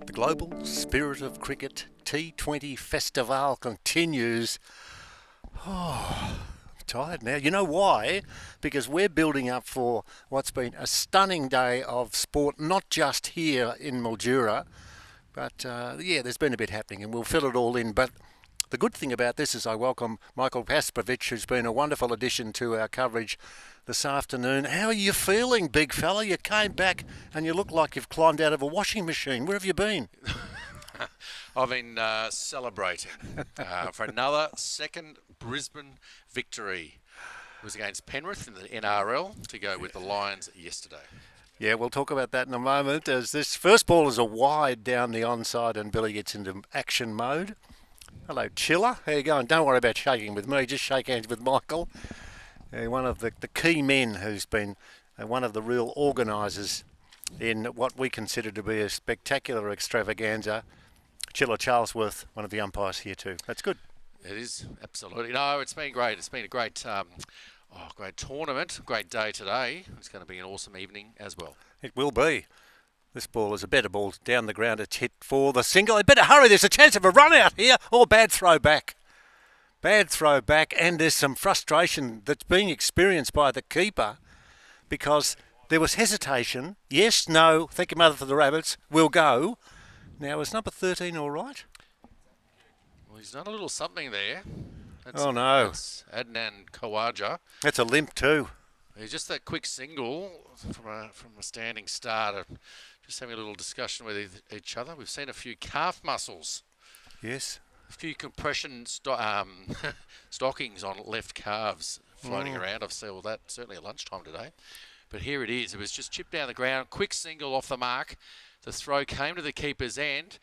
The Global Spirit of Cricket T20 Festivale continues. Oh, I'm tired now. You know why? Because we're building up for what's been a stunning day of sport, not just here in Mildura, but there's been a bit happening and we'll fill it all in. But the good thing about this is I welcome Michael Paspovich, who's been a wonderful addition to our coverage this afternoon. How are you feeling, big fella? You came back and you look like you've climbed out of a washing machine. Where have you been? I've been celebrating for another second Brisbane victory. It was against Penrith in the NRL to go with the Lions yesterday. Yeah, we'll talk about that in a moment, as this first ball is a wide down the onside and Billy gets into action mode. Hello, Chiller. How you going? Don't worry about shaking with me. Just shake hands with Michael. One of the key men who's been one of the real organisers in what we consider to be a spectacular extravaganza. Chiller Charlesworth, one of the umpires here too. That's good. It is, absolutely. No, it's been great. It's been a great great tournament, great day today. It's going to be an awesome evening as well. It will be. This ball is a better ball down the ground. It's hit for the single. Better hurry. There's a chance of a run out here. Or bad throw back. Bad throw back. And there's some frustration that's being experienced by the keeper because there was hesitation. Yes, no, thank you, mother, for the rabbits. We'll go. Now, is number 13 all right? Well, he's done a little something there. Oh, no. That's Adnan Khawaja. That's a limp too. He's just that quick single from a standing start. Just having a little discussion with each other. We've seen a few calf muscles. Yes. A few compression stockings on left calves floating around. I've seen all that certainly at lunchtime today. But here it is. It was just chipped down the ground. Quick single off the mark. The throw came to the keeper's end.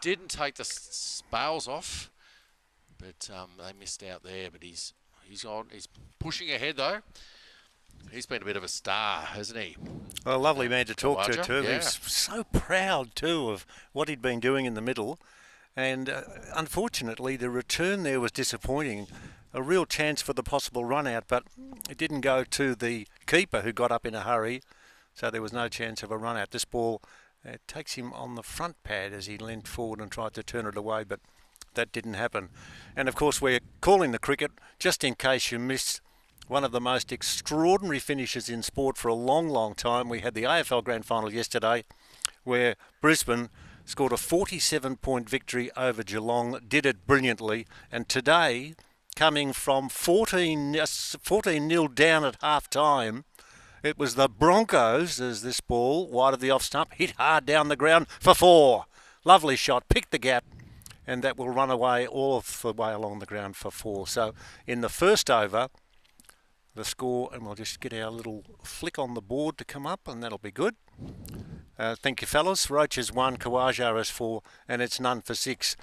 Didn't take the spales off. But they missed out there. But he's on. He's pushing ahead though. He's been a bit of a star, hasn't he? Well, a lovely man to talk to too. Yeah. He's so proud too of what he'd been doing in the middle. And unfortunately, the return there was disappointing. A real chance for the possible run out, but it didn't go to the keeper who got up in a hurry. So there was no chance of a run out. This ball takes him on the front pad as he leant forward and tried to turn it away, but that didn't happen. And of course, we're calling the cricket just in case you missed one of the most extraordinary finishes in sport for a long, long time. We had the AFL Grand Final yesterday where Brisbane scored a 47-point victory over Geelong, did it brilliantly. And today, coming from 14-0 down at half-time, it was the Broncos as this ball, wide of the off stump, hit hard down the ground for 4. Lovely shot, picked the gap, and that will run away all of the way along the ground for 4. So in the first over, the score, and we'll just get our little flick on the board to come up, and that'll be good. Thank you, fellas. Roaches 1, Khawaja is 4, and it's none for 6.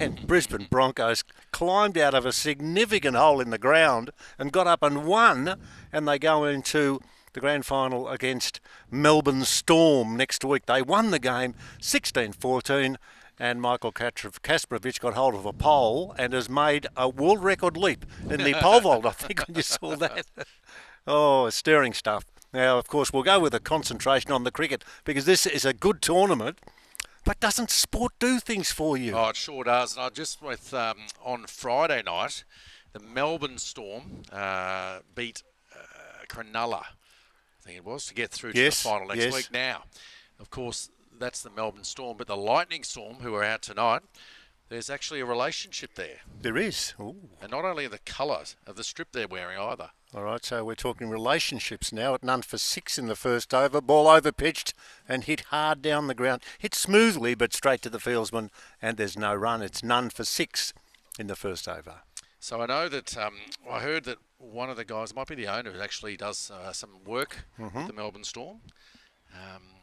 And Brisbane Broncos climbed out of a significant hole in the ground and got up and won, and they go into the grand final against Melbourne Storm next week. They won the game 16-14, and Michael Kasparovich got hold of a pole and has made a world record leap in the pole vault, I think, when you saw that. Oh, stirring stuff. Now, of course, we'll go with a concentration on the cricket because this is a good tournament. But doesn't sport do things for you? Oh, it sure does. And I just with on Friday night, the Melbourne Storm beat Cronulla, I think it was, to get through to the final next week. Now, of course, that's the Melbourne Storm, but the Lightning Storm, who are out tonight, there's actually a relationship there. There is. Ooh. And not only the colour of the strip they're wearing either. All right, so we're talking relationships now at none for 6 in the first over. Ball over pitched and hit hard down the ground. Hit smoothly but straight to the fieldsman, and there's no run. It's none for 6 in the first over. So I know that I heard that one of the guys, might be the owner, who actually does some work with the Melbourne Storm.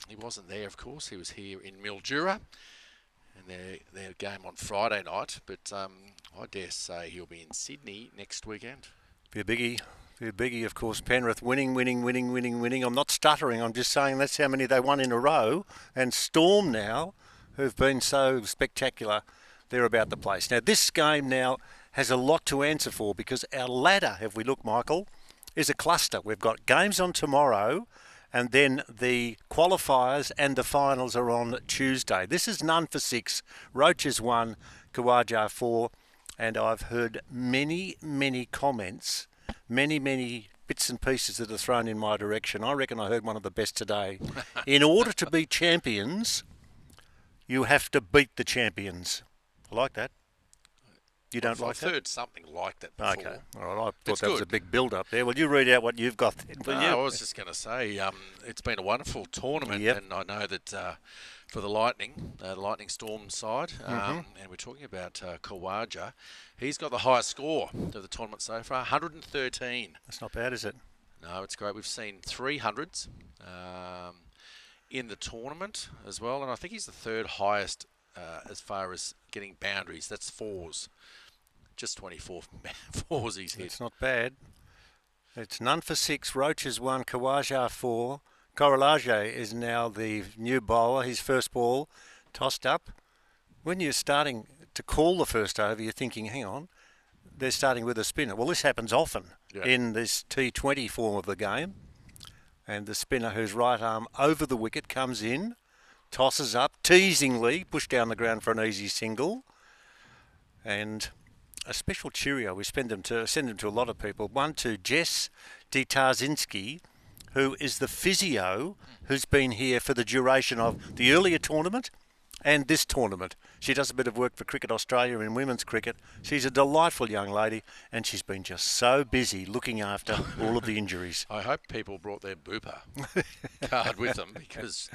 He wasn't there, of course. He was here in Mildura, and their game on Friday night. But I dare say he'll be in Sydney next weekend. Be a biggie. Be a biggie, of course. Penrith winning. I'm not stuttering. I'm just saying that's how many they won in a row. And Storm now, who've been so spectacular, they're about the place. Now, this game now has a lot to answer for because our ladder, if we look, Michael, is a cluster. We've got games on tomorrow, and then the qualifiers and the finals are on Tuesday. This is none for 6. Roaches 1, Khawaja 4, and I've heard many comments, many bits and pieces that are thrown in my direction. I reckon I heard one of the best today. In order to be champions, you have to beat the champions. I like that. You don't like that? I've heard something like that before. Okay, all right. I thought that was a big build-up there. Well, you read out what you've got then, will you? I was just going to say, it's been a wonderful tournament, and I know that for the Lightning Storm side, and we're talking about Khawaja, he's got the highest score of the tournament so far, 113. That's not bad, is it? No, it's great. We've seen 300s in the tournament as well, and I think he's the third highest as far as getting boundaries. That's 4s. Just 24 4s he's hit. It's not bad. It's none for 6. Roaches 1, Khawaja 4. Korolaje is now the new bowler. His first ball tossed up. When you're starting to call the first over, you're thinking, hang on, they're starting with a spinner. Well, this happens often in this T20 form of the game. And the spinner, whose right arm over the wicket, comes in, tosses up, teasingly, pushed down the ground for an easy single. And a special cheerio, we send them to a lot of people. One to Jess Tarzinski, who is the physio who's been here for the duration of the earlier tournament and this tournament. She does a bit of work for Cricket Australia in women's cricket. She's a delightful young lady, and she's been just so busy looking after all of the injuries. I hope people brought their Booper card with them because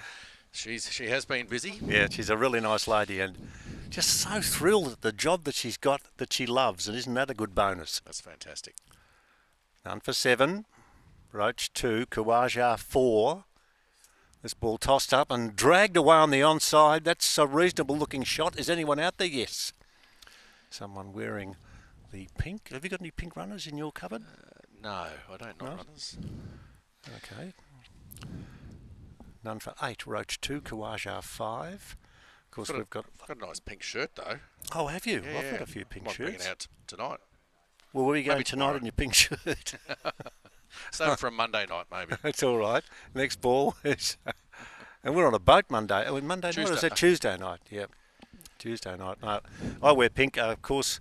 she has been busy. Yeah, she's a really nice lady and just so thrilled at the job that she's got that she loves, and isn't that a good bonus? That's fantastic. None for 7. Roach 2, Kawaja 4. This ball tossed up and dragged away on the onside. That's a reasonable looking shot. Is anyone out there? Yes. Someone wearing the pink. Have you got any pink runners in your cupboard? No, I don't know No? runners. Okay. None for 8. Roach 2, Kawaja 5. Of course, we've got... I've got a nice pink shirt though. Oh, have you? Yeah, I've got a few pink might bring shirts. it out tonight. Well, where are you going Maybe tonight tomorrow. in your pink shirt? Save it for a Monday night, maybe. That's all right. Next ball is... and we're on a boat Monday. Oh, Monday night or is that Tuesday night? Yep. Tuesday night. No, I wear pink, of course,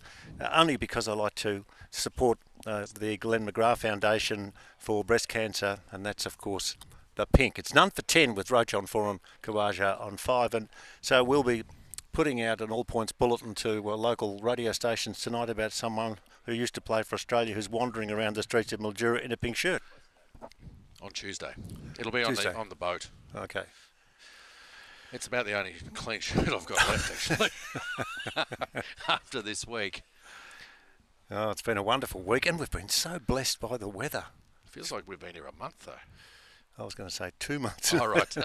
only because I like to support the Glenn McGrath Foundation for breast cancer, and that's, of course, the pink. It's none for 10 with Roach on 4 and Kawaja on 5, and so we'll be putting out an all-points bulletin to local radio stations tonight about someone who used to play for Australia who's wandering around the streets of Mildura in a pink shirt. On Tuesday. It'll be Tuesday. on the boat. Okay. It's about the only clean shirt I've got left, actually, after this week. Oh, it's been a wonderful week, and we've been so blessed by the weather. Feels like we've been here a month, though. I was going to say 2 months. All right.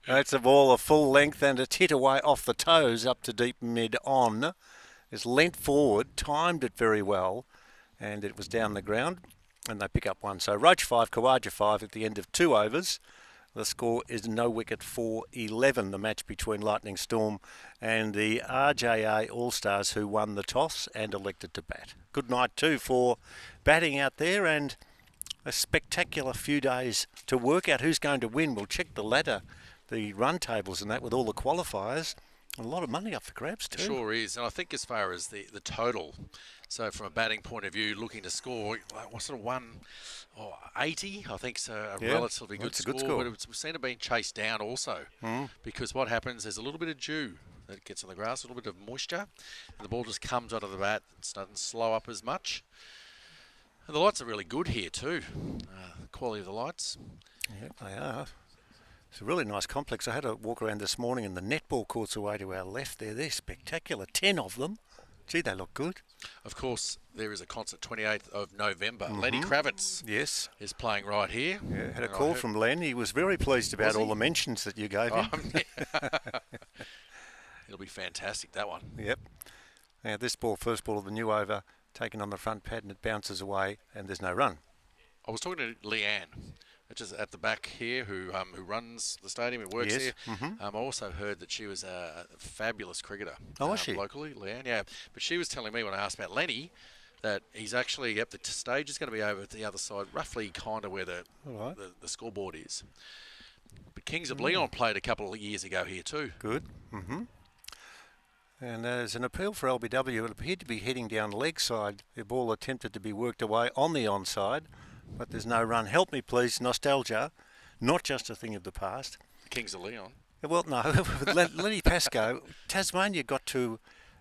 That's a ball of full length and it's hit away off the toes up to deep mid on. It's leant forward, timed it very well, and it was down the ground, and they pick up 1. So Roach 5, Kawaja 5 at the end of 2 overs. The score is no wicket for 11, the match between Lightning Storm and the RJR All-Stars, who won the toss and elected to bat. Good night too for batting out there, and a spectacular few days to work out who's going to win. We'll check the ladder, the run tables and that with all the qualifiers. A lot of money up for grabs too. Sure is. And I think as far as the total, so from a batting point of view, looking to score, what sort of 180, I think, is a relatively good score. But it's seen to be chased down also because what happens, there's a little bit of dew that gets on the grass, a little bit of moisture, and the ball just comes out of the bat. It doesn't slow up as much. And the lights are really good here too. The quality of the lights. Yeah, they are. It's a really nice complex. I had a walk around this morning and the netball courts away to our left there. They're spectacular. 10 of them. Gee, they look good. Of course, there is a concert 28th of November. Lenny Kravitz is playing right here. Yeah, had a call from Len. He was very pleased about all the mentions that you gave him. It'll be fantastic, that one. Yep. Now this ball, first ball of the new over, taken on the front pad and it bounces away and there's no run. I was talking to Leanne, which is at the back here, who runs the stadium, who works here. I also heard that she was a fabulous cricketer. Oh, was she? Locally, Leanne, yeah. But she was telling me when I asked about Lenny that he's actually, the stage is going to be over at the other side, roughly kind of where the scoreboard is. But Kings of Leon played a couple of years ago here too. Good. And there's an appeal for LBW. It appeared to be heading down leg side. The ball attempted to be worked away on the onside, but there's no run. Help me, please. Nostalgia, not just a thing of the past. Kings of Leon. Well, no. With Lenny Pascoe, Tasmania got to,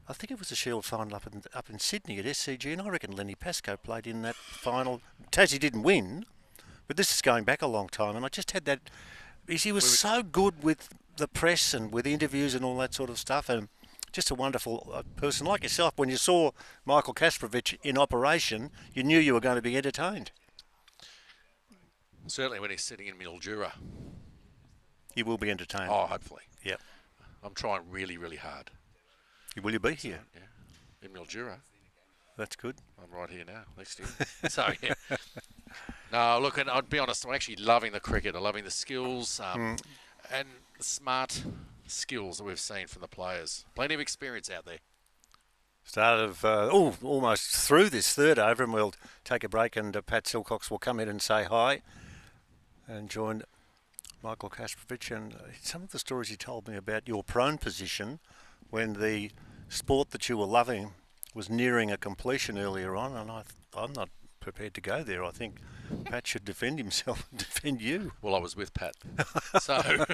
I think it was a Shield final up in Sydney at SCG, and I reckon Lenny Pascoe played in that final. Tassie didn't win, but this is going back a long time, and I just had that. He was so good with the press and with interviews and all that sort of stuff, and just a wonderful person like yourself. When you saw Michael Kasparovich in operation, you knew you were going to be entertained. Certainly when he's sitting in Mildura. You will be entertained. Oh, hopefully. Yep. I'm trying really, really hard. Will you be here? Yeah. In Mildura. That's good. I'm right here now, next to you. So, yeah. No, look, and I'd be honest, I'm actually loving the cricket. I'm loving the skills and the smart skills that we've seen from the players. Plenty of experience out there. Start of almost through this third over, and we'll take a break, and Pat Silcox will come in and say hi and join Michael Kasparovich. And some of the stories he told me about your prone position when the sport that you were loving was nearing a completion earlier on, and I'm not prepared to go there. I think Pat should defend himself and defend you. Well, I was with Pat. So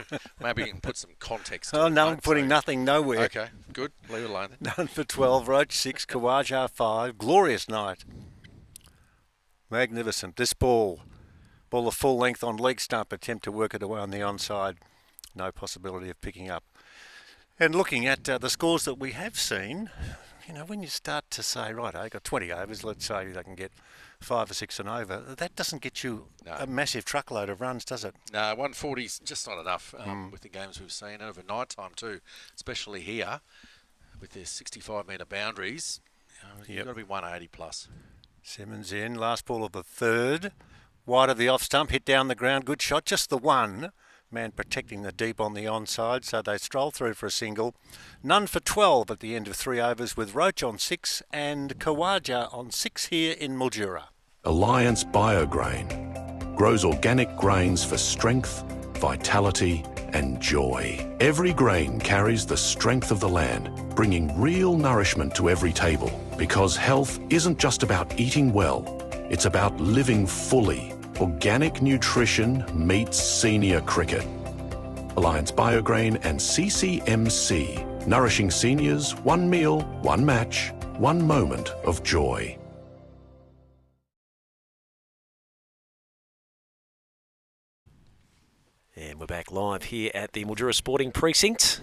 maybe you can put some context to Oh, it, no, mate. I'm putting nothing nowhere. Okay, good. Leave it alone then. None for 12, Roach 6, Kawaja 5. Glorious night. Magnificent. This ball of full length on leg stump, attempt to work it away on the onside. No possibility of picking up. And looking at the scores that we have seen, you know, when you start to say, right, I got 20 overs, let's say they can get 5 or 6 and over, that doesn't get you a massive truckload of runs, does it? No, 140 is just not enough with the games we've seen over night time too, especially here with their 65-metre boundaries. You've got to be 180 plus. Simmons in, last ball of the third. Wide of the off stump, hit down the ground, good shot, just the one. Man protecting the deep on the onside, so they stroll through for a single. None for 12 at the end of 3 overs with Roach on 6 and Kawaja on 6 here in Mildura. Alliance Biograin grows organic grains for strength, vitality and joy. Every grain carries the strength of the land, bringing real nourishment to every table. Because health isn't just about eating well, it's about living fully. Organic nutrition meets senior cricket. Alliance Biograin and CCMC, nourishing seniors, one meal, one match, one moment of joy. And we're back live here at the Mildura Sporting Precinct.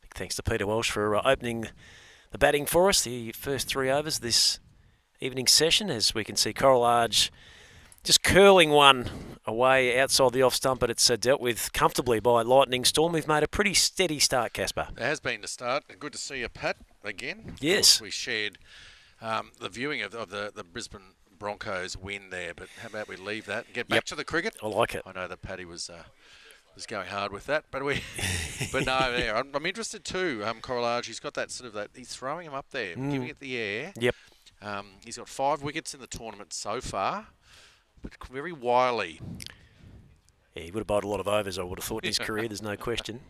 Big thanks to Peter Walsh for opening the batting for us, the first 3 overs this evening session. As we can see, Coral Arge just curling one away outside the off stump, but it's dealt with comfortably by Lightning Storm. We've made a pretty steady start, Casper. It has been the start. Good to see you, Pat, again. Yes. We shared the viewing of the Brisbane Broncos win there, but how about we leave that and get back to the cricket? I like it. I know that Paddy was going hard with that, but but no, there. I'm interested too. Coral Arge, he's got that he's throwing him up there, giving it the air. Yep. He's got 5 wickets in the tournament so far, but very wily. Yeah, he would have bowled a lot of overs, I would have thought, in his career, there's no question.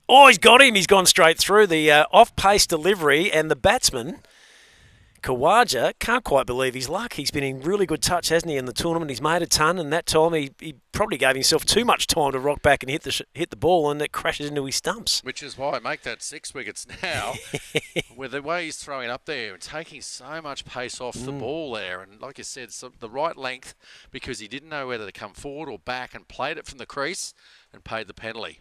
Oh, he's got him. He's gone straight through the off-pace delivery, and the batsman, Kawaja, can't quite believe his luck. He's been in really good touch, hasn't he, in the tournament? He's made a ton, and that time he probably gave himself too much time to rock back and hit the ball, and it crashes into his stumps. Which is why I make that 6 wickets now, with the way he's throwing up there and taking so much pace off the ball there. And like you said, the right length, because he didn't know whether to come forward or back, and played it from the crease and paid the penalty.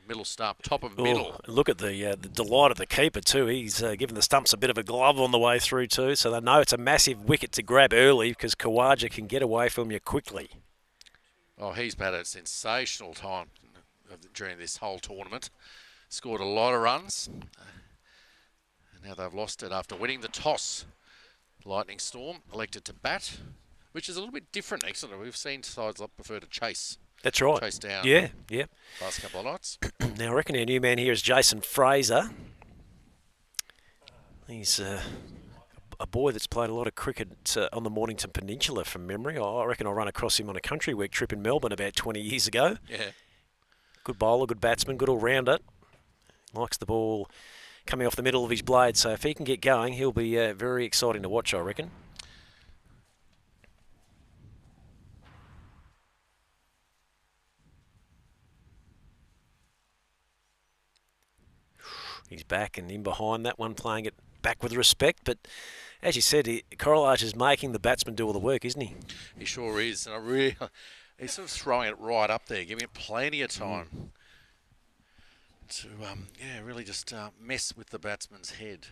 Middle stump, top of middle. Look at the delight of the keeper too. He's given the stumps a bit of a glove on the way through too, so they know it's a massive wicket to grab early because Kawaja can get away from you quickly. Oh, he's had a sensational time during this whole tournament. Scored a lot of runs. And now they've lost it after winning the toss. Lightning Storm elected to bat, which is a little bit different, actually. We've seen sides prefer to chase. That's right. Chase down. Yeah. Last couple of nights. Now, I reckon our new man here is Jason Fraser. He's a boy that's played a lot of cricket on the Mornington Peninsula from memory. I reckon I ran across him on a country week trip in Melbourne about 20 years ago. Yeah. Good bowler, good batsman, good all-rounder. Likes the ball coming off the middle of his blade, so if he can get going, he'll be very exciting to watch, I reckon. He's back and in behind that one, playing it back with respect. But as you said, Coral Arge is making the batsman do all the work, isn't he? He sure is. And he's sort of throwing it right up there, giving it plenty of time to, really just mess with the batsman's head.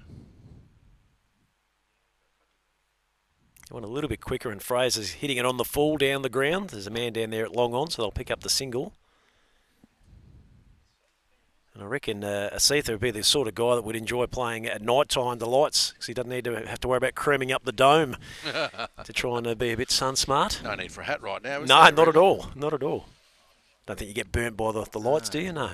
He went a little bit quicker, and Fraser's hitting it on the full down the ground. There's a man down there at long on, so they'll pick up the single. And I reckon Asitha would be the sort of guy that would enjoy playing at night time under lights, because he doesn't need to have to worry about creaming up the dome to try and be a bit sun smart. No need for a hat right now. No, not at all. Not at all. Don't think you get burnt by the lights, do you? No.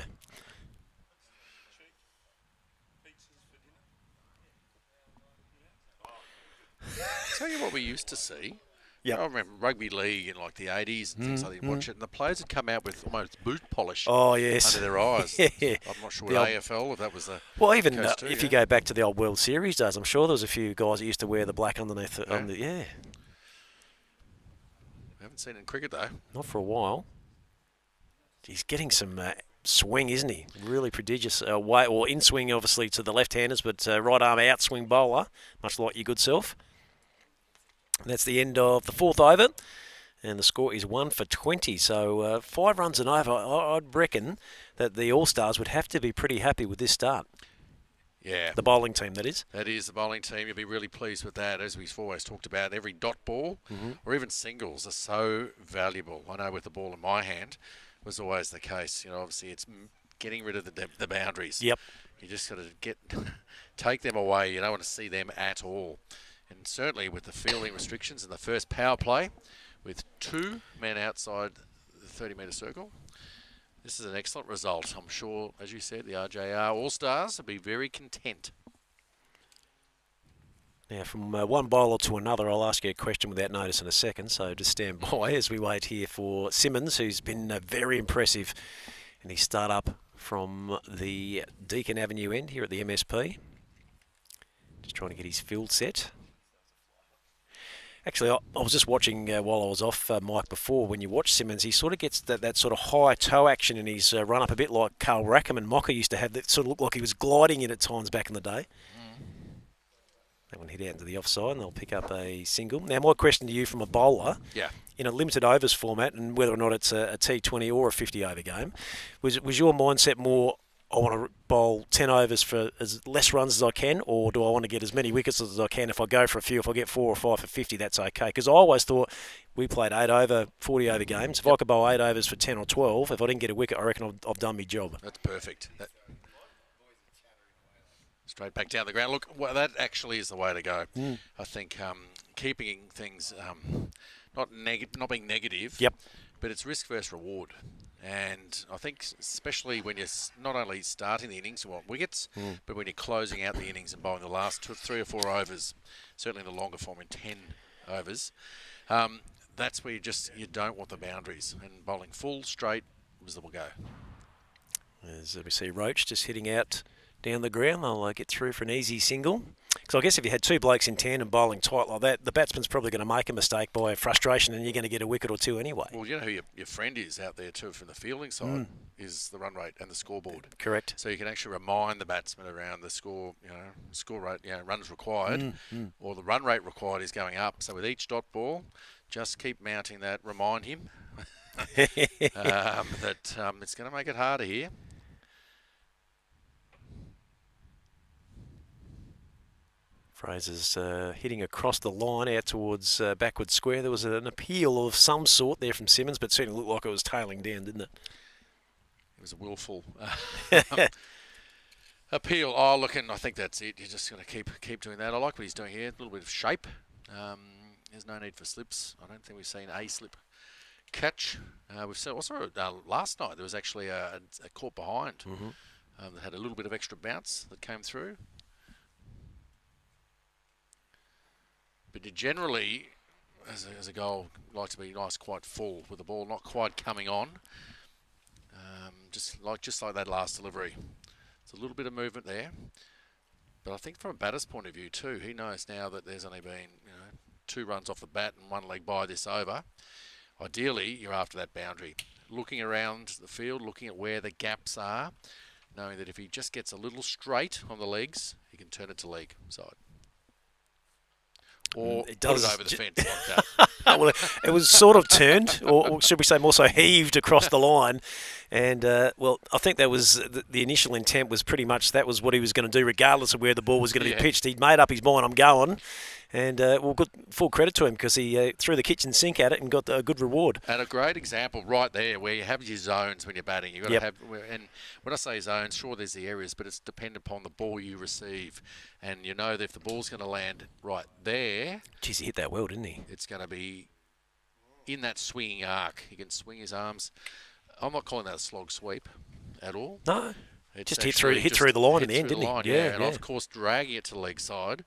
Tell you what we used to see Yep. I remember rugby league in like the 80s and things like that. You'd watch it, and the players would come out with almost boot polish Oh, yes. under their eyes. Yeah. I'm not sure The with old- AFL if that was the Well, even case too, if yeah. you go back to the old World Series days, I'm sure there was a few guys that used to wear the black underneath. We haven't seen it in cricket though. Not for a while. He's getting some swing, isn't he? Really prodigious way, or in swing, obviously, to the left-handers, but right arm out swing bowler, much like your good self. And that's the end of the 4th over, and the score is 1 for 20. So 5 runs and over. I'd reckon that the All-Stars would have to be pretty happy with this start. Yeah. The bowling team, that is. That is the bowling team. You'll be really pleased with that. As we've always talked about, every dot ball or even singles are so valuable. I know with the ball in my hand was always the case. You know, obviously it's getting rid of the boundaries. Yep. You just got to take them away. You don't want to see them at all. And certainly with the fielding restrictions in the first power play, with 2 men outside the 30-metre circle, this is an excellent result. I'm sure, as you said, the RJR All-Stars will be very content. Now, from one bowler to another, I'll ask you a question without notice in a second, so just stand by as we wait here for Simmons, who's been very impressive in his start-up from the Deakin Avenue end here at the MSP. Just trying to get his field set. Actually, I was just watching while I was off mic before. When you watch Simmons, he sort of gets that sort of high toe action in his run-up, a bit like Carl Rackham and Mocker used to have. That sort of looked like he was gliding in at times back in the day. That one hit out into the offside, and they'll pick up a single. Now, my question to you from a bowler, in a limited overs format, and whether or not it's a T20 or a 50-over game, was your mindset more, I want to bowl 10 overs for as less runs as I can, or do I want to get as many wickets as I can? If I go for a few, if I get 4 or 5 for 50, that's okay. Because I always thought we played 8 over, 40 over games. If I could bowl 8 overs for 10 or 12, if I didn't get a wicket, I reckon I've done my job. That's perfect. Straight back down the ground. Look, well, that actually is the way to go. I think keeping things not being negative, but it's risk versus reward. And I think especially when you're not only starting the innings, you want wickets, but when you're closing out the innings and bowling the last 3 or 4 overs, certainly in the longer form in 10 overs, that's where you don't want the boundaries. And bowling full, straight was the go. As we see Roach just hitting out down the ground, they'll get through for an easy single. Because I guess if you had 2 blokes in tandem bowling tight like that, the batsman's probably going to make a mistake by frustration, and you're going to get a wicket or 2 anyway. Well, you know who your friend is out there too from the fielding side is the run rate and the scoreboard. Correct. So you can actually remind the batsman around the score rate, runs required, or the run rate required is going up. So with each dot ball, just keep mounting that. Remind him that it's going to make it harder here. Fraser's hitting across the line out towards backward square. There was an appeal of some sort there from Simmons, but certainly looked like it was tailing down, didn't it? It was a willful appeal. Oh, look, and I think that's it. You're just going to keep doing that. I like what he's doing here. A little bit of shape. There's no need for slips. I don't think we've seen a slip catch. We've seen also last night there was actually a caught behind that had a little bit of extra bounce that came through. But you generally, as a goal, like to be nice, quite full with the ball not quite coming on. Just like that last delivery. It's a little bit of movement there. But I think from a batter's point of view too, he knows now that there's only been 2 runs off the bat and 1 leg by this over. Ideally, you're after that boundary. Looking around the field, looking at where the gaps are, knowing that if he just gets a little straight on the legs, he can turn it to leg side. Or it put does it over the fence like that. Well, it was sort of turned, or should we say more so heaved across the line. And, well, I think that was the initial intent was pretty much that was what he was going to do regardless of where the ball was going to be pitched. He'd made up his mind, I'm going. And, well, good full credit to him because he threw the kitchen sink at it and got a good reward. And a great example right there where you have your zones when you're batting. You've got to have, and when I say zones, sure, there's the areas, but it's dependent upon the ball you receive. And you know that if the ball's going to land right there... Geez, he hit that well, didn't he? It's going to be in that swinging arc. He can swing his arms. I'm not calling that a slog sweep at all. No, it's just hit through the line in the end, didn't he? And of course dragging it to the leg side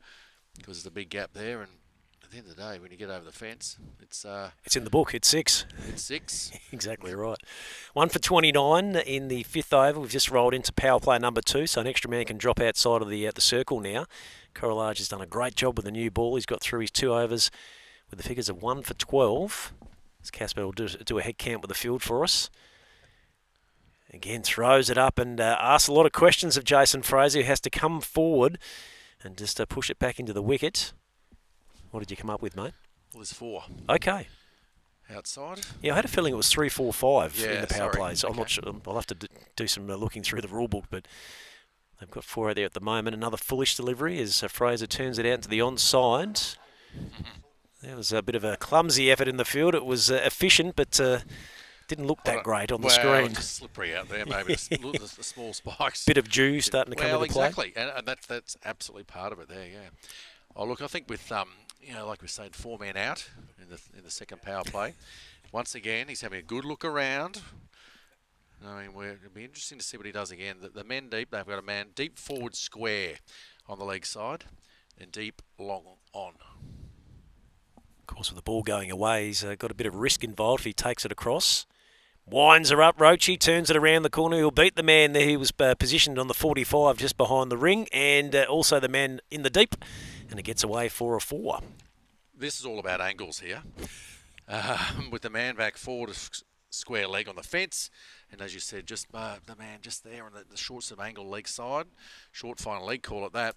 because there's a big gap there, and at the end of the day, when you get over the fence, it's in the book. It's 6. It's 6. Exactly right. 1 for 29 in the 5th over. We've just rolled into power play number 2, so an extra man can drop outside of the circle now. Correlage has done a great job with the new ball. He's got through his 2 overs with the figures of 1 for 12. As Casper will do a head count with the field for us. Again, throws it up and asks a lot of questions of Jason Fraser, who has to come forward and just push it back into the wicket. What did you come up with, mate? Well, there's 4. Okay. Outside? Yeah, I had a feeling it was 3, 4, 5 in the power sorry. plays. I'm Okay. not sure. I'll have to do some looking through the rule book, but they've got 4 out there at the moment. Another foolish delivery as Fraser turns it out to the onside. There was a bit of a clumsy effort in the field. It was efficient, but didn't look that great on the screen. Just slippery out there, maybe. the small spikes. Bit of dew starting to come into play. Exactly, and that's absolutely part of it there. Yeah. Oh, look, I think with like we said, 4 men out in the second power play. Once again, he's having a good look around. I mean, it'll be interesting to see what he does again. The men deep, they've got a man deep forward square on the leg side, and deep long on. Of course, with the ball going away, he's got a bit of risk involved if he takes it across. Winds her up, Roche turns it around the corner. He'll beat the man there. He was positioned on the 45 just behind the ring, and also the man in the deep, and it gets away for a 4. This is all about angles here. With the man back forward, square leg on the fence, and as you said, just the man just there on the short sort of angle leg side, short final leg, call it that.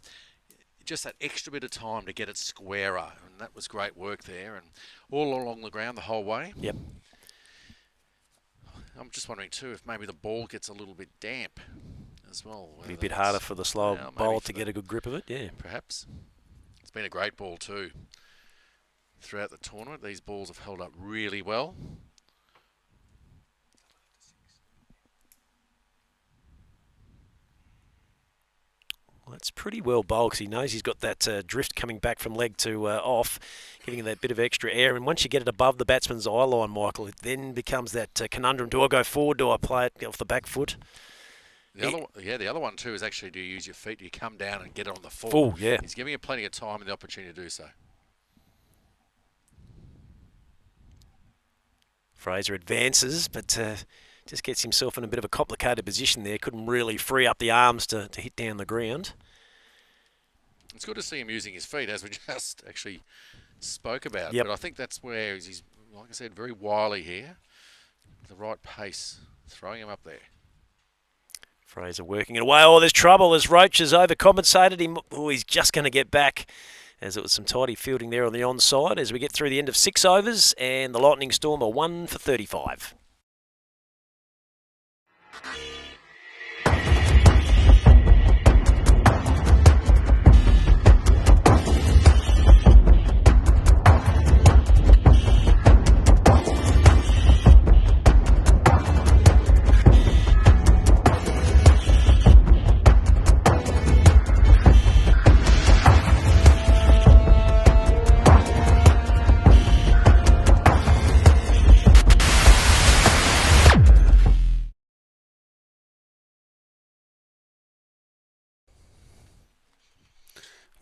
Just that extra bit of time to get it squarer, and that was great work there, and all along the ground the whole way. Yep. I'm just wondering too if maybe the ball gets a little bit damp as well. Be a bit harder for the slow bowler to get a good grip of it, yeah. Perhaps. It's been a great ball too. Throughout the tournament, these balls have held up really well. Well, that's pretty well bowled because he knows he's got that drift coming back from leg to off, giving him that bit of extra air. And once you get it above the batsman's eye line, Michael, it then becomes that conundrum. Do I go forward? Do I play it off the back foot? The other one too is actually, do you use your feet? Do you come down and get it on the full? Full, yeah. He's giving you plenty of time and the opportunity to do so. Fraser advances, but just gets himself in a bit of a complicated position there. Couldn't really free up the arms to hit down the ground. It's good to see him using his feet, as we just actually spoke about. Yep. But I think that's where he's, like I said, very wily here. The right pace, throwing him up there. Fraser working it away. Oh, there's trouble as Roach has overcompensated him. Oh, he's just going to get back, as it was some tidy fielding there on the onside as we get through the end of 6 overs, and the Lightning Storm are 1 for 35.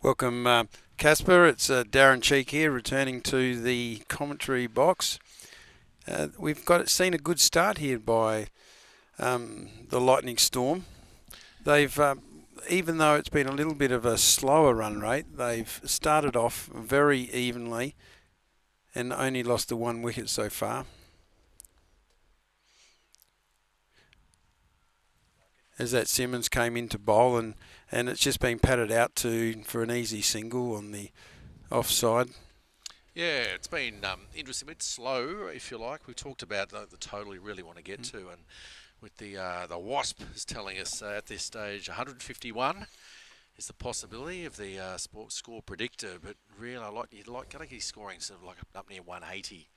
Welcome, Casper. It's Darren Cheek here, returning to the commentary box. We've seen a good start here by the Lightning Storm. They've, even though it's been a little bit of a slower run rate, they've started off very evenly and only lost the 1 wicket so far. As that Simmons came into bowl, and it's just been patted out for an easy single on the offside. Yeah, it's been interesting, a bit slow, if you like. We talked about the total you really want to get to, and with the Wasp is telling us at this stage 151 is the possibility of the sports score predictor, but really you'd like he's scoring sort of like up near 180.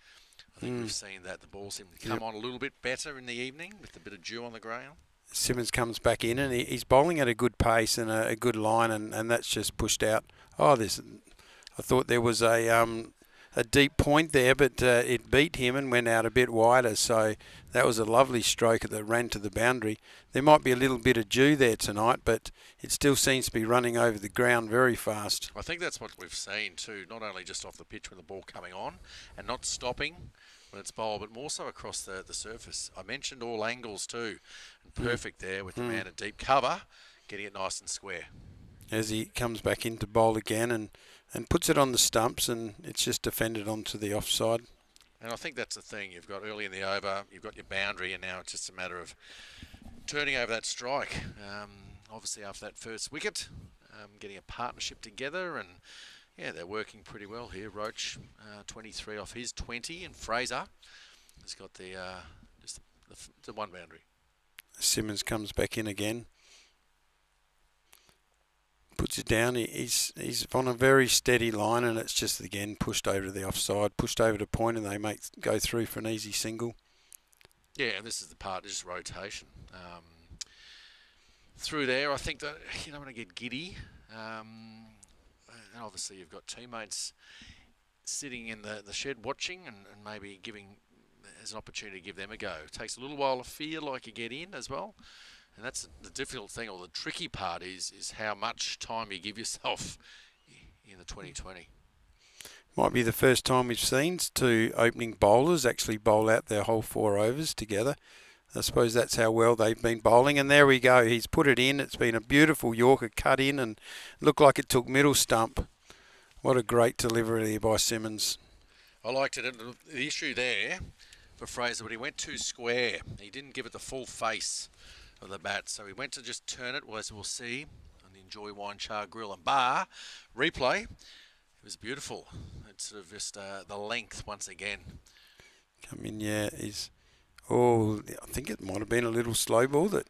I think we've seen that the ball seemed to come on a little bit better in the evening with a bit of dew on the ground. Simmons comes back in and he's bowling at a good pace and a good line, and that's just pushed out. I thought there was a a deep point there, but it beat him and went out a bit wider. So that was a lovely stroke that ran to the boundary. There might be a little bit of dew there tonight, but it still seems to be running over the ground very fast. I think that's what we've seen too, not only just off the pitch with the ball coming on and not stopping when it's bowled, but more so across the surface. I mentioned all angles too, and perfect there with the man in deep cover, getting it nice and square. As he comes back into bowl again and puts it on the stumps, and it's just defended onto the offside. And I think that's the thing. You've got early in the over, you've got your boundary, and now it's just a matter of turning over that strike. Obviously after that first wicket, getting a partnership together, and yeah, they're working pretty well here. Roach, 23 off his 20, and Fraser has got the just the one boundary. Simmons comes back in again, puts it down. He's on a very steady line, and it's just again pushed over to the offside, pushed over to point, and they go through for an easy single. Yeah, and this is the part, just rotation. Through there, I think that you don't want to get giddy. And obviously you've got teammates sitting in the shed watching and maybe giving as an opportunity to give them a go. It takes a little while to feel like you get in as well. And that's the difficult thing, or the tricky part is how much time you give yourself in the 2020. Might be the first time we've seen two opening bowlers actually bowl out their whole 4 overs together. I suppose that's how well they've been bowling. And there we go. He's put it in. It's been a beautiful Yorker cut in and looked like it took middle stump. What a great delivery by Simmons. I liked it. The issue there for Fraser, but he went too square. He didn't give it the full face of the bat. So he went to just turn it, as we'll see on the Enjoy Wine Char Grill and Bar replay. It was beautiful. It's sort of just the length once again. Come in, yeah. I think it might have been a little slow ball that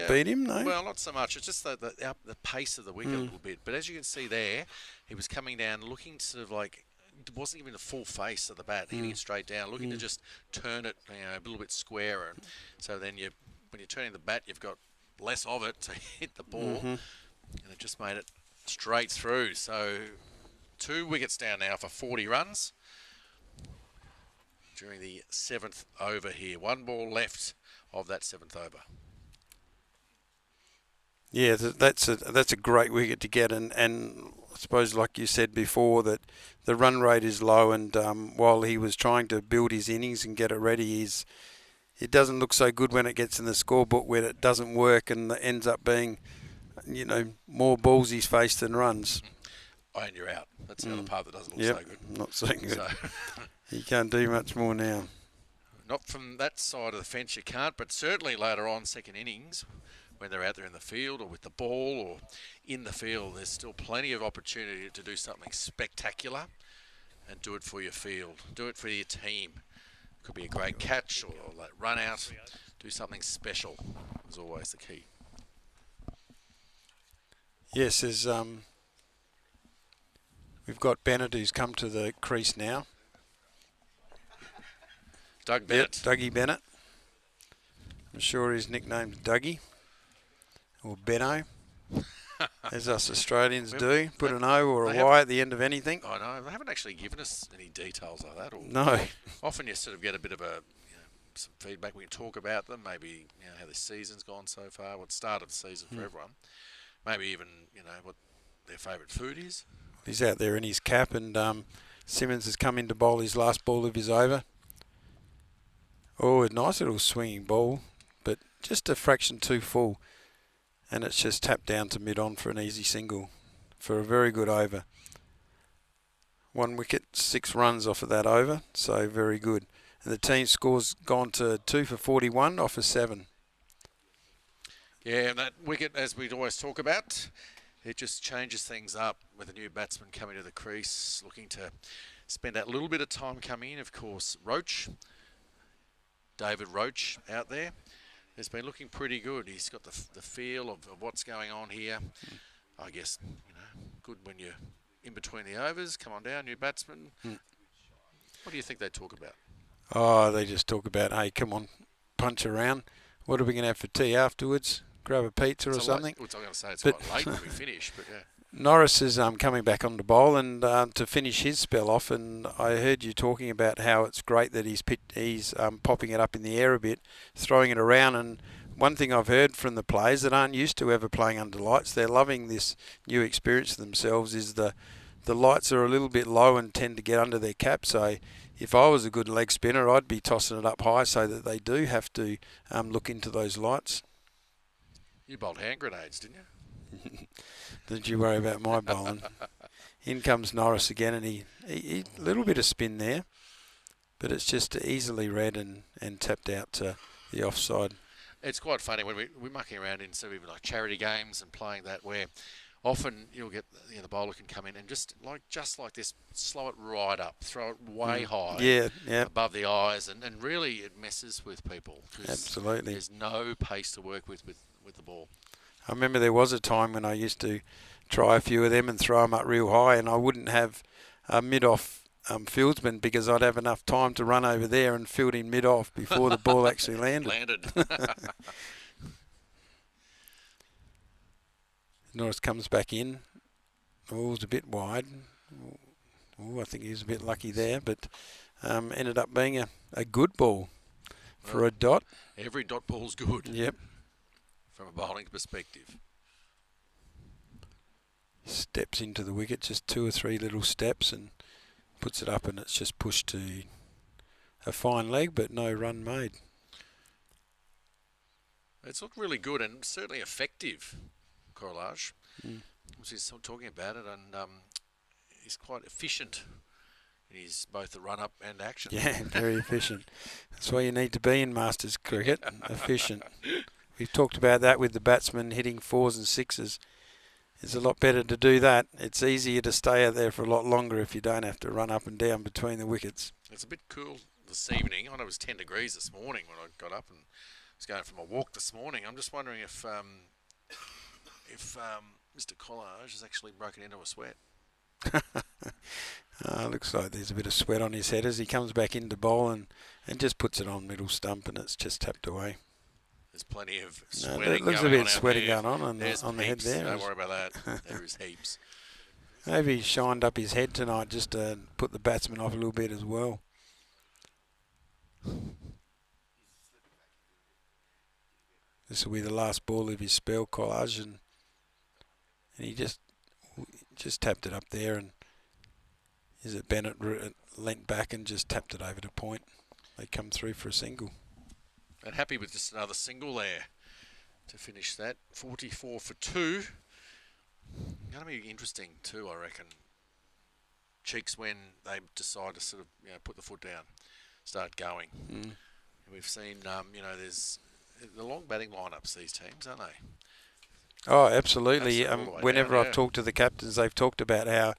beat him, no? Well, not so much. It's just the pace of the wicket a little bit. But as you can see there, he was coming down looking sort of like, it wasn't even the full face of the bat, hitting it straight down, looking to just turn it a little bit squarer. And so then when you're turning the bat, you've got less of it to hit the ball. And it just made it straight through. So 2 wickets down now for 40 runs. During the 7th over here. 1 ball left of that 7th over. Yeah, that's a great wicket to get, and I suppose, like you said before, that the run rate is low, and while he was trying to build his innings and get it ready, it doesn't look so good when it gets in the scorebook, when it doesn't work and it ends up being, more balls he's faced than runs. And you're out. That's the other part that doesn't look so good. Not so good. He can't do much more now. Not from that side of the fence you can't, but certainly later on, second innings, when they're out there in the field or with the ball or in the field, there's still plenty of opportunity to do something spectacular and do it for your field. Do it for your team. Could be a great catch or run out. Do something special is always the key. Yes, we've got Bennett who's come to the crease now. Doug Bennett. Yep, Dougie Bennett. I'm sure his nickname's Dougie. Or Benno. As us Australians do. Put an O or a Y at the end of anything. I know. They haven't actually given us any details like that. No. Often you sort of get a bit of some feedback. We can talk about them. Maybe how the season's gone so far. What start of the season for everyone. Maybe even what their favourite food is. He's out there in his cap, and Simmons has come in to bowl his last ball of his over. Oh, a nice little swinging ball, but just a fraction too full. And it's just tapped down to mid-on for an easy single for a very good over. 1 wicket, 6 runs off of that over, so very good. And the team score's gone to 2 for 41 off of 7. Yeah, and that wicket, as we'd always talk about, it just changes things up with a new batsman coming to the crease, looking to spend that little bit of time coming in. Of course, David Roach out there, has been looking pretty good. He's got the feel of what's going on here. I guess, good when you're in between the overs. Come on down, new batsman. What do you think they talk about? Oh, they just talk about, hey, come on, punch around. What are we going to have for tea afterwards? Grab a pizza or something? I'm going to say it's quite late when we finish, but yeah. Norris is coming back on the bowl and to finish his spell off, and I heard you talking about how it's great that he's popping it up in the air a bit, throwing it around, and one thing I've heard from the players that aren't used to ever playing under lights, they're loving this new experience themselves, is the lights are a little bit low and tend to get under their cap, so if I was a good leg spinner, I'd be tossing it up high so that they do have to look into those lights. You bowled hand grenades, didn't you? Did you worry about my bowling? In comes Norris again, and he a little bit of spin there, but it's just easily read and tapped out to the offside. It's quite funny when we're mucking around in some even like charity games and playing that, where often you'll get the bowler can come in and just like this, slow it right up, throw it way high, above the eyes, and really it messes with people. Absolutely, there's no pace to work with the ball. I remember there was a time when I used to try a few of them and throw them up real high, and I wouldn't have a mid-off fieldsman because I'd have enough time to run over there and field in mid-off before the ball actually landed. Norris comes back in. Oh, it's a bit wide. Oh, I think he was a bit lucky there, but ended up being a good ball for a dot. Every dot ball's good. Yep. From a bowling perspective. Steps into the wicket, just 2 or 3 little steps, and puts it up, and it's just pushed to a fine leg, but no run made. It's looked really good and certainly effective, Correlage. He's talking about it, and he's quite efficient in his both the run-up and action. Yeah, very efficient. That's why you need to be in Masters cricket, efficient. We've talked about that with the batsmen hitting 4s and 6s. It's a lot better to do that. It's easier to stay out there for a lot longer if you don't have to run up and down between the wickets. It's a bit cool this evening. I know it was 10 degrees this morning when I got up and was going for my walk this morning. I'm just wondering if Mr. Collage has actually broken into a sweat. Looks like there's a bit of sweat on his head as he comes back into bowl and just puts it on middle stump, and it's just tapped away. There's plenty of sweating going on. There looks a bit of sweating going on the head there. Don't worry about that. There is heaps. Maybe he shined up his head tonight just to put the batsman off a little bit as well. This will be the last ball of his spell, Collage, and he just tapped it up there, and is it Bennett leant back and just tapped it over to point. They come through for a single. And happy with just another single there to finish that. 44 for 2. Going to be interesting too, I reckon. Cheeks when they decide to sort of put the foot down, start going. And we've seen there's the long batting lineups, these teams, aren't they? Oh, absolutely. Whenever I've talked to the captains, they've talked about how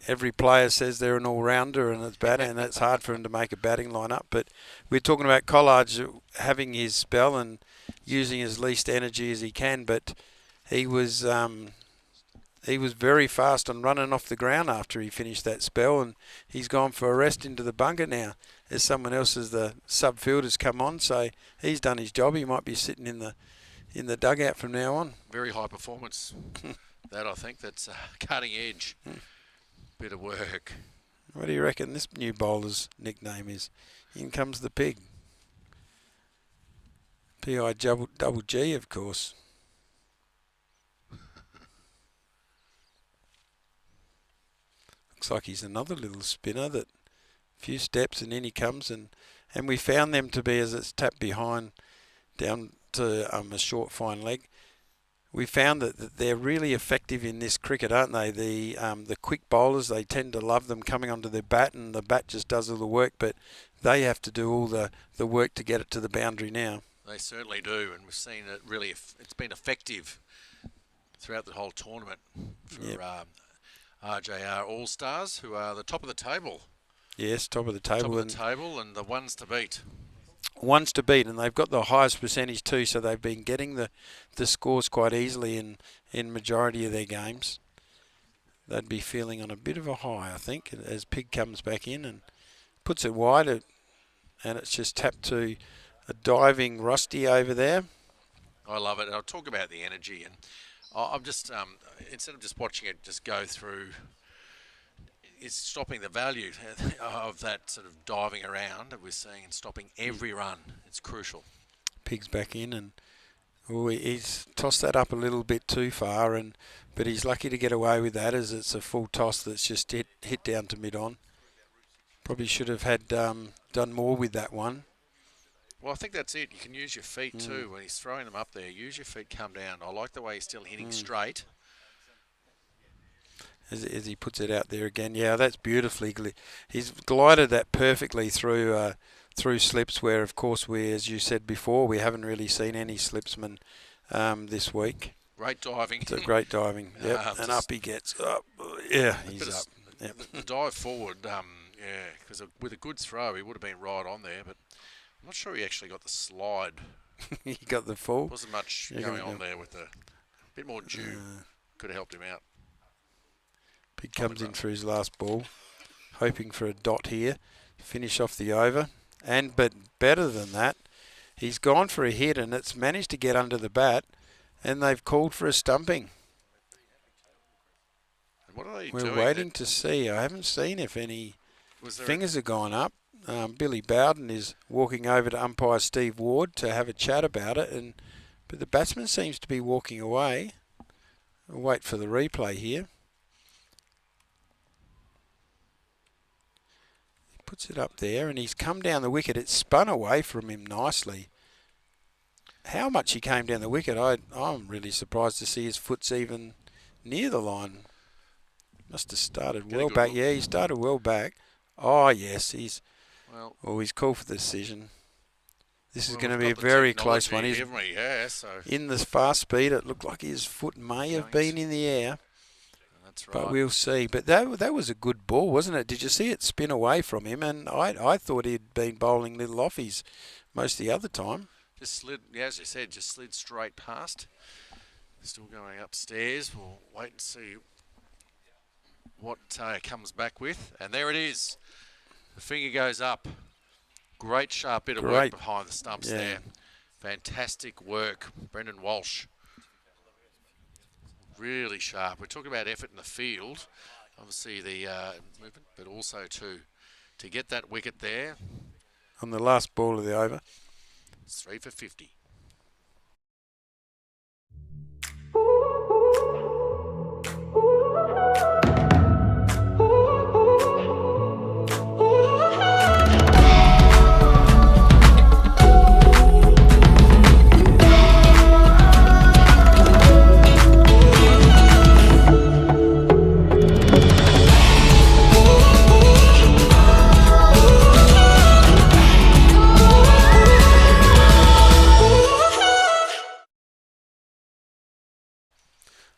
every player says they're an all-rounder and it's bad, and it's hard for him to make a batting lineup. But we're talking about Collage having his spell and using as least energy as he can. But he was very fast on running off the ground after he finished that spell, and he's gone for a rest into the bunker now. As someone else as the sub-fielder's come on, so he's done his job. He might be sitting in the dugout from now on. Very high performance. That I think that's cutting edge. Bit of work. What do you reckon this new bowler's nickname is? In comes the pig. P-I double G, of course. Looks like he's another little spinner that few steps and in he comes, and we found them to be, as it's tapped behind down to a short fine leg. We found that they're really effective in this cricket, aren't they? The quick bowlers, they tend to love them coming onto their bat, and the bat just does all the work, but they have to do all the work to get it to the boundary now. They certainly do, and we've seen it really, it's been effective throughout the whole tournament for RJR All-Stars, who are the top of the table. Yes, top of the table. Top of the table and the ones to beat. Ones to beat, and they've got the highest percentage too, so they've been getting the scores quite easily in majority of their games. They'd be feeling on a bit of a high, I think, as Pig comes back in and puts it wide, and it's just tapped to a diving Rusty over there. I love it. And I'll talk about the energy, and I'm just instead of just watching it just go through, it's stopping the value of that sort of diving around that we're seeing and stopping every run. It's crucial. Pig's back in, and he's tossed that up a little bit too far, but he's lucky to get away with that, as it's a full toss that's just hit down to mid-on. Probably should have had done more with that one. Well, I think that's it. You can use your feet too when he's throwing them up there. Use your feet, come down. I like the way he's still hitting straight. As he puts it out there again. Yeah, that's beautifully. He's glided that perfectly through slips where, of course, as you said before, we haven't really seen any slipsmen this week. Great diving. Great diving. Yep. And up he gets. Up. Yeah, he's up. Yep. The dive forward, because with a good throw, he would have been right on there, but I'm not sure he actually got the slide. He got the full. Wasn't much going on there with a bit more dew. Could have helped him out. Pig comes in for his last ball, hoping for a dot here, finish off the over. But better than that, he's gone for a hit and it's managed to get under the bat, and they've called for a stumping. And what are they We're doing? waiting to see. I haven't seen if any fingers have gone up. Billy Bowden is walking over to umpire Steve Ward to have a chat about it, but the batsman seems to be walking away. We'll wait for the replay here. He puts it up there, and he's come down the wicket. It's spun away from him nicely. How much he came down the wicket, I'm really surprised to see his foot's even near the line. Must have started well back. Yeah, he started well back. Oh, yes, he's called for the decision. This is going to be a very close one. In the fast speed, it looked like his foot may have been in the air. That's right. But we'll see. But that was a good ball, wasn't it? Did you see it spin away from him? And I thought he'd been bowling little offies most of the other time. Just slid, as you said, just slid straight past. Still going upstairs. We'll wait and see what comes back with. And there it is. The finger goes up. Great sharp bit of work behind the stumps there. Fantastic work, Brendan Walsh. Really sharp. We're talking about effort in the field. Obviously the movement, but also to get that wicket there. On the last ball of the over. It's 3 for 50.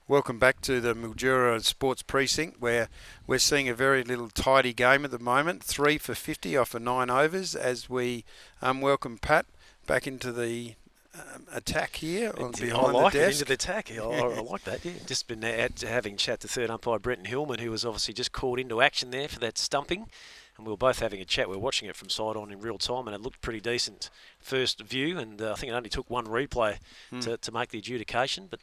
Welcome back to the Mildura Sports Precinct, where we're seeing a very little tidy game at the moment. 3 for 50 off of 9 overs as we welcome Pat back into the attack here behind the desk. Into the attack. I like that, yeah. Just been out having chat to third umpire Brenton Hillman, who was obviously just called into action there for that stumping. And we were both having a chat. We were watching it from side on in real time, and it looked pretty decent first view. And I think it only took one replay to make the adjudication, but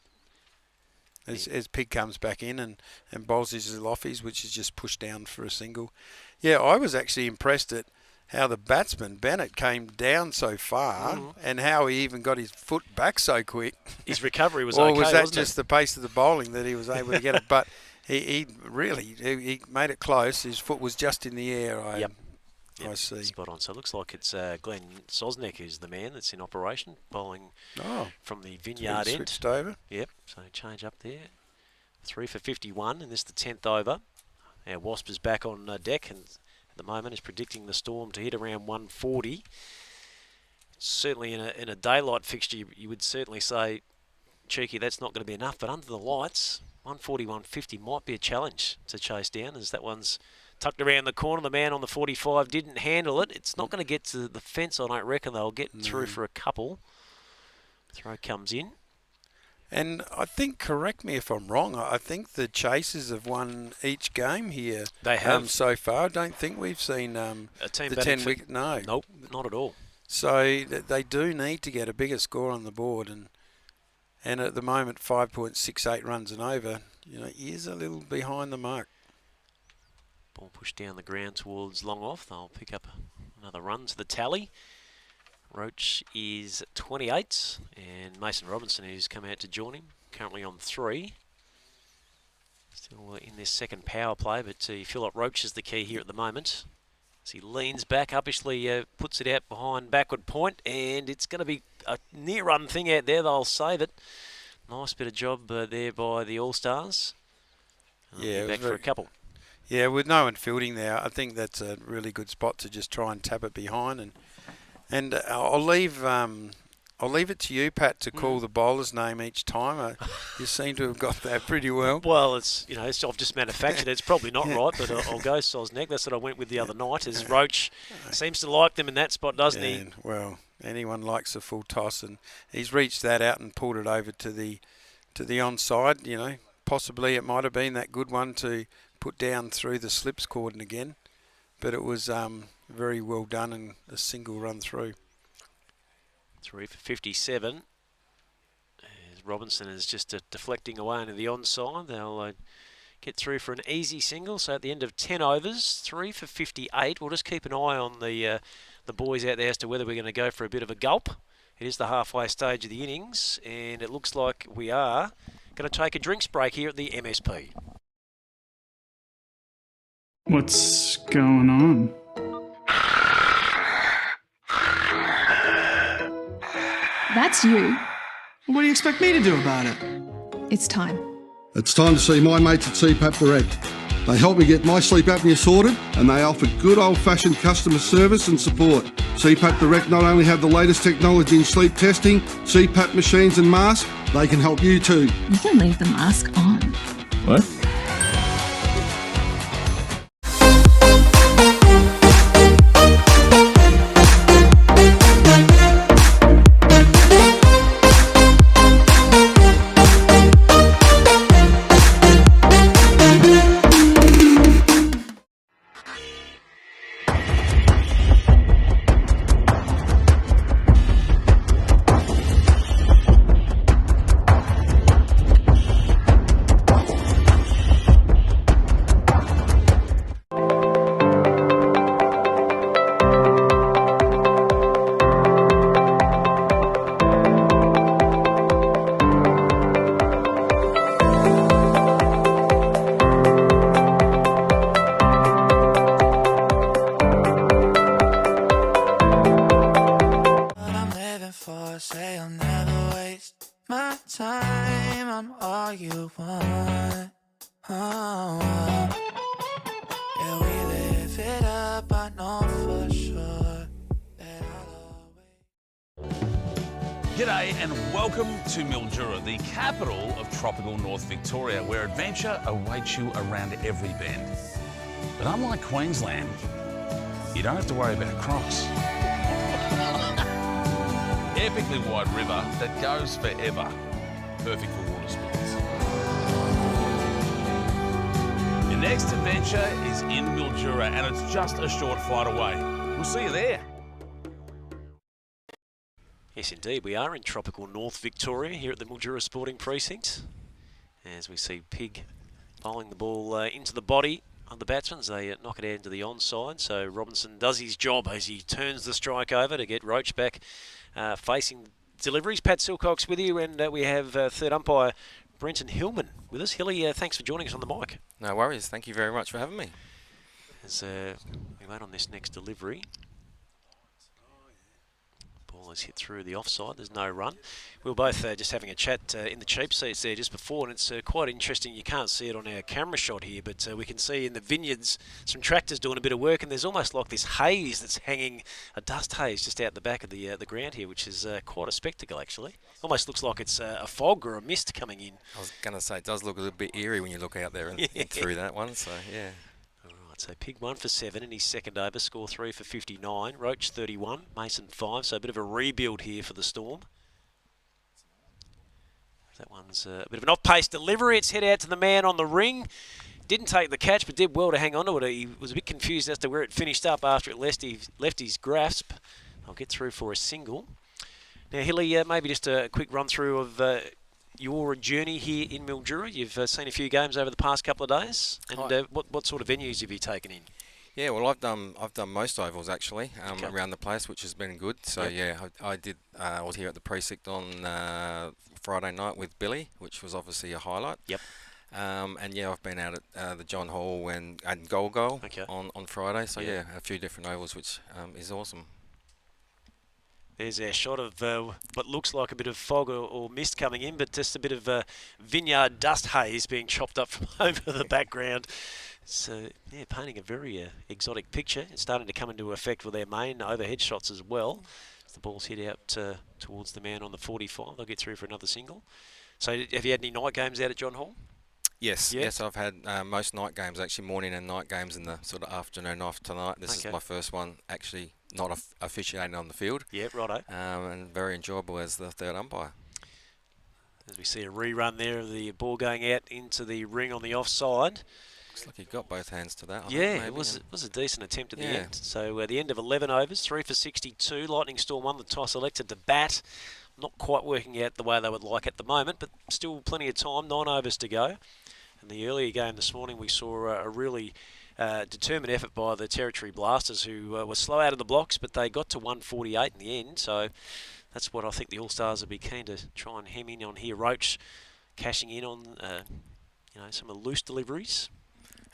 as Pig comes back in and bowls his little offies, which is just pushed down for a single. Yeah, I was actually impressed at how the batsman, Bennett, came down so far and how he even got his foot back so quick. His recovery was or okay, was that wasn't just it? the pace of the bowling that he was able to get it? But he made it close. His foot was just in the air, I see. Spot on. So it looks like it's Glenn Sosnick who's the man that's in operation, bowling from the Vineyard end. Switched over. Yep, so change up there. 3 for 51, and this is the 10th over. Our Wasp is back on deck, and at the moment is predicting the Storm to hit around 140. Certainly in a daylight fixture, you would certainly say, cheeky, that's not going to be enough, but under the lights, 140, 150 might be a challenge to chase down, as that one's tucked around the corner. The man on the 45 didn't handle it. It's not going to get to the fence, I don't reckon. They'll get through for a couple. Throw comes in. And I think, correct me if I'm wrong, I think the Chasers have won each game here. They have. So far. I don't think we've seen a team the 10 wicket. No. Nope, not at all. So they do need to get a bigger score on the board. And And at the moment, 5.68 runs and over, he is a little behind the mark. Ball pushed down the ground towards long off. They'll pick up another run to the tally. Roach is 28, and Mason Robinson, who's come out to join him, currently on 3. Still in this second power play, but you feel like Roach is the key here at the moment. As he leans back, uppishly puts it out behind backward point, and it's going to be a near-run thing out there. They'll save it. Nice bit of job there by the All-Stars. Yeah, back for a couple. Yeah, with no one fielding there, I think that's a really good spot to just try and tap it behind. And I'll leave it to you, Pat, to call the bowler's name each time. You seem to have got that pretty well. Well, I've just manufactured it. It's probably not right, but I'll go Sosneck. That's what I went with the other night. Is Roach seems to like them in that spot, doesn't he? Well, anyone likes a full toss, and he's reached that out and pulled it over to the onside. Possibly it might have been that good one to put down through the slips cordon again, but it was very well done and a single run through. 3 for 57. As Robinson is just deflecting away into the onside. They'll get through for an easy single. So at the end of 10 overs, 3 for 58. We'll just keep an eye on the boys out there as to whether we're going to go for a bit of a gulp. It is the halfway stage of the innings, and it looks like we are going to take a drinks break here at the MSP. What's going on? That's you. What do you expect me to do about it? It's time. It's time to see my mates at CPAP Direct. They help me get my sleep apnea sorted, and they offer good old-fashioned customer service and support. CPAP Direct not only have the latest technology in sleep testing, CPAP machines and masks, they can help you too. You can leave the mask on. What? G'day and welcome to Mildura, the capital of tropical North Victoria, where adventure awaits you around every bend. But unlike Queensland, you don't have to worry about crocs. Epically wide river that goes forever. Perfect for water sports. Your next adventure is in Mildura and it's just a short flight away. We'll see you there. Yes, indeed. We are in tropical North Victoria here at the Mildura Sporting Precinct. As we see Pig bowling the ball into the body of the batsmen. They knock it out into the onside. So Robinson does his job as he turns the strike over to get Roach back facing deliveries. Pat Silcox with you, and we have third umpire Brenton Hillman with us. Hilly, thanks for joining us on the mic. No worries. Thank you very much for having me. As we wait on this next delivery. Ball is hit through the offside. There's no run. We were both just having a chat in the cheap seats there just before, and it's quite interesting. You can't see it on our camera shot here, but we can see in the vineyards some tractors doing a bit of work, and there's almost like this haze that's hanging, a dust haze just out the back of the ground here, which is quite a spectacle actually. Almost looks like it's a fog or a mist coming in. I was going to say, it does look a little bit eerie when you look out there and through that one, so yeah. So Pig 1 for 7 in his second over, score 3 for 59. Roach 31, Mason 5, so a bit of a rebuild here for the Storm. That one's a bit of an off-pace delivery. It's head out to the man on the ring. Didn't take the catch, but did well to hang on to it. He was a bit confused as to where it finished up after it left his grasp. I'll get through for a single. Now, Hilly, maybe just a quick run-through of your journey here in Mildura. You've seen a few games over the past couple of days, and what sort of venues have you taken in? Yeah, well, I've done most ovals actually Okay. around the place, which has been good. So Yep. I was here at the Precinct on Friday night with Billy, which was obviously a highlight. Yep. And yeah, I've been out at the John Hall and Goal Okay. on Friday. So Yeah. yeah, a few different ovals, which is awesome. There's our shot of what looks like a bit of fog or mist coming in, but just a bit of vineyard dust haze being chopped up from over the background. So, yeah, painting a very exotic picture. It's starting to come into effect with their main overhead shots as well. As the ball's hit out towards the man on the 45. They'll get through for another single. So, have you had any night games out at John Hall? Yes, Yeah. yes, I've had most night games, actually morning and night games in the sort of afternoon off tonight. This Okay. is my first one actually not officiating on the field. Yeah, righto. And very enjoyable as the third umpire. As we see a rerun there of the ball going out into the ring on the offside. Looks like he got both hands to that. I Yeah, think, it maybe, was a decent attempt at the Yeah. end. So the end of 11 overs, 3 for 62. Lightning Storm won the toss, elected to bat. Not quite working out the way they would like at the moment, but still plenty of time, 9 overs to go. In the earlier game this morning, we saw a really determined effort by the Territory Blasters, who were slow out of the blocks, but they got to 148 in the end. So that's what I think the All-Stars will be keen to try and hem in on here. Roach cashing in on some of the loose deliveries.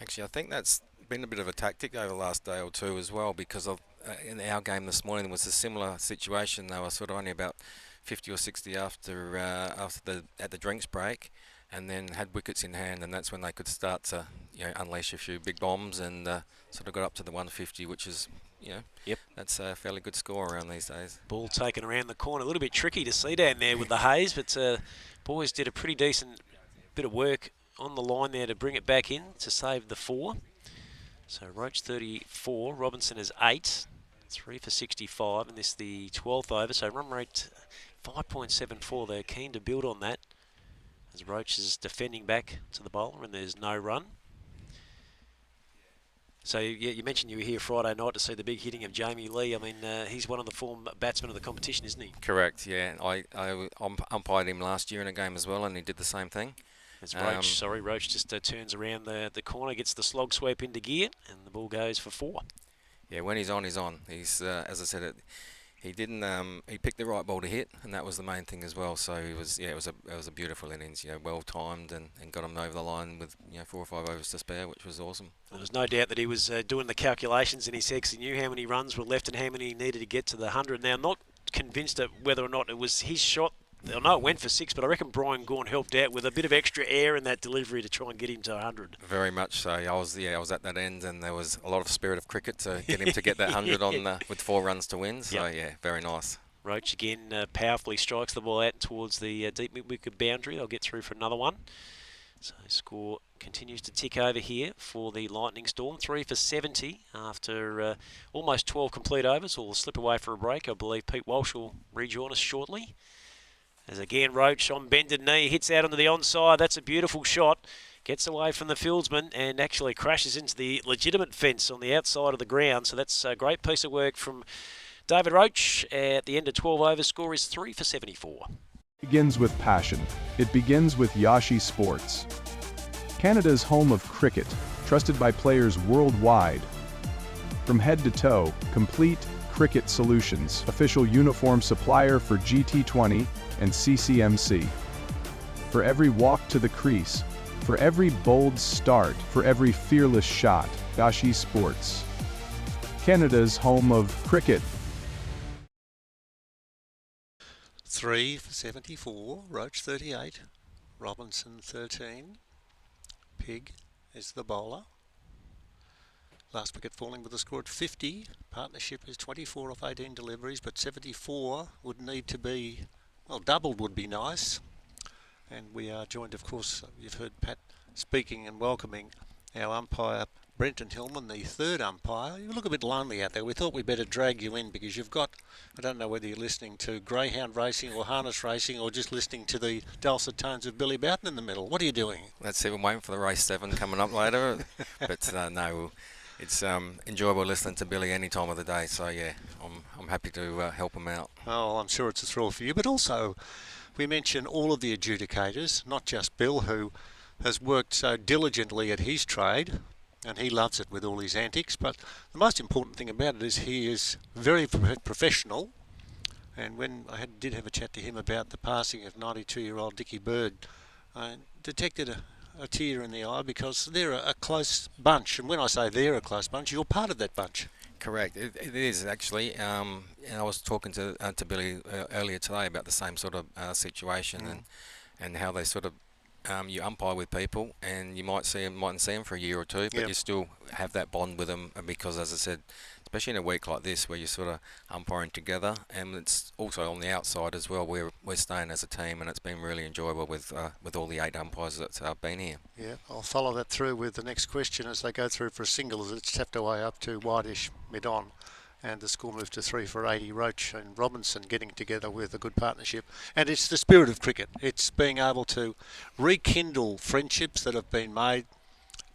Actually, I think that's been a bit of a tactic over the last day or two as well, because of in our game this morning there was a similar situation. They were sort of only about 50 or 60 after at the drinks break, and then had wickets in hand, and that's when they could start to unleash a few big bombs, and sort of got up to the 150, which is Yep. that's a fairly good score around these days. Ball taken around the corner, a little bit tricky to see down there with the haze, but boys did a pretty decent bit of work on the line there to bring it back in to save the 4. So Roach 34, Robinson is 8, 3 for 65, and this is the 12th over. So run rate 5.74. They're keen to build on that as Roach is defending back to the bowler, and there's no run. So you mentioned you were here Friday night to see the big hitting of Jamie Lee. I mean, he's one of the form batsmen of the competition, isn't he? Correct. Yeah, I umpired him last year in a game as well, and he did the same thing. As Roach just turns around the corner, gets the slog sweep into gear, and the ball goes for 4. Yeah, when he's on, he's on. He's as I said, he didn't. He picked the right ball to hit, and that was the main thing as well. So it was a beautiful innings. Well timed, and got him over the line with 4 or 5 overs to spare, which was awesome. There was no doubt that he was doing the calculations in his head, 'cause he knew how many runs were left and how many he needed to get to the 100. Now, not convinced of whether or not it was his shot. I know it went for 6, but I reckon Brian Gawn helped out with a bit of extra air in that delivery to try and get him to 100. Very much so. I was at that end, and there was a lot of spirit of cricket to get him to get that 100 on with 4 runs to win. So yeah, very nice. Roach again powerfully strikes the ball out towards the deep mid-wicket boundary. They'll get through for another one. So score continues to tick over here for the Lightning Storm. 3 for 70 after almost 12 complete overs. We'll slip away for a break. I believe Pete Walsh will rejoin us shortly. As again, Roach on bended knee, hits out onto the onside. That's a beautiful shot. Gets away from the fieldsman and actually crashes into the legitimate fence on the outside of the ground. So that's a great piece of work from David Roach. At the end of 12 overs, score is 3 for 74. Begins with passion. It begins with Yashi Sports. Canada's home of cricket, trusted by players worldwide. From head to toe, complete cricket solutions. Official uniform supplier for GT20 and CCMC. For every walk to the crease, for every bold start, for every fearless shot, Yashi Sports. Canada's home of cricket. 3 for 74, Roach 38, Robinson 13, Pig is the bowler. Last wicket falling with a score at 50. Partnership is 24 off 18 deliveries, but 74 would need to be, well, doubled would be nice. And we are joined, of course, you've heard Pat speaking and welcoming our umpire, Brenton Hillman, the third umpire. You look a bit lonely out there. We thought we'd better drag you in because you've got, I don't know whether you're listening to greyhound racing or harness racing or just listening to the dulcet tones of Billy Boughton in the middle. What are you doing? That's it. I'm waiting for the race 7 coming up later. But no, it's enjoyable listening to Billy any time of the day. So yeah, I'm happy to help him out. Oh, I'm sure it's a thrill for you, but also we mention all of the adjudicators, not just Bill, who has worked so diligently at his trade, and he loves it with all his antics. But the most important thing about it is he is very professional. And when I did have a chat to him about the passing of 92-year-old Dickie Bird, I detected a tear in the eye, because they're a close bunch. And when I say they're a close bunch, you're part of that bunch. Correct. It is actually. And I was talking to Billy earlier today about the same sort of situation, and how they sort of you umpire with people, and you mightn't see them for a year or two, but you still have that bond with them, because, as I said, especially in a week like this where you're sort of umpiring together, and it's also on the outside as well. We're staying as a team, and it's been really enjoyable with all the 8 umpires that's been here. Yeah, I'll follow that through with the next question as they go through for a single. It's tapped away up to Whitish mid-on, and the score moved to 3 for 80. Roach and Robinson getting together with a good partnership. And it's the spirit of cricket. It's being able to rekindle friendships that have been made,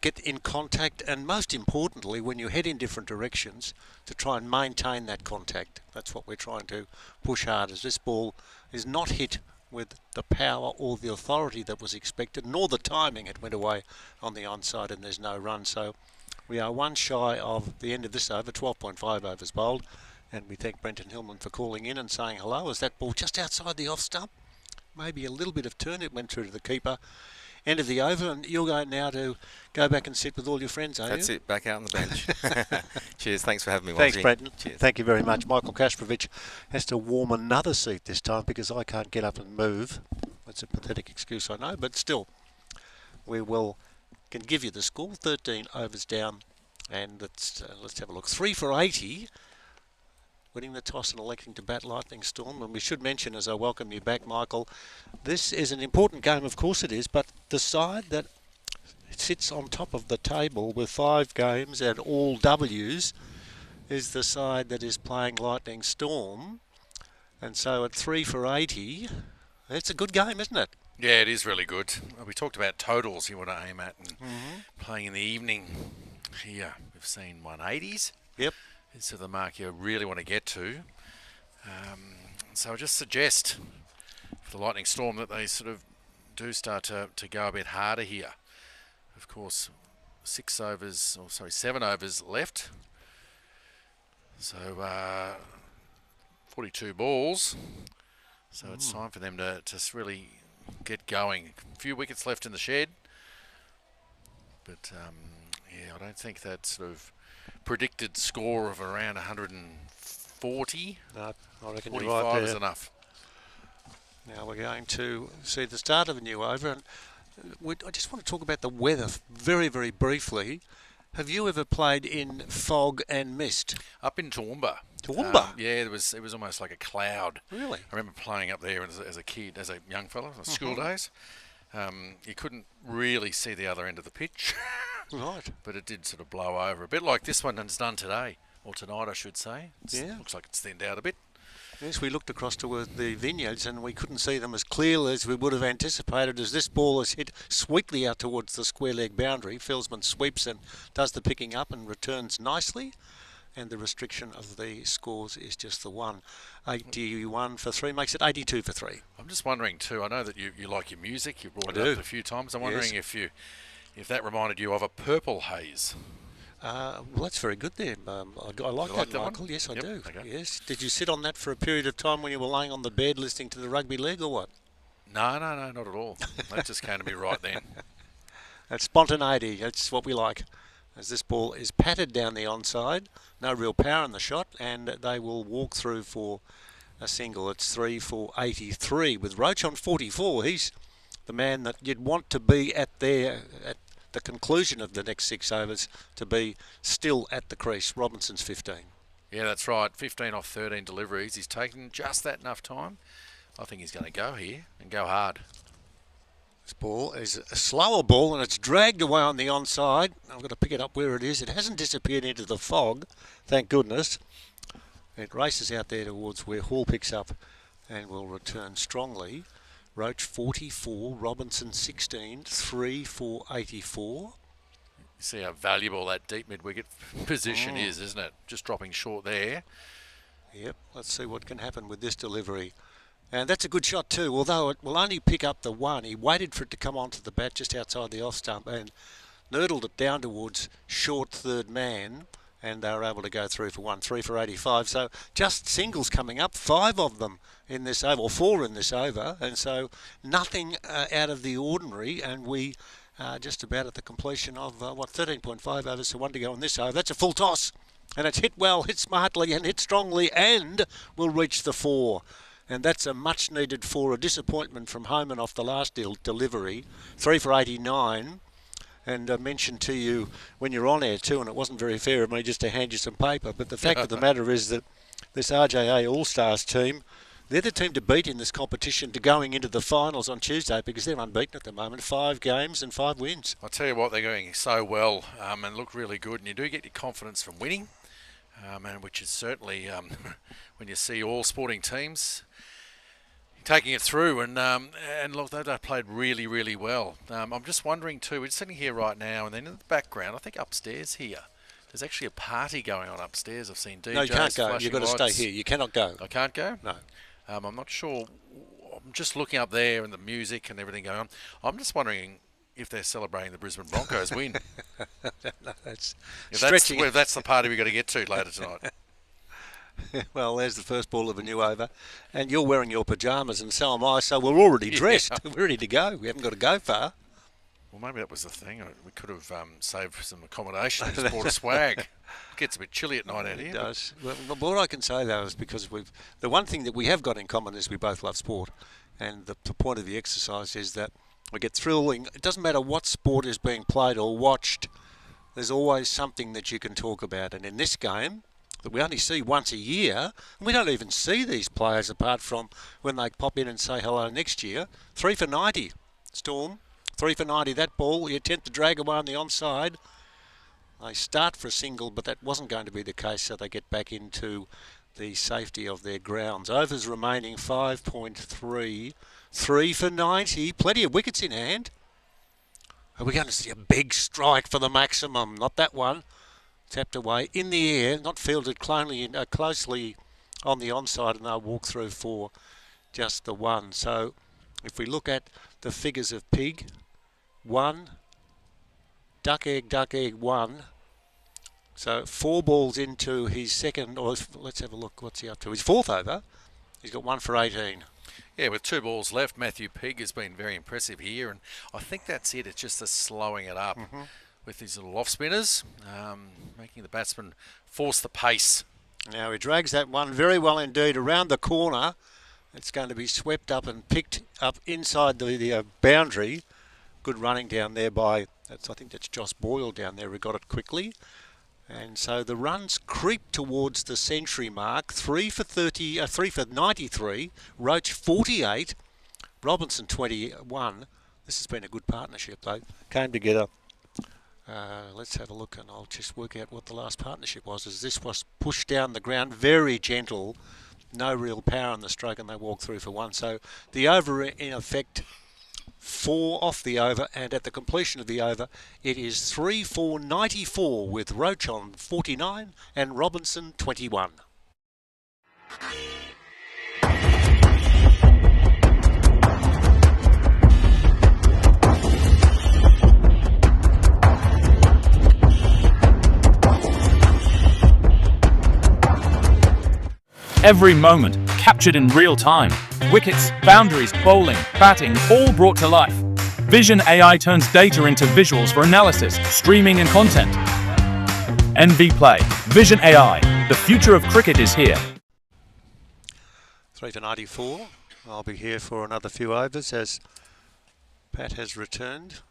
get in contact, and most importantly, when you head in different directions, to try and maintain that contact. That's what we're trying to push hard, as this ball is not hit with the power or the authority that was expected, nor the timing. It went away on the onside and there's no run. So we are one shy of the end of this over, 12.5 overs bowled, and we thank Brenton Hillman for calling in and saying hello. As that ball just outside the off stump, maybe a little bit of turn, it went through to the keeper. End of the over, and you're going now to go back and sit with all your friends, are you? That's it, back out on the bench. Cheers, thanks for having me. Thanks, Wazzy. Brenton. Cheers. Thank you very much. Michael Kasparovich has to warm another seat this time because I can't get up and move. That's a pathetic excuse, I know, but still, we can give you the score. 13 overs down, and let's have a look. 3 for 80. Winning the toss and electing to bat Lightning Storm. And we should mention, as I welcome you back, Michael, this is an important game, of course it is, but the side that sits on top of the table with 5 games and all W's is the side that is playing Lightning Storm. And so at 3 for 80, it's a good game, isn't it? Yeah, it is really good. We talked about totals you want to aim at, and playing in the evening here, we've seen 180s. Yep. So the mark you really want to get to. So I just suggest for the Lightning Storm that they sort of do start to go a bit harder here. Of course, 7 overs left. So 42 balls. So it's time for them to really get going. A few wickets left in the shed. But yeah, I don't think that sort of predicted score of around 140. No, I reckon 45 you're right there. is enough. Now we're going to see the start of a new over, and I just want to talk about the weather very, very briefly. Have you ever played in fog and mist? Up in Toowoomba. Toowoomba? Yeah, it was almost like a cloud. Really? I remember playing up there as a kid, as a young fella, school days. You couldn't really see the other end of the pitch. Right. But it did sort of blow over, a bit like this one has done today, or tonight I should say. Yeah. Looks like it's thinned out a bit. Yes, we looked across toward the vineyards and we couldn't see them as clearly as we would have anticipated, as this ball is hit sweetly out towards the square leg boundary. Felsman sweeps and does the picking up and returns nicely. And the restriction of the scores is just the one. 81 for 3 makes it 82 for 3. I'm just wondering too, I know that you like your music, you brought I it do. up a few times. I'm wondering if that reminded you of a Purple Haze. Well, that's very good there. I like that, Michael. One? Yes, I Yep, do. okay. Yes. Did you sit on that for a period of time when you were laying on the bed listening to the rugby league or what? No, not at all. That just came to me right then. That's spontaneity. That's what we like. As this ball is patted down the onside, no real power in the shot, and they will walk through for a single. It's 3 for 83 with Roach on 44. He's the man that you'd want to be at the conclusion of the next 6 overs, to be still at the crease. Robinson's 15. Yeah, that's right. 15 off 13 deliveries. He's taken just that enough time. I think he's going to go here and go hard. This ball is a slower ball and it's dragged away on the onside. I've got to pick it up where it is. It hasn't disappeared into the fog, thank goodness. It races out there towards where Hall picks up and will return strongly. Roach 44, Robinson 16, 3 for 84. You see how valuable that deep mid-wicket position is, isn't it? Just dropping short there. Yep, let's see what can happen with this delivery. And that's a good shot too, although it will only pick up the one. He waited for it to come onto the bat just outside the off stump and nurdled it down towards short third man, and they were able to go through for 1, 3 for 85. So just singles coming up, 5 of them in this over, or 4 in this over, and so nothing out of the ordinary, and we just about at the completion of 13.5 overs, so 1 to go in this over. That's a full toss, and it's hit well, hit smartly, and hit strongly, and will reach the 4. And that's a much needed 4, a disappointment from Homan off the last delivery. 3 for 89. And I mentioned to you when you're on air too, and it wasn't very fair of me just to hand you some paper, but the fact of the matter is that this RJA All-Stars team, they're the team to beat in this competition to going into the finals on Tuesday, because they're unbeaten at the moment, 5 games and 5 wins. I'll tell you what, they're going so well and look really good, and you do get your confidence from winning, and which is certainly when you see all sporting teams taking it through, and look, they played really, really well. I'm just wondering too, we're sitting here right now, and then in the background, I think upstairs here, there's actually a party going on upstairs. I've seen DJs. No, you can't go. flashing You've got to lights. stay here. You cannot go. I can't go? No. I'm not sure. I'm just looking up there and the music and everything going on. I'm just wondering if they're celebrating the Brisbane Broncos win. No, that's If stretching. that's the party we've got to get to later tonight. Well, there's the first ball of a new over, and you're wearing your pyjamas, and so am I, so we're already dressed. Yeah. We're ready to go. We haven't got to go far. Well, maybe that was the thing. We could have saved some accommodation and just bought a swag. It gets a bit chilly at night out here. It does. Well, what I can say, though, is because the one thing that we have got in common is we both love sport, and the point of the exercise is that we get thrilling. It doesn't matter what sport is being played or watched, there's always something that you can talk about, and in this game, that we only see once a year, and we don't even see these players apart from when they pop in and say hello next year. 3 for 90, Storm. 3 for 90, that ball. You attempt to drag away on the onside. They start for a single, but that wasn't going to be the case, so they get back into the safety of their grounds. Overs remaining 5.3. 3 for 90, plenty of wickets in hand. Are we going to see a big strike for the maximum? Not that one. Tapped away in the air, not fielded closely on the onside, and they'll walk through for just the 1. So if we look at the figures of Pig, 1, duck egg 1. So 4 balls into his second, or let's have a look, what's he up to? His 4th over. He's got 1 for 18. Yeah, with 2 balls left, Matthew Pig has been very impressive here, and I think that's it. It's just the slowing it up. With these little off spinners, making the batsman force the pace. Now he drags that one very well indeed around the corner. It's going to be swept up and picked up inside the boundary. Good running down there by, I think that's Joss Boyle down there who got it quickly. And so the runs creep towards the century mark. 3 for 93, Roach 48, Robinson 21. This has been a good partnership. They came together. Let's have a look, and I'll just work out what the last partnership was. As this was pushed down the ground, very gentle, no real power in the stroke, and they walk through for 1. So the over, in effect, 4 off the over, and at the completion of the over, it is 3 for 94 with Roach on 49 and Robinson 21. Every moment captured in real time. Wickets, boundaries, bowling, batting, all brought to life. Vision AI turns data into visuals for analysis, streaming and content. NV Play. Vision AI. The future of cricket is here. 3 for 94. I'll be here for another few overs as Pat has returned.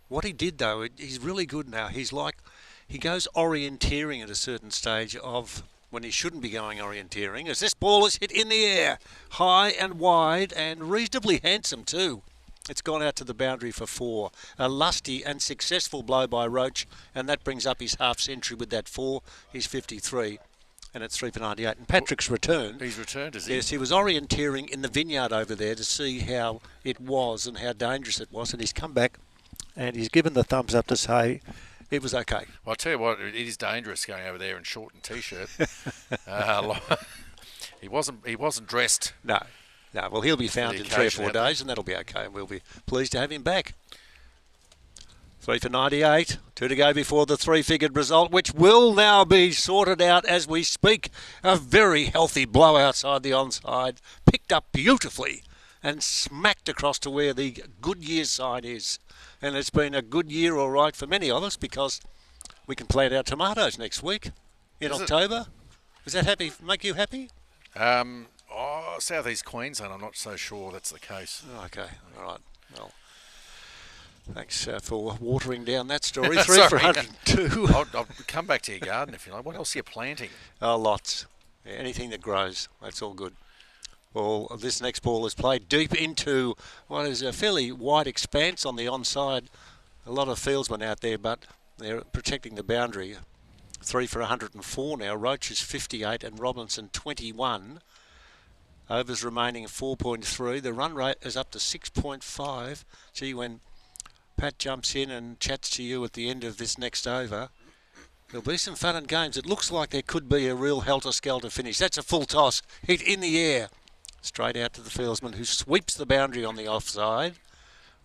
What he did though, he's really good now. He goes orienteering at a certain stage of when he shouldn't be going orienteering, as this ball is hit in the air, high and wide and reasonably handsome too. It's gone out to the boundary for 4. A lusty and successful blow by Roach, and that brings up his half century with that 4. He's 53, and it's 3 for 98. And Patrick's returned. He's returned, is he? Yes, he was orienteering in the vineyard over there to see how it was and how dangerous it was, and he's come back and he's given the thumbs up to say it was okay. Well, I'll tell you what, it is dangerous going over there in short and t-shirt. He wasn't dressed. No. No, well, he'll be found the in 3 or occasion 4 out there. days, and that'll be okay, and we'll be pleased to have him back. 3 for 98, 2 to go before the three-figured result, which will now be sorted out as we speak. A very healthy blow outside the onside, picked up beautifully and smacked across to where the Goodyear side is. And it's been a good year, all right, for many of us, because we can plant our tomatoes next week in October. Does that make you happy? South East Queensland, I'm not so sure that's the case. Okay, all right. Well, thanks for watering down that story. 3 Sorry. for 102. I'll come back to your garden if you like. What else are you planting? Oh, lots. Yeah, anything that grows, that's all good. Well, this next ball is played deep into what is a fairly wide expanse on the onside. A lot of fieldsmen out there, but they're protecting the boundary. 3 for 104 now. Roach is 58 and Robinson 21. Overs remaining 4.3. The run rate is up to 6.5. Gee, when Pat jumps in and chats to you at the end of this next over, there'll be some fun and games. It looks like there could be a real helter-skelter finish. That's a full toss. Hit in the air. Straight out to the fieldsman, who sweeps the boundary on the offside,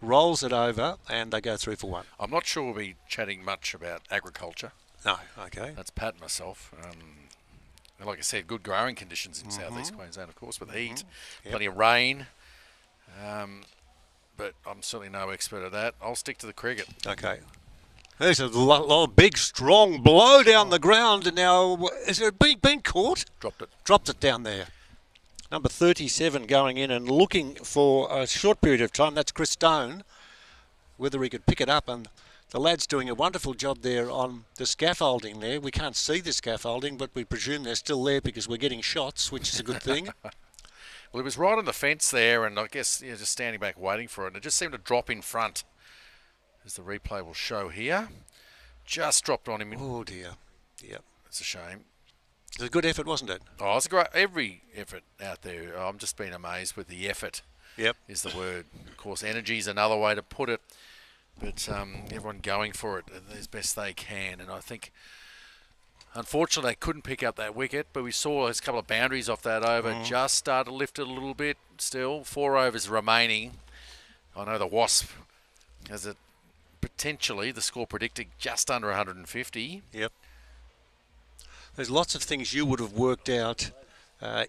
rolls it over, and they go 3 for 1. I'm not sure we'll be chatting much about agriculture. No, okay. That's Pat and myself. Like I said, good growing conditions in southeast Queensland, of course, with heat, plenty of rain. But I'm certainly no expert at that. I'll stick to the cricket. Okay. There's a big, strong blow down the ground. And now, is it been caught? Dropped it. Dropped it down there. Number 37 going in and looking for a short period of time. That's Chris Stone. Whether he could pick it up, and the lad's doing a wonderful job there on the scaffolding there. We can't see the scaffolding, but we presume they're still there because we're getting shots, which is a good thing. Well, it was right on the fence there, and I guess just standing back waiting for it. And it just seemed to drop in front, as the replay will show here. Just dropped on him. Oh, dear. Yep. It's a shame. It was a good effort, wasn't it? Oh, it was a great, every effort out there. I'm just been amazed with the effort. Yep. Is the word. Of course, energy is another way to put it. But everyone going for it as best they can. And I think, unfortunately, they couldn't pick up that wicket. But we saw there's a couple of boundaries off that over. Just started to lift it a little bit still. 4 overs remaining. I know the Wasp has it potentially, the score predicted, just under 150. Yep. There's lots of things you would have worked out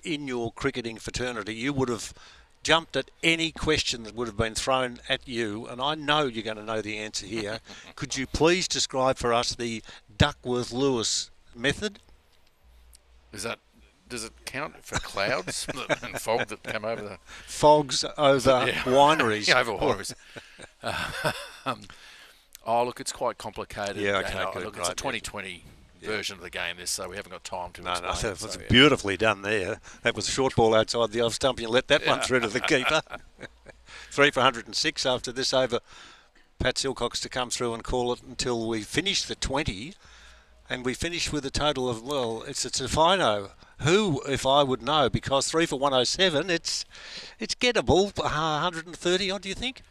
in your cricketing fraternity. You would have jumped at any question that would have been thrown at you, and I know you're going to know the answer here. Could you please describe for us the Duckworth-Lewis method? Does it count for clouds and fog that come over the... Fogs over wineries. Yeah, over wineries. Look, it's quite complicated. Yeah, okay, and, good, look, right, it's a 2020 version of the game, this, so we haven't got time to explain. No, that was so, beautifully done there. That was a short ball outside the off stump. You let that one through to the keeper. 3 for 106 after this over. Pat Silcox to come through and call it until we finish the 20. And we finish with a total of, well, it's a Tofino. Who, if I would know, because 3 for 107, it's gettable. 130 odd, do you think?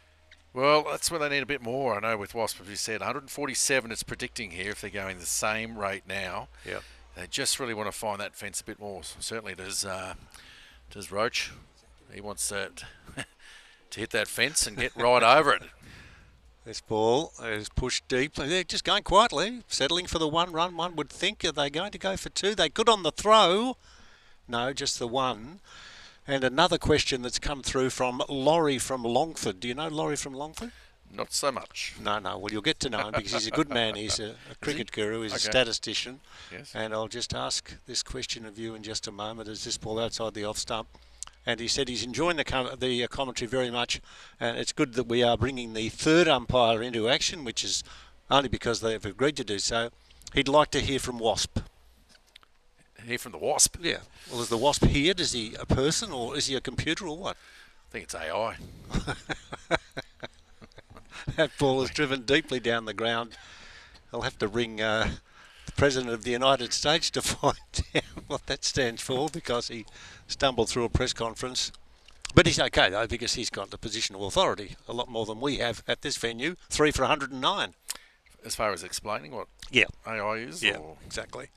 Well, that's where they need a bit more. I know with Wasp, as you said, 147 it's predicting here if they're going the same rate now. Yep. They just really want to find that fence a bit more. Certainly does Roach. He wants to hit that fence and get right over it. This ball is pushed deep. They're just going quietly, settling for the 1 run. One would think, are they going to go for 2? They could on the throw. No, just the 1. And another question that's come through from Laurie from Longford. Do you know Laurie from Longford? Not so much. No. Well, you'll get to know him because he's a good man. He's a cricket guru. He's a statistician. Yes. And I'll just ask this question of you in just a moment as this ball outside the off stump. And he said he's enjoying the commentary very much. And it's good that we are bringing the third umpire into action, which is only because they've agreed to do so. He'd like to hear from Wasp. Hear from the Wasp? Yeah. Well, is the Wasp here? Is he a person or is he a computer or what? I think it's AI. That ball is driven deeply down the ground. I'll have to ring the President of the United States to find out what that stands for because he stumbled through a press conference. But he's okay, though, because he's got the position of authority, a lot more than we have at this venue. 3 for 109. As far as explaining what AI is? Yeah, or exactly.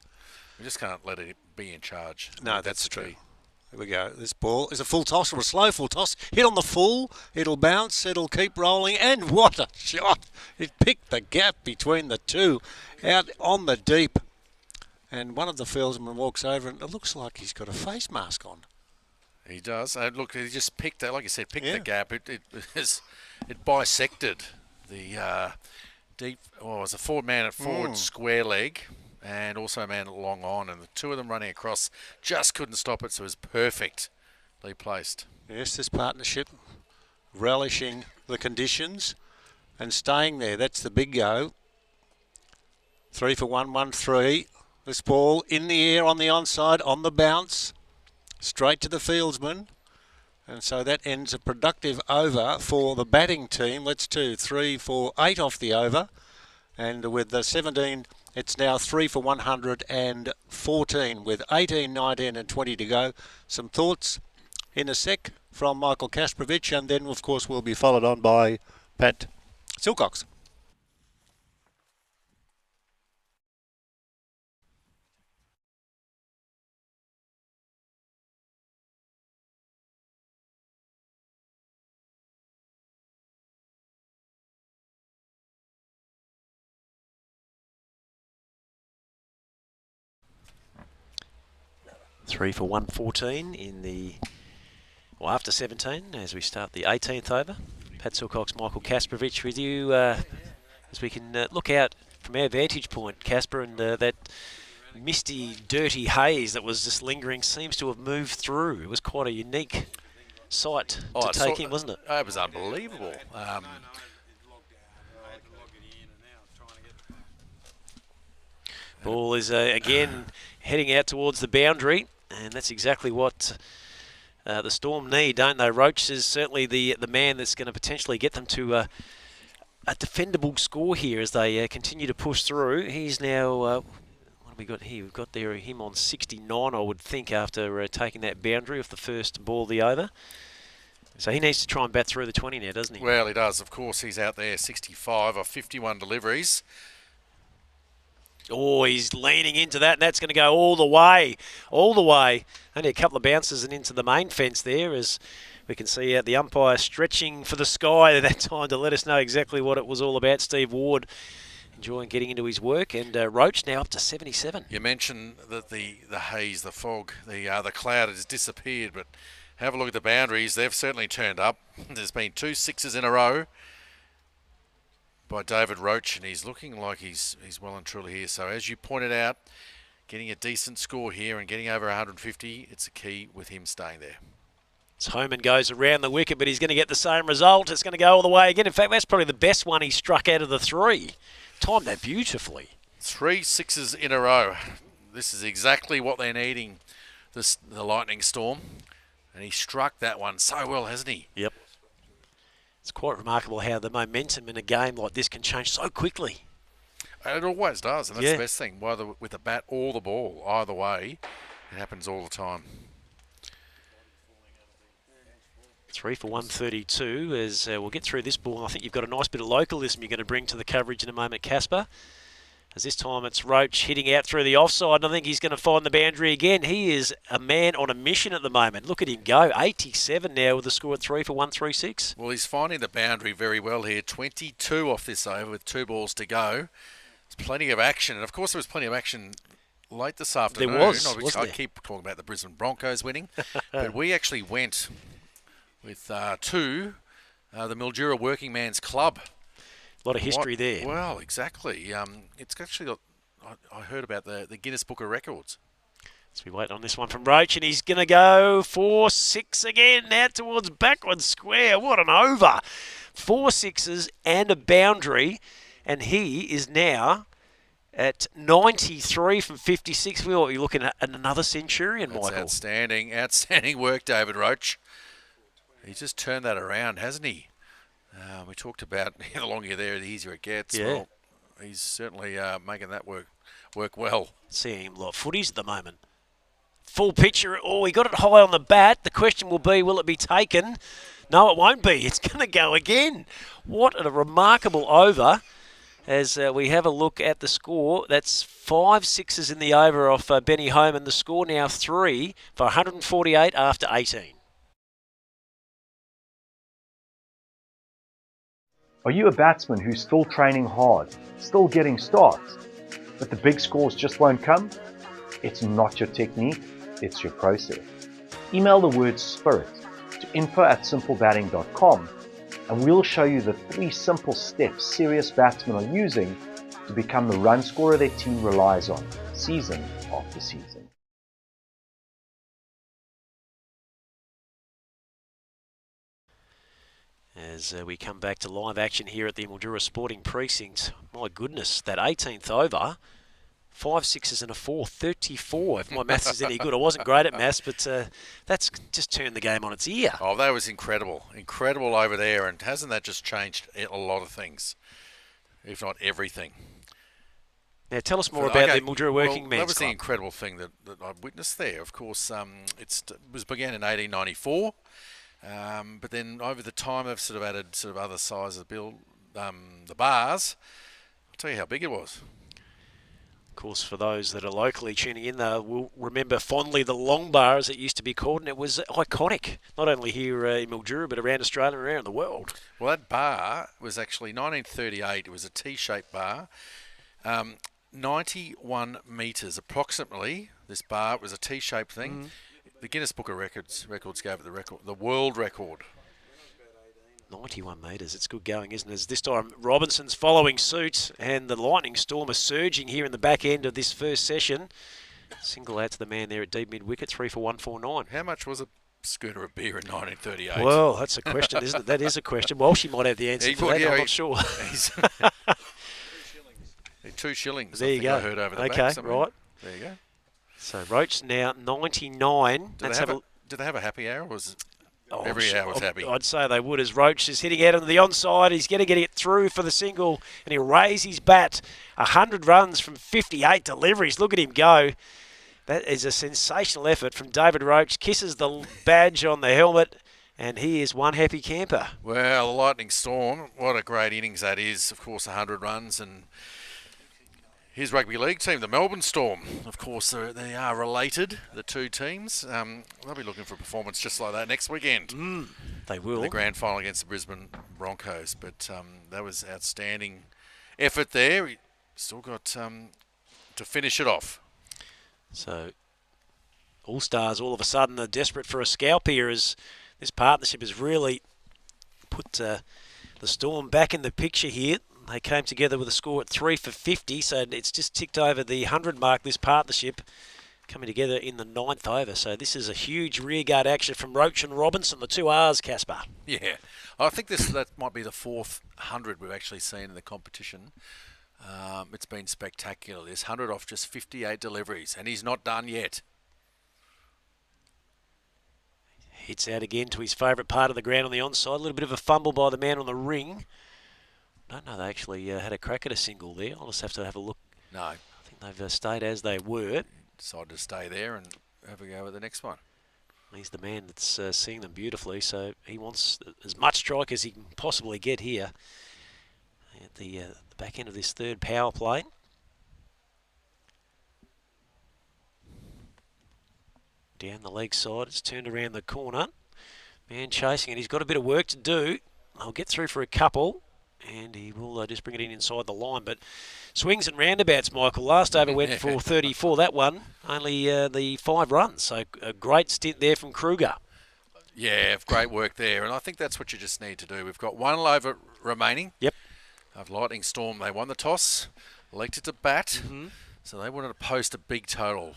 we just can't let it be in charge. No, that's true. Here we go. This ball is a full toss or a slow full toss. Hit on the full. It'll bounce. It'll keep rolling. And what a shot. It picked the gap between the two out on the deep. And one of the fieldsmen walks over and it looks like he's got a face mask on. He does. Look, he just picked that, like you said, the gap. It bisected the deep. Oh, it was a forward man at forward square leg, and also a man at long on, and the two of them running across just couldn't stop it. So it was perfectly placed. Yes, this partnership relishing the conditions and staying there. That's the big go. 3 for 1, 1-3. This ball in the air on the onside, on the bounce. Straight to the fieldsman, and so that ends a productive over for the batting team. Let's 2, 3, 4, 8 off the over, and with the 17, it's now 3 for 114 with 18, 19 and 20 to go. Some thoughts in a sec from Michael Kasprowicz, and then of course we'll be followed on by Pat Silcox. Three for 114 after 17 as we start the 18th over. Pat Silcox, Michael Kasprowicz with you as we can look out from our vantage point, Casper, and that misty, dirty haze that was just lingering seems to have moved through. It was quite a unique sight to take in, wasn't it? It was unbelievable. Ball is again heading out towards the boundary, and that's exactly what the Storm need, don't they? Roach is certainly the man that's going to potentially get them to a defendable score here as they continue to push through. He's now, what have we got here? We've got him on 69, I would think, after taking that boundary off the first ball of the over. So he needs to try and bat through the 20 now, doesn't he? Well, he does. Of course, he's out there, 65 of 51 deliveries. Oh, he's leaning into that, and that's going to go all the way. Only a couple of bounces and into the main fence there, as we can see the umpire stretching for the sky at that time to let us know exactly what it was all about. Steve Ward enjoying getting into his work, and Roach now up to 77. You mentioned that the haze, the fog, the cloud has disappeared, but have a look at the boundaries. They've certainly turned up. There's been 2 sixes in a row by David Roach, and he's looking like he's well and truly here. So as you pointed out, getting a decent score here and getting over 150, it's a key with him staying there. Homan goes around the wicket, but he's going to get the same result. It's going to go all the way again. In fact, that's probably the best one he struck out of the 3. Timed that beautifully. 3 sixes in a row. This is exactly what they're needing, the Lightning Storm. And he struck that one so well, hasn't he? Yep. It's quite remarkable how the momentum in a game like this can change so quickly. It always does, and that's the best thing. Whether with the bat or the ball, either way, it happens all the time. 3 for 132 as we'll get through this ball. I think you've got a nice bit of localism you're going to bring to the coverage in a moment, Casper. As this time it's Roach hitting out through the offside, and I think he's going to find the boundary again. He is a man on a mission at the moment. Look at him go. 87 now with the score at 3 for 136. Well, he's finding the boundary very well here. 22 off this over with 2 balls to go. There's plenty of action, and of course there was plenty of action late this afternoon. There was, wasn't I there? keep talking about the Brisbane Broncos winning, but we actually went with to the Mildura Working Man's Club. A lot of history there. Well, exactly. It's actually got, I heard about the Guinness Book of Records. So we wait on this one from Roach, and he's going to go 4-6 again, now towards backward square. What an over. 4 sixes and a boundary, and he is now at 93 from 56. We're looking at another centurion, That's Michael. Outstanding work, David Roach. He's just turned that around, hasn't he? We talked about the longer you're there, the easier it gets. Yeah. Well, he's certainly making that work well. Seeing him a lot of footies at the moment. Full picture. Oh, he got it high on the bat. The question will be, will it be taken? No, it won't be. It's going to go again. What a remarkable over. as we have a look at the score. That's 5 sixes in the over off Benny Holman. The score now 3 for 148 after 18. Are you a batsman who's still training hard, still getting starts, but the big scores just won't come? It's not your technique, it's your process. Email the word SPIRIT to info@simplebatting.com and we'll show you the 3 simple steps serious batsmen are using to become the run scorer their team relies on, season after season. As we come back to live action here at the Mildura Sporting Precinct, my goodness, that 18th over, 5 sixes and a 4, 34. If my maths is any good, I wasn't great at maths, but that's just turned the game on its ear. Oh, that was incredible. Incredible over there, and hasn't that just changed a lot of things, if not everything? Now, tell us more about the Mildura Working Men's Club. That was the incredible thing that I witnessed there. Of course, it began in 1894. But then over the time they've sort of added sort of other sizes of the bars. I'll tell you how big it was. Of course, for those that are locally tuning in, they will remember fondly the long bar as it used to be called, and it was iconic, not only here in Mildura, but around Australia and around the world. Well, that bar was actually 1938. It was a T-shaped bar, 91 metres approximately. This bar was a T-shaped thing. The Guinness Book of Records gave it the world record. 91 metres. It's good going, isn't it? As this time Robinson's following suit, and the Lightning Storm are surging here in the back end of this first session. Single out to the man there at deep mid wicket, 3 for 149. How much was a schooner of beer in 1938? Well, that's a question, isn't it? That is a question. Well, she might have the answer to that. I'm not sure. 2 shillings. There you go. I heard over the back. Okay, right. There you go. So Roach now 99. Did they have a happy hour? Or was it every hour was happy? I'd say they would, as Roach is hitting out on the onside. He's going to get it through for the single, and he'll raise his bat. 100 runs from 58 deliveries. Look at him go. That is a sensational effort from David Roach. Kisses the badge on the helmet, and he is one happy camper. Well, the Lightning Storm, what a great innings that is. Of course, 100 runs, and his rugby league team, the Melbourne Storm, of course, they are related, the two teams. They'll be looking for a performance just like that next weekend. They will. The grand final against the Brisbane Broncos. But that was outstanding effort there. He still got to finish it off. So, All-Stars all of a sudden are desperate for a scalp here, as this partnership has really put the Storm back in the picture here. They came together with a score at 3 for 50, so it's just ticked over the 100 mark, this partnership, coming together in the 9th over. So this is a huge rearguard action from Roach and Robinson, the 2 R's, Casper. Yeah, I think that might be the 4th 100 we've actually seen in the competition. It's been spectacular. This 100 off just 58 deliveries, and he's not done yet. Hits out again to his favourite part of the ground on the onside. A little bit of a fumble by the man on the ring. I don't know, they actually had a crack at a single there. I'll just have to have a look. No. I think they've stayed as they were. Decided to stay there and have a go at the next one. He's the man that's seeing them beautifully, so he wants as much strike as he can possibly get here at the back end of this third power play. Down the leg side, it's turned around the corner. Man chasing it, he's got a bit of work to do. I'll get through for a couple. And he will just bring it in inside the line. But swings and roundabouts, Michael. Last over went for 34. That one, only the 5 runs. So a great stint there from Kruger. Yeah, great work there. And I think that's what you just need to do. We've got 1 over remaining. Yep. Of Lightning Storm, they won the toss, elected to bat. So they wanted to post a big total.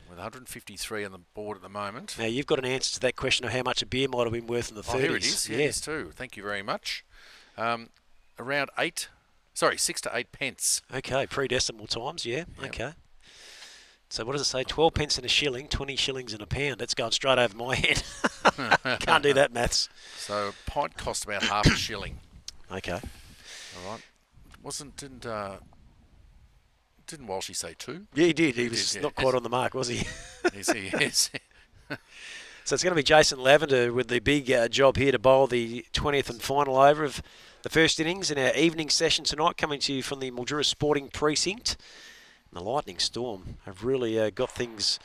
With 153 on the board at the moment. Now, you've got an answer to that question of how much a beer might have been worth in the 30s. Oh, here it is. Here it is too. Thank you very much. Around 6 to 8 pence. Okay, pre-decimal times, yeah. Yep. Okay. So what does it say? 12 pence in a shilling, 20 shillings in a pound. That's going straight over my head. Can't do that maths. So a pint cost about half a shilling. Okay. All right. Didn't Walshy say 2? Yeah, he did. He was not quite on the mark, was he? Yes. So it's going to be Jason Lavender with the big job here to bowl the 20th and final over of the first innings in our evening session tonight, coming to you from the Mildura Sporting Precinct. And the Lightning Storm have really got things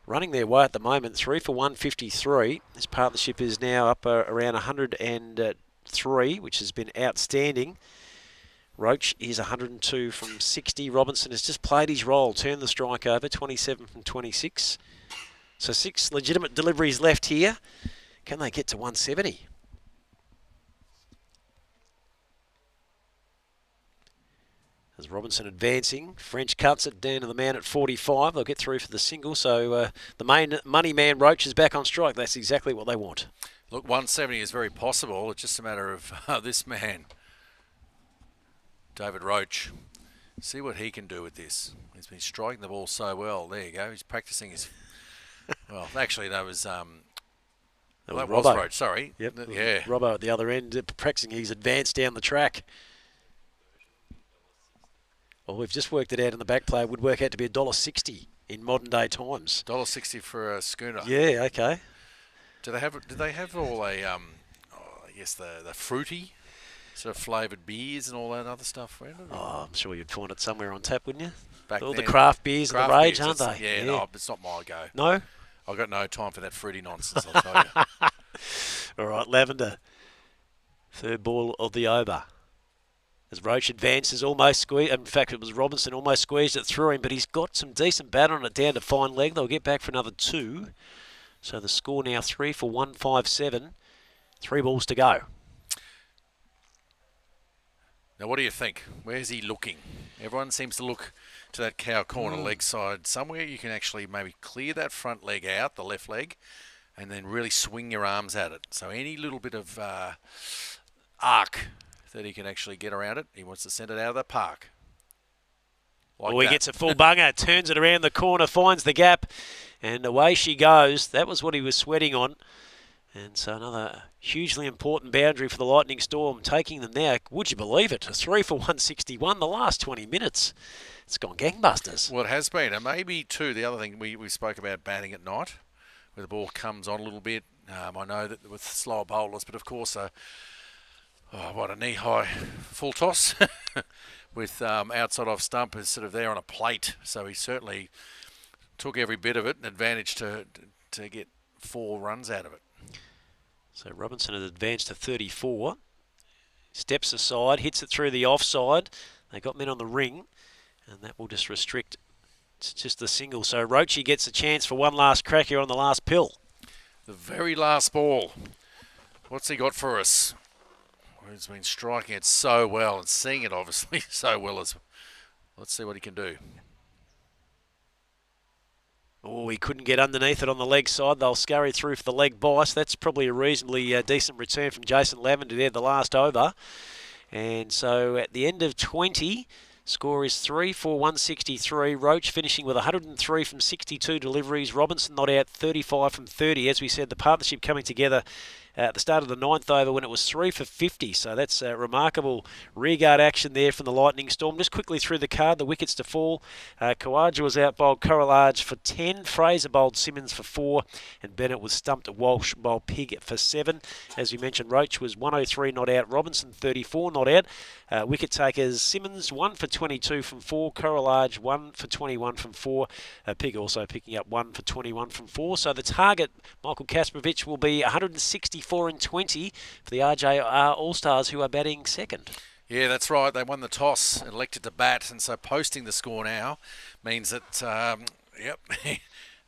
running their way at the moment. 3 for 153. This partnership is now up around 103, which has been outstanding. Roach is 102 from 60. Robinson has just played his role, turned the strike over, 27 from 26. So 6 legitimate deliveries left here. Can they get to 170? As Robinson advancing, French cuts it down to the man at 45. They'll get through for the single. So the main money man Roach is back on strike. That's exactly what they want. Look, 170 is very possible. It's just a matter of this man, David Roach. See what he can do with this. He's been striking the ball so well. There you go. He's practicing his... Well, actually, that was Roach, sorry. Yep. Yeah. Robbo at the other end, practicing his advance down the track. Well, we've just worked it out in the back play. It would work out to be $1.60 in modern day times. $1.60 for a schooner. Yeah, okay. Do they have all the fruity sort of flavoured beers and all that other stuff? I'm sure you'd find it somewhere on tap, wouldn't you? Back all then, the craft beers and the rage, aren't they? Yeah, no, it's not my go. No? I've got no time for that fruity nonsense, I'll tell you. All right, Lavender. Third ball of the over. As Roach advances, almost squeezed. In fact, it was Robinson almost squeezed it through him, but he's got some decent bat on it down to fine leg. They'll get back for another 2. So the score now 3 for 157. 3 balls to go. Now, what do you think? Where's he looking? Everyone seems to look to that cow corner leg side. Somewhere you can actually maybe clear that front leg out, the left leg, and then really swing your arms at it. So any little bit of arc that he can actually get around it, he wants to send it out of the park. He gets a full bunger, turns it around the corner, finds the gap, and away she goes. That was what he was sweating on. And so another hugely important boundary for the Lightning Storm, taking them now, would you believe it, 3 for 161 the last 20 minutes. It's gone gangbusters. Well, it has been. And maybe, too, the other thing, we spoke about batting at night, where the ball comes on a little bit. I know that with slower bowlers, but of course, a knee-high full toss with outside off stump is sort of there on a plate. So he certainly took every bit of it and advantage to get 4 runs out of it. So Robinson has advanced to 34. Steps aside, hits it through the offside. They got men on the ring, and that will just restrict. It's just the single. So Roachy gets a chance for one last crack here on the last pill. The very last ball. What's he got for us? He's been striking it so well and seeing it obviously so well as. Let's see what he can do. Oh, he couldn't get underneath it on the leg side. They'll scurry through for the leg bias. That's probably a reasonably decent return from Jason Lavender there, the last over. And so at the end of 20, score is 3 for 163. Roach finishing with 103 from 62 deliveries. Robinson not out, 35 from 30. As we said, the partnership coming together at the start of the 9th over when it was 3 for 50. So that's remarkable rearguard action there from the Lightning Storm. Just quickly through the card, the wickets to fall. Kawaja was out bowled Correlage for 10. Fraser bowled Simmons for 4. And Bennett was stumped at Walsh bowled Pig for 7. As we mentioned, Roach was 103 not out. Robinson 34 not out. Wicket takers Simmons 1 for 22 from 4. Correlage 1 for 21 from 4. Pig also picking up 1 for 21 from 4. So the target, Michael Kasparovich, will be 164 and 20 for the RJR All-Stars, who are batting second. Yeah, that's right. They won the toss and elected to bat, and so posting the score now means that, the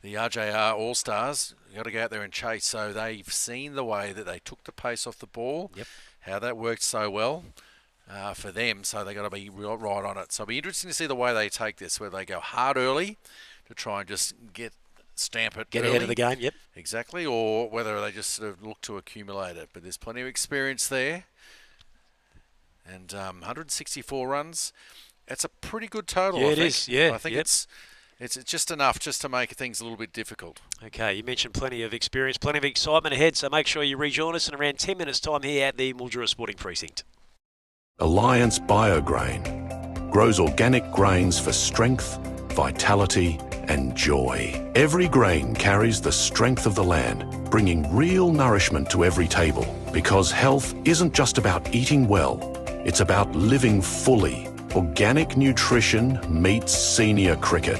RJR All-Stars got to go out there and chase. So they've seen the way that they took the pace off the ball, how that worked so well for them, so they got to be right on it. So it'll be interesting to see the way they take this, where they go hard early to try and just stamp it Get early. ahead of the game, yep. Exactly, or whether they just sort of look to accumulate it. But there's plenty of experience there. And 164 runs, that's a pretty good total, I think. It is, yeah. I think it's just enough just to make things a little bit difficult. Okay, you mentioned plenty of experience, plenty of excitement ahead, so make sure you rejoin us in around 10 minutes' time here at the Mildura Sporting Precinct. Alliance Biograin grows organic grains for strength, vitality and joy. Every grain carries the strength of the land, bringing real nourishment to every table. Because health isn't just about eating well, it's about living fully. Organic nutrition meets senior cricket.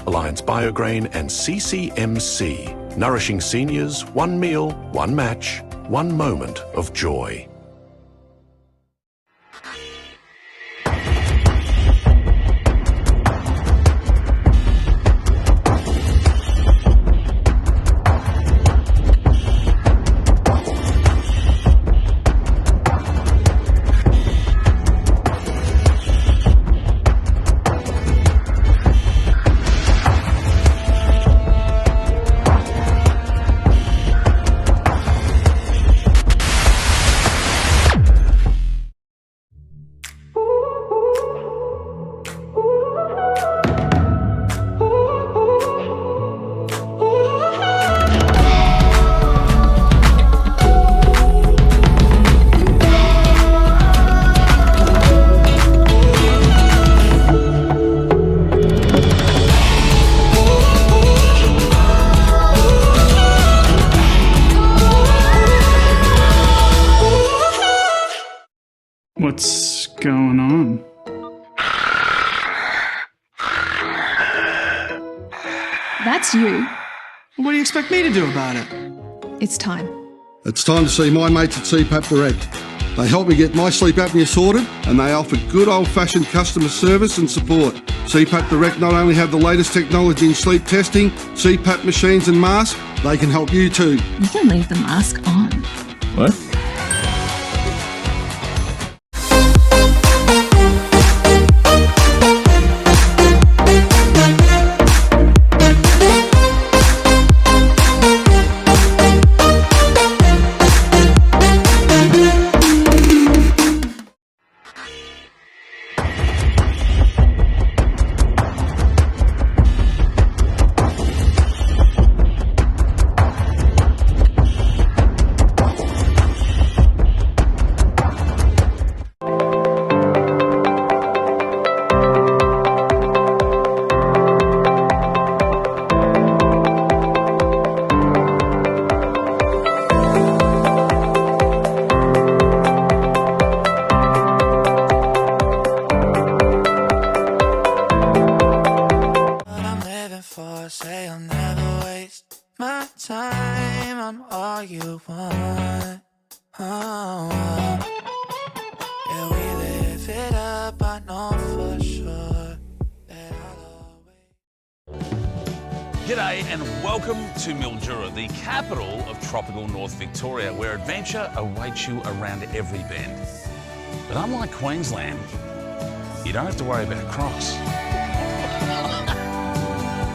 Alliance Biograin and CCMC, nourishing seniors, one meal, one match, one moment of joy. What's going on? That's you. What do you expect me to do about it? It's time. It's time to see my mates at CPAP Direct. They help me get my sleep apnea sorted, and they offer good old-fashioned customer service and support. CPAP Direct not only have the latest technology in sleep testing, CPAP machines and masks, they can help you too. You can leave the mask on. What? Say I'll never waste my time. I'm all you want. Oh, yeah, we live it up. I know for sure that I'll always. G'day and welcome to Mildura, the capital of tropical North Victoria, where adventure awaits you around every bend. But unlike Queensland, you don't have to worry about crocs.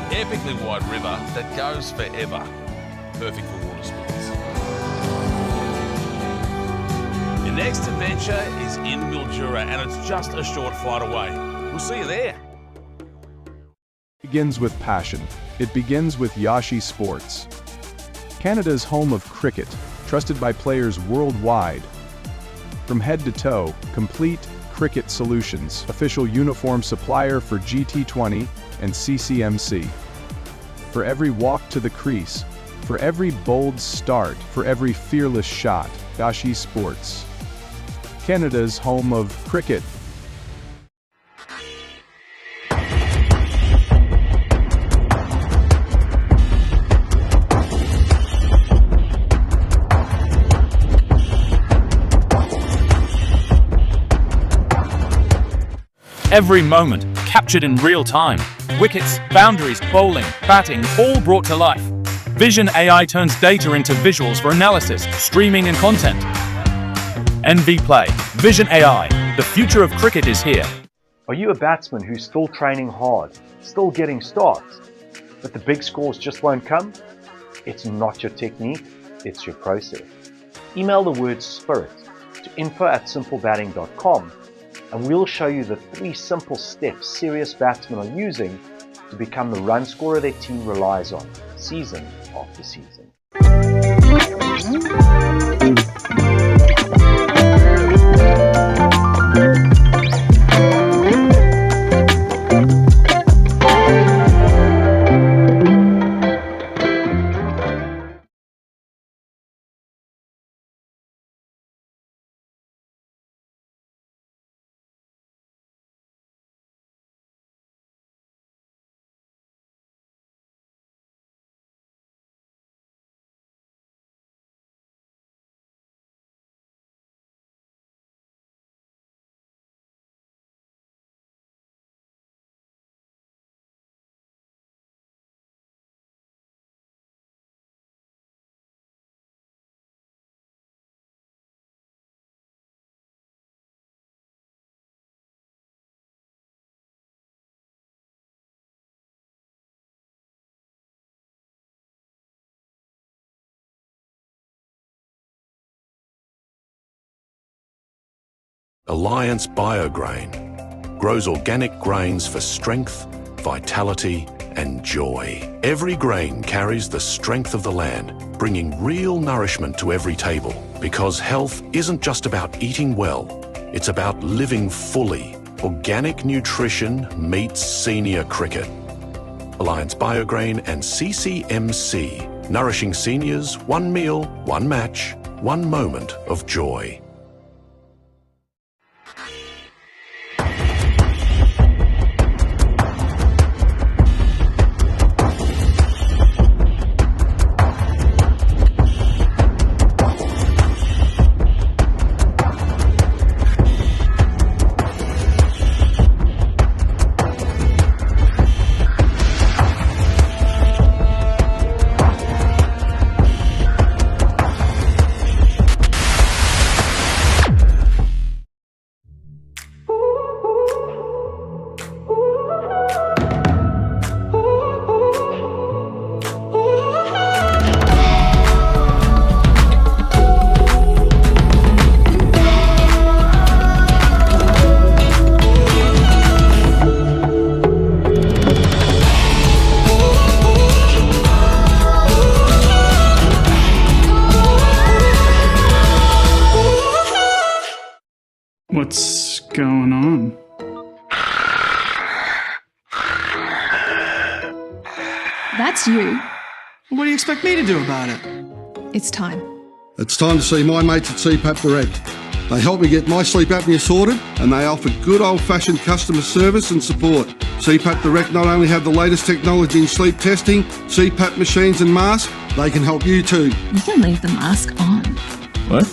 Epically wide river that goes forever. Perfect for water sports. Your next adventure is in Mildura and it's just a short flight away. We'll see you there. It begins with passion. It begins with Yashi Sports. Canada's home of cricket, trusted by players worldwide. From head to toe, complete cricket solutions. Official uniform supplier for GT20 and CCMC. For every walk to the crease, for every bold start, for every fearless shot, Yashi Sports. Canada's home of cricket. Every moment captured in real time. Wickets, boundaries, bowling, batting, all brought to life. Vision AI turns data into visuals for analysis, streaming and content. NV Play. Vision AI. The future of cricket is here. Are you a batsman who's still training hard, still getting starts, but the big scores just won't come? It's not your technique, it's your process. Email the word SPIRIT to info@simplebatting.com and we'll show you the 3 simple steps serious batsmen are using to become the run scorer their team relies on, season after season. Alliance Biograin grows organic grains for strength, vitality, and joy. Every grain carries the strength of the land, bringing real nourishment to every table. Because health isn't just about eating well, it's about living fully. Organic nutrition meets senior cricket. Alliance Biograin and CCMC, nourishing seniors, one meal, one match, one moment of joy. What's going on? That's you. What do you expect me to do about it? It's time. It's time to see my mates at CPAP Direct. They help me get my sleep apnea sorted, and they offer good old-fashioned customer service and support. CPAP Direct not only have the latest technology in sleep testing, CPAP machines and masks, they can help you too. You can leave the mask on. What?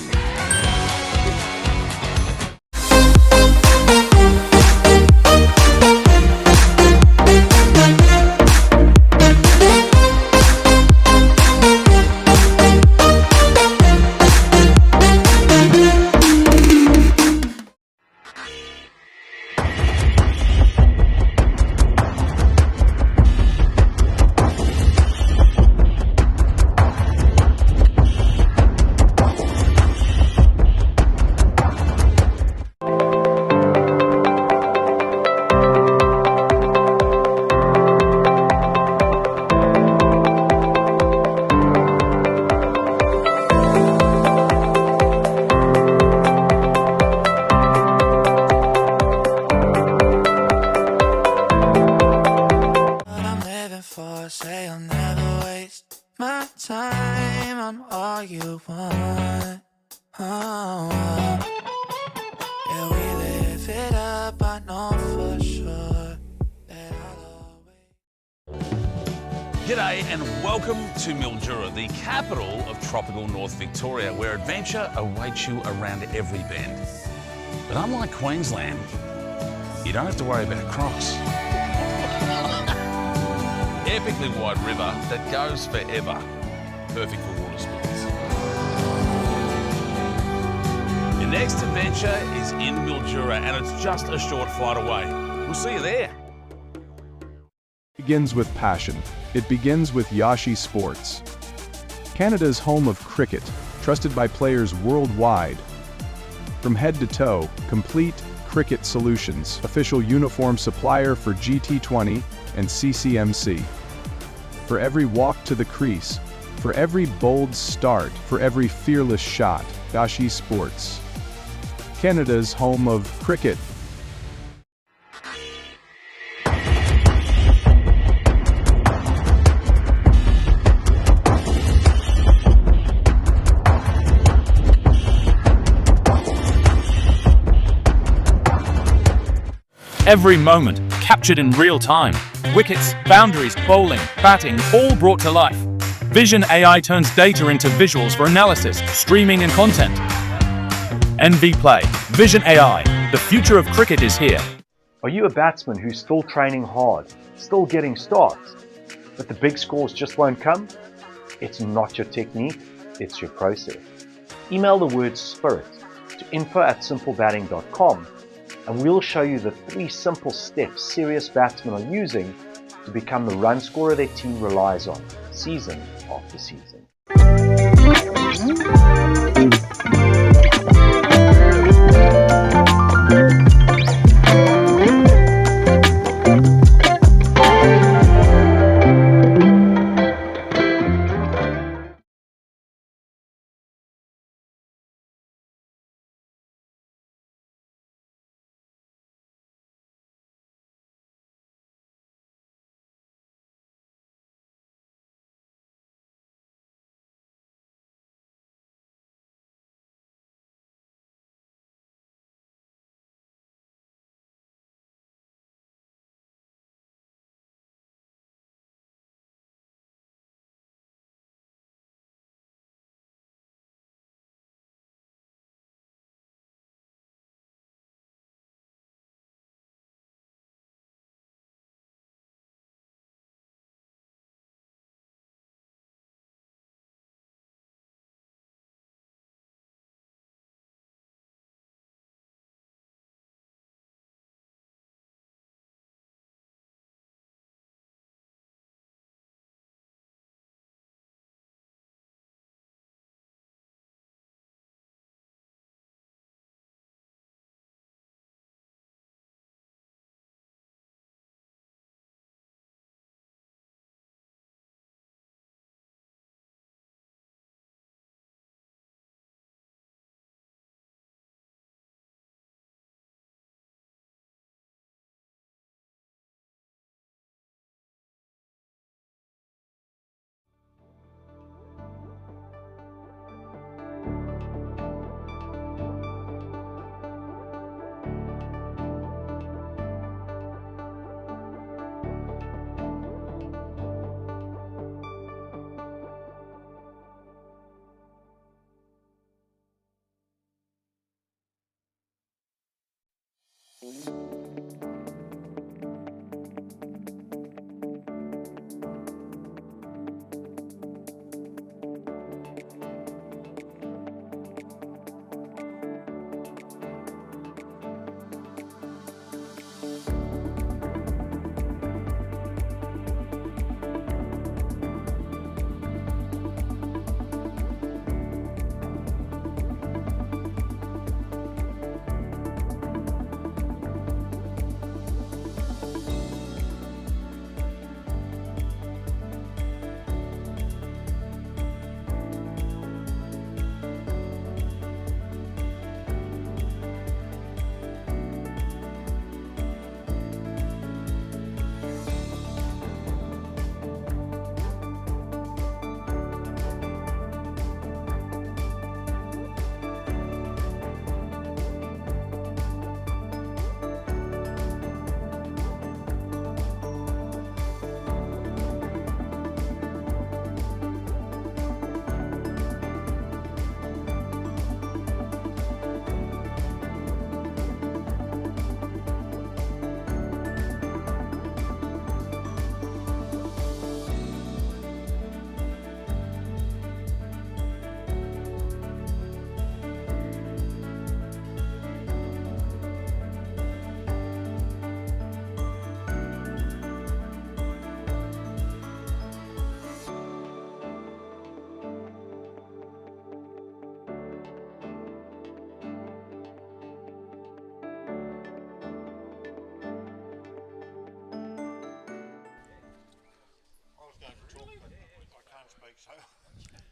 Say I'll never waste my time. I'm all you want. Yeah, we live it up. I know for sure that I'll always. G'day and welcome to Mildura, the capital of tropical North Victoria, where adventure awaits you around every bend. But unlike Queensland, you don't have to worry about crocs. Epically wide river that goes forever. Perfect for water sports. Your next adventure is in Mildura and it's just a short flight away. We'll see you there. It begins with passion. It begins with Yashi Sports. Canada's home of cricket, trusted by players worldwide. From head to toe, complete cricket solutions, official uniform supplier for GT20 and CCMC. For every walk to the crease, for every bold start, for every fearless shot, Yashi Sports. Canada's home of cricket. Every moment captured in real time. Wickets, boundaries, bowling, batting, all brought to life. Vision AI turns data into visuals for analysis, streaming and content. NV Play. Vision AI. The future of cricket is here. Are you a batsman who's still training hard, still getting starts, but the big scores just won't come? It's not your technique, it's your process. Email the word SPIRIT to info@simplebatting.com and we'll show you the 3 simple steps serious batsmen are using to become the run scorer their team relies on, season after season.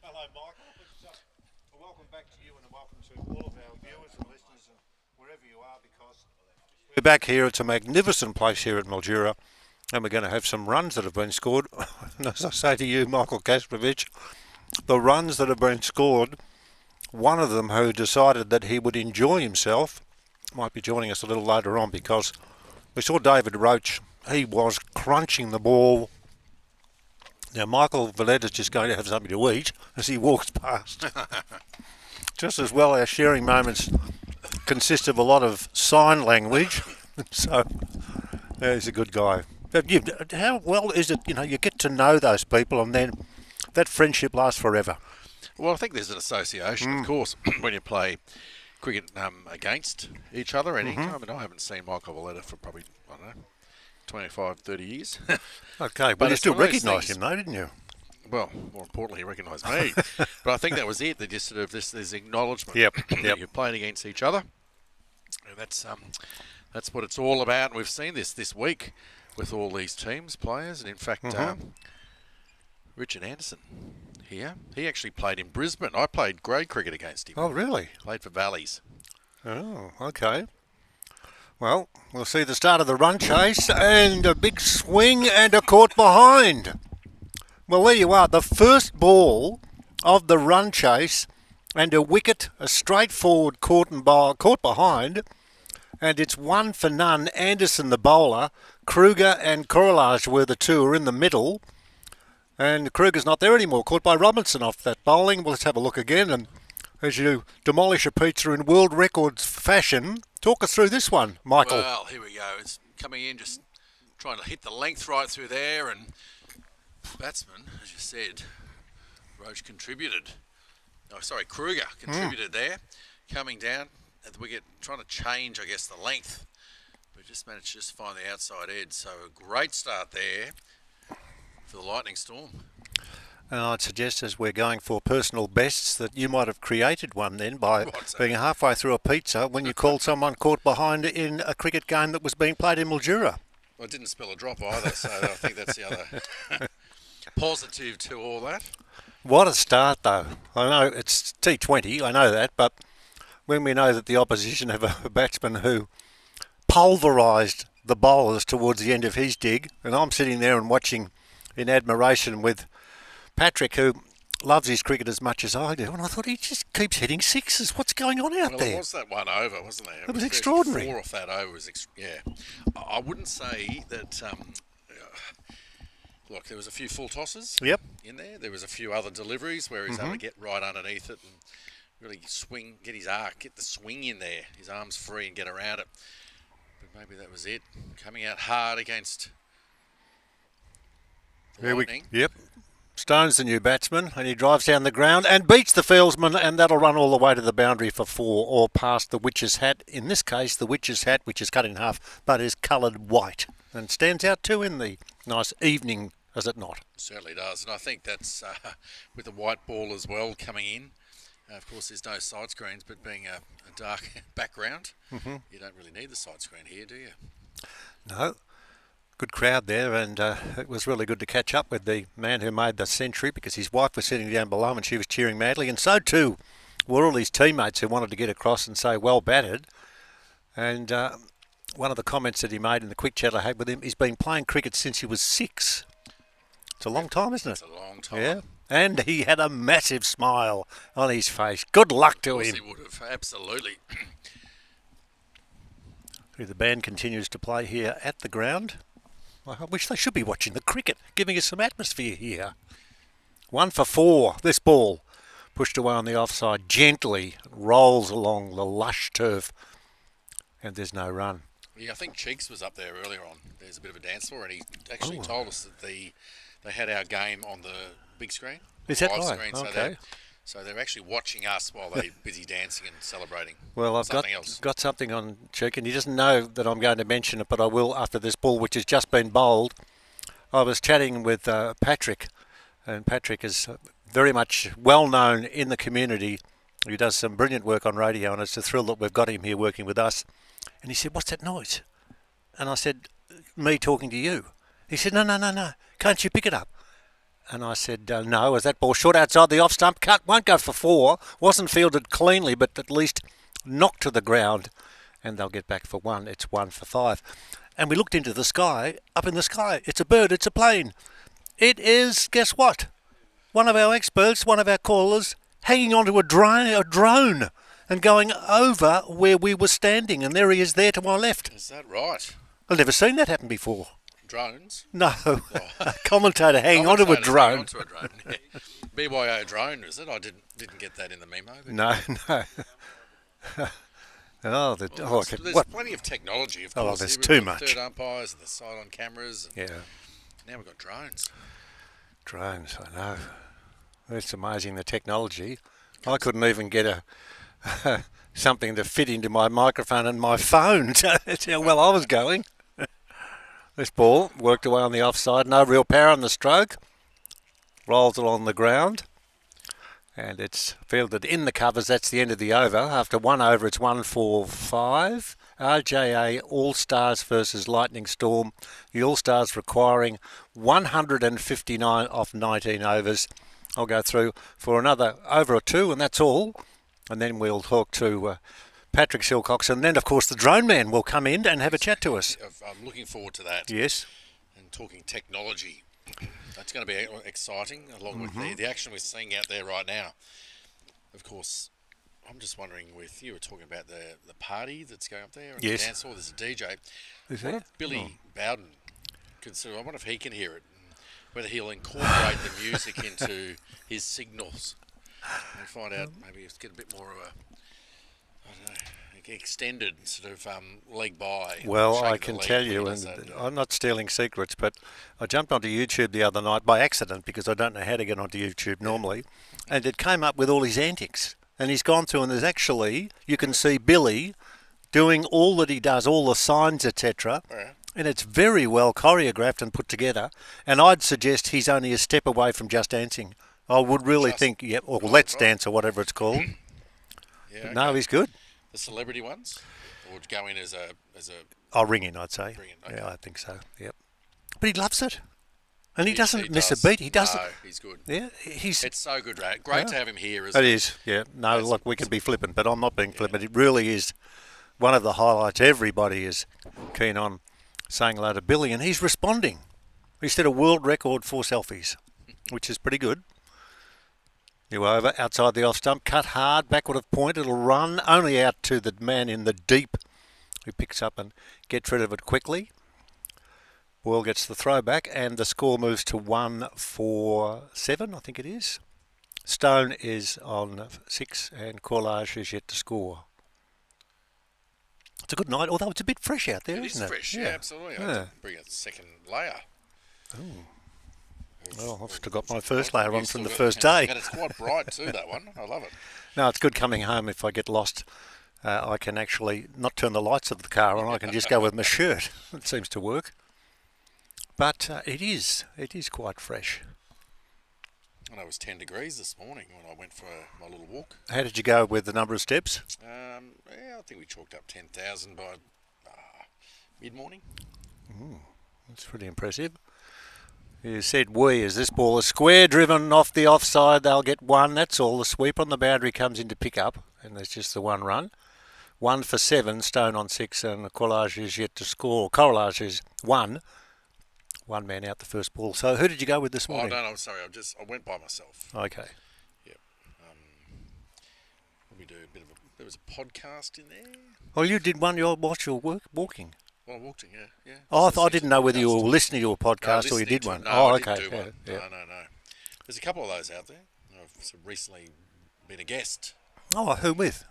Hello, Michael. Welcome back to you and welcome to all of our viewers and listeners and wherever you are, because we're back here. It's a magnificent place here at Mildura, and we're going to have some runs that have been scored. And as I say to you, Michael Kaspovich, the runs that have been scored, one of them who decided that he would enjoy himself might be joining us a little later on, because we saw David Roach. He was crunching the ball. Now, Michael Valletta's just going to have something to eat as he walks past. Just as well, our sharing moments consist of a lot of sign language. So, yeah, he's a good guy. But how well is it, you get to know those people and then that friendship lasts forever? Well, I think there's an association, of course, when you play cricket against each other any time. And I haven't seen Michael Valletta for probably, 25, 30 years. Okay, but you still recognised him though, didn't you? Well, more importantly, he recognised me. But I think that was it. They just sort of this acknowledgement that you're playing against each other. And that's what it's all about. And we've seen this week with all these teams, players. And in fact, Richard Anderson here, he actually played in Brisbane. I played grade cricket against him. Oh, really? Played for Valleys. Oh, okay. Well, we'll see the start of the run chase, and a big swing and a caught behind. Well, there you are, the first ball of the run chase, and a wicket, a straightforward caught behind, and it's 1 for none. Anderson the bowler, Kruger and Correlage were the two who are in the middle, and Kruger's not there anymore, caught by Robinson off that bowling. Well, let's have a look again, and as you demolish a pizza in world records fashion, talk us through this one, Michael. Well, here we go. It's coming in, just trying to hit the length right through there, and batsman, as you said, Roach contributed. Oh, sorry, Kruger contributed there, coming down at the wicket, trying to change, I guess, the length, but just managed to just find the outside edge. So a great start there for the Lightning Storm. And I'd suggest, as we're going for personal bests, that you might have created one then by being halfway through a pizza when you called someone caught behind in a cricket game that was being played in Mildura. Well, I didn't spill a drop either, so I think that's the other positive to all that. What a start, though. I know it's T20, I know that, but when we know that the opposition have a batsman who pulverised the bowlers towards the end of his dig, and I'm sitting there and watching in admiration with Patrick, who loves his cricket as much as I do, and I thought he just keeps hitting sixes. What's going on out there? Well, it was that one over, wasn't there? It was extraordinary. 4 off that over was, I wouldn't say that. Look, there was a few full tosses. In there. There was a few other deliveries where he's able to get right underneath it and really swing, get his arc, get the swing in there, his arms free and get around it. But Maybe that was it. Coming out hard against the Here Lightning. Yep. Stone's the new batsman, and he drives down the ground and beats the fieldsman, and that'll run all the way to the boundary for 4, or past the witch's hat. In this case, the witch's hat, which is cut in half, but is coloured white, and stands out too in the nice evening, does it not? Certainly does, and I think that's with the white ball as well coming in. Of course, there's no side screens, but being a dark background, you don't really need the side screen here, do you? No. Good crowd there, and it was really good to catch up with the man who made the century, because his wife was sitting down below and she was cheering madly, and so too were all his teammates who wanted to get across and say well batted. And one of the comments that he made in the quick chat I had with him, he's been playing cricket since he was 6. It's a long time, isn't it? It's a long time. Yeah. And he had a massive smile on his face. Good luck to him. Of course he would have, absolutely. The band continues to play here at the ground. I wish they should be watching the cricket, giving us some atmosphere here. 1 for 4. This ball pushed away on the offside gently, rolls along the lush turf, and there's no run. Yeah, I think Cheeks was up there earlier on. There's a bit of a dance floor, and he actually told us that they had our game on the big screen. Is that live right? Screen, Okay. So they're actually watching us while they're busy dancing and celebrating. Well, I've got something on Cheek, and he doesn't know that I'm going to mention it, but I will after this ball, which has just been bowled. I was chatting with Patrick, and Patrick is very much well known in the community. He does some brilliant work on radio, and it's a thrill that we've got him here working with us. And he said, "What's that noise?" And I said, "Me talking to you." He said, No. Can't you pick it up? And I said, no, as that ball short outside the off stump, cut, won't go for 4, wasn't fielded cleanly, but at least knocked to the ground, and they'll get back for 1. It's 1 for 5. And we looked into the sky, up in the sky, it's a bird, it's a plane. It is, guess what? One of our experts, one of our callers, hanging onto a drone and going over where we were standing, and there he is there to my left. Is that right? I've never seen that happen before. Drones? No, a commentator hanging onto a drone. Onto a drone. Yeah. BYO drone, is it? I didn't get that in the memo. But No. There's plenty of technology, of course. There's We've too got much. Third umpires and the side-on cameras. And now we've got drones. Drones, I know. It's amazing, the technology. I couldn't even get a something to fit into my microphone and my phone. That's how well I was going. This ball worked away on the offside, no real power on the stroke, rolls along the ground, and it's fielded in the covers. That's the end of the over. After 1 over, it's 1 for 5. RJR All-Stars versus Lightning Storm. The All-Stars requiring 159 off 19 overs. I'll go through for another over or 2, and that's all. And then we'll talk to Patrick Silcox, and then, of course, the drone man will come in and have a chat to us. I'm looking forward to that. Yes. And talking technology. That's going to be exciting, along with the action we're seeing out there right now. Of course, I'm just wondering, you were talking about the party that's going up there, and the dance hall, there's a DJ. What if Billy Bowden I wonder if he can hear it, and whether he'll incorporate the music into his signals. And find out, maybe get a bit more of a, I don't know, extended sort of leg by. Well, I can tell you, and I'm not stealing secrets, but I jumped onto YouTube the other night by accident, because I don't know how to get onto YouTube normally, and it came up with all his antics. And he's gone through, and there's actually, you can see Billy doing all that he does, all the signs, etc. And it's very well choreographed and put together. And I'd suggest he's only a step away from Just Dancing. I would really think, or Let's Dance, or whatever it's called. No, he's good. The celebrity ones? Or would go in as a... I'll ring in, I'd say. Okay. Yeah, I think so, yep. But he loves it. And he doesn't he miss does. a beat. He doesn't. No, he's good. Yeah, It's so good, Ray. Great to have him here, isn't it? It is, yeah. No, look, we can be flippant, but I'm not being flippant. It really is one of the highlights. Everybody is keen on saying hello to Billy, and he's responding. He set a world record for selfies, which is pretty good. New over, outside the off stump, cut hard, backward of point. It'll run only out to the man in the deep, who picks up and gets rid of it quickly. Boyle gets the throwback, and the score moves to 1 for 7, I think it is. Stone is on 6, and Corlage is yet to score. It's a good night, although it's a bit fresh out there, It isn't is it? fresh, yeah, absolutely. I had to bring a second layer. Well, I've still got my first layer on from the Still first got- day. And it's quite bright too, that one. I love it. No, it's good coming home. If I get lost, I can actually not turn the lights of the car on. I can just go with my shirt. It seems to work. But it is quite fresh. And it was 10 degrees this morning when I went for my little walk. How did you go with the number of steps? Yeah, I think we chalked up 10,000 by mid-morning. That's pretty impressive. You said as this ball is square driven off the offside, they'll get one. That's all. The sweep on the boundary comes in to pick up, and there's just the one run. 1 for 7, Stone on 6, and Collage is yet to score. Collage is 1. One man out the first ball. So who did you go with this morning? I'm sorry. I went by myself. Okay. Yep. We do a bit of there was a podcast in there. Oh, you did one whilst you were walking? Well, I walked in, yeah. Oh, I didn't know whether you were listening to a podcast or you did one. No, okay. I didn't do one. No. There's a couple of those out there. I've recently been a guest. Oh, who with?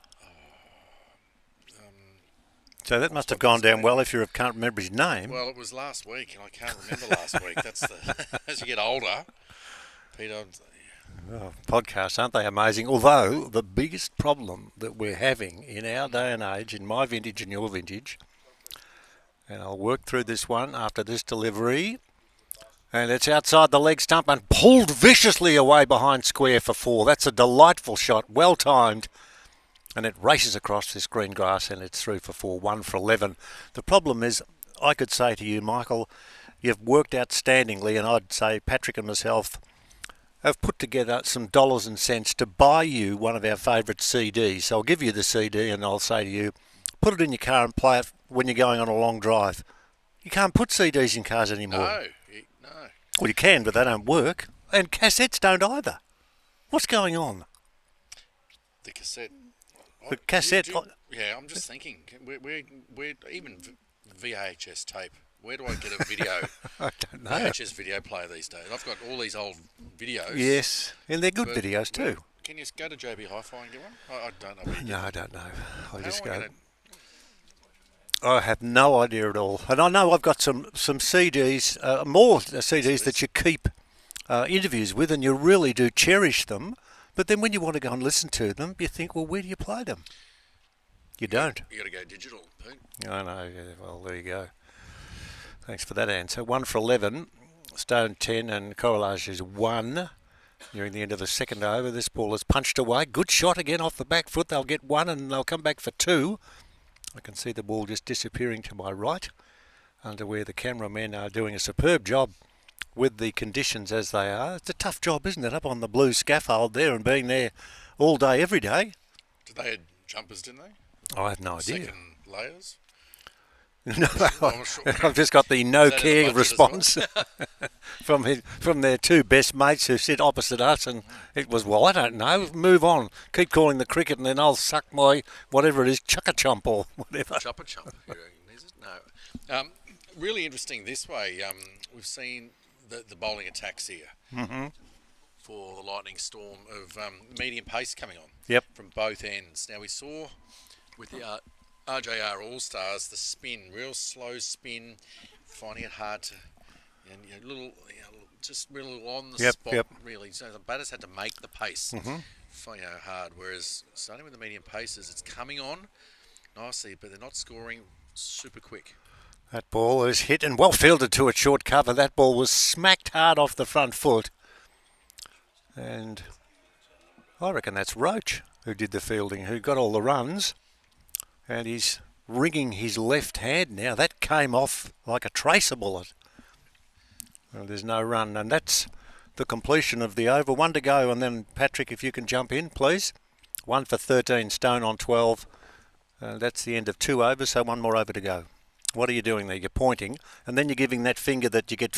So that must have gone down well if you can't remember his name. Well, it was last week, and I can't remember last week. That's as you get older, Peter. Oh, podcasts, aren't they amazing? Although the biggest problem that we're having in our day and age, in my vintage and your vintage, and I'll work through this one after this delivery, and it's outside the leg stump and pulled viciously away behind square for 4. That's a delightful shot, well timed. And it races across this green grass and it's through for 4, 1 for 11. The problem is, I could say to you, Michael, you've worked outstandingly, and I'd say Patrick and myself have put together some dollars and cents to buy you one of our favourite CDs. So I'll give you the CD and I'll say to you, put it in your car and play it when you're going on a long drive. You can't put CDs in cars anymore. No. Well, you can, but they don't work. And cassettes don't either. What's going on? The cassette. The cassette. Yeah, I'm just thinking. We're even VHS tape. Where do I get a video? I don't know. VHS video player these days. I've got all these old videos. Yes, and they're good videos too. Can you go to JB Hi-Fi and get one? I don't know. No, I don't know. I just go. Gonna... I have no idea at all. And I know I've got some CDs, more CDs that you keep interviews with, and you really do cherish them. But then when you want to go and listen to them, you think, well, where do you play them? You don't. You got to go digital, Pete. I know. Yeah, well, there you go. Thanks for that answer. 1 for 11, Stone 10, and Correlage is 1. Nearing the end of the second over, this ball is punched away. Good shot again off the back foot. They'll get 1 and they'll come back for 2. I can see the ball just disappearing to my right, under where the cameramen are doing a superb job with the conditions as they are. It's a tough job, isn't it, up on the blue scaffold there and being there all day, every day. Did they have jumpers, didn't they? I have no idea. Second layers? No, I've just got the no care response from their two best mates who sit opposite us, and it was, well, I don't know, move on. Keep calling the cricket and then I'll suck my, whatever it is, chucka-chump or whatever. Chuppa-chump, is it? No. Really interesting this way. We've seen the bowling attacks here for the lightning storm of medium pace coming on from both ends. Now we saw with the RJR All-Stars the spin, real slow spin, finding it hard to, and just really on the spot really. So the batters had to make the pace hard, whereas starting with the medium paces, it's coming on nicely, but they're not scoring super quick. That ball is hit and well fielded to its short cover. That ball was smacked hard off the front foot. And I reckon that's Roach who did the fielding, who got all the runs. And he's wringing his left hand now. That came off like a tracer bullet. Well, there's no run. And that's the completion of the over. 1 to go. And then, Patrick, if you can jump in, please. 1 for 13, Stone on 12. That's the end of 2 overs, so 1 more over to go. What are you doing there? You're pointing, and then you're giving that finger that you get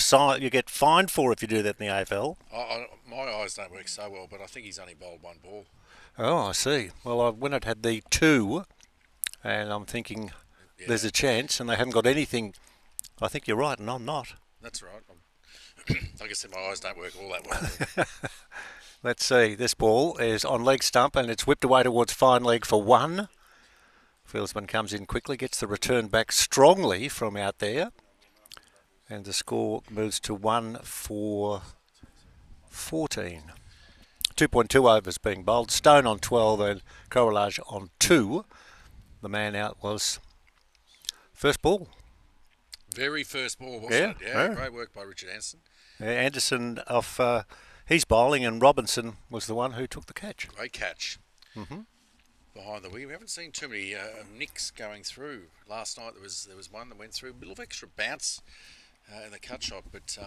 fined for if you do that in the AFL. My eyes don't work so well, but I think he's only bowled 1 ball. Oh, I see. Well, when it had the 2, and I'm thinking there's a chance, and they haven't got anything. I think you're right, and I'm not. That's right. Like I said, my eyes don't work all that well. Let's see. This ball is on leg stump, and it's whipped away towards fine leg for 1. Fieldsman comes in quickly, gets the return back strongly from out there. And the score moves to 1 for 14. 2.2 overs being bowled. Stone on 12 and Correlage on 2. The man out was first ball. Very first ball, wasn't it? Yeah, great work by Richard Anderson. Yeah, Anderson off his bowling, and Robinson was the one who took the catch. Great catch. Mm-hmm. Behind the wicket. We haven't seen too many nicks going through. Last night there was one that went through. A little extra bounce in the cut shot, but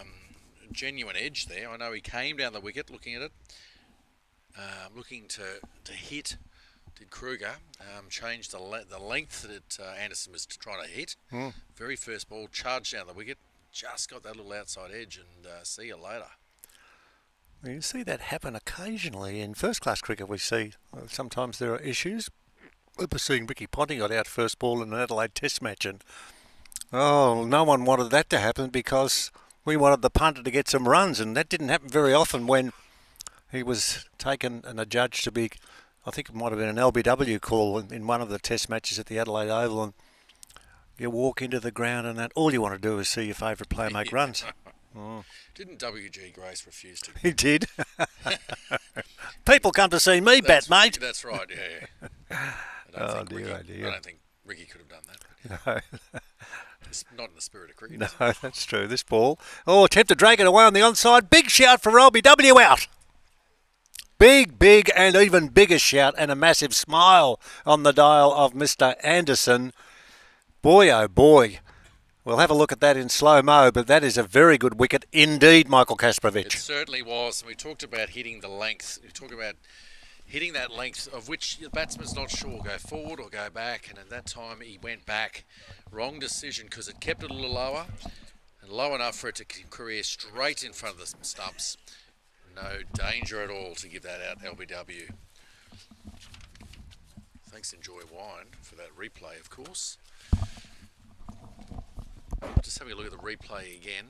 genuine edge there. I know he came down the wicket looking at it, looking to hit. Did Kruger change the length that Anderson was trying to hit? Very first ball, charged down the wicket, just got that little outside edge, and see you later. Well, you see that happen occasionally in first-class cricket. We see sometimes there are issues. We're seeing Ricky Ponting got out first ball in an Adelaide Test match, and no one wanted that to happen because we wanted the punter to get some runs, and that didn't happen very often when he was taken and adjudged to be, I think it might have been an LBW call in one of the Test matches at the Adelaide Oval, and you walk into the ground and all you want to do is see your favourite player make runs. Didn't W.G. Grace refuse to? He did. People come to see me bat, mate. That's right, yeah. I don't think Ricky could have done that. No. It's not in the spirit of cricket. No, that's true. This ball. Attempt to drag it away on the onside. Big shout for LBW out. Big and even bigger shout, and a massive smile on the dial of Mr. Anderson. Boy, oh boy. We'll have a look at that in slow-mo, but that is a very good wicket indeed, Michael Kasparovich. It certainly was. We talked about hitting the length. We talked about hitting that length of which the batsman's not sure, go forward or go back, and at that time he went back. Wrong decision because it kept it a little lower, and low enough for it to career straight in front of the stumps. No danger at all to give that out, LBW. Thanks, Enjoy Wine, for that replay, of course. Just having a look at the replay again.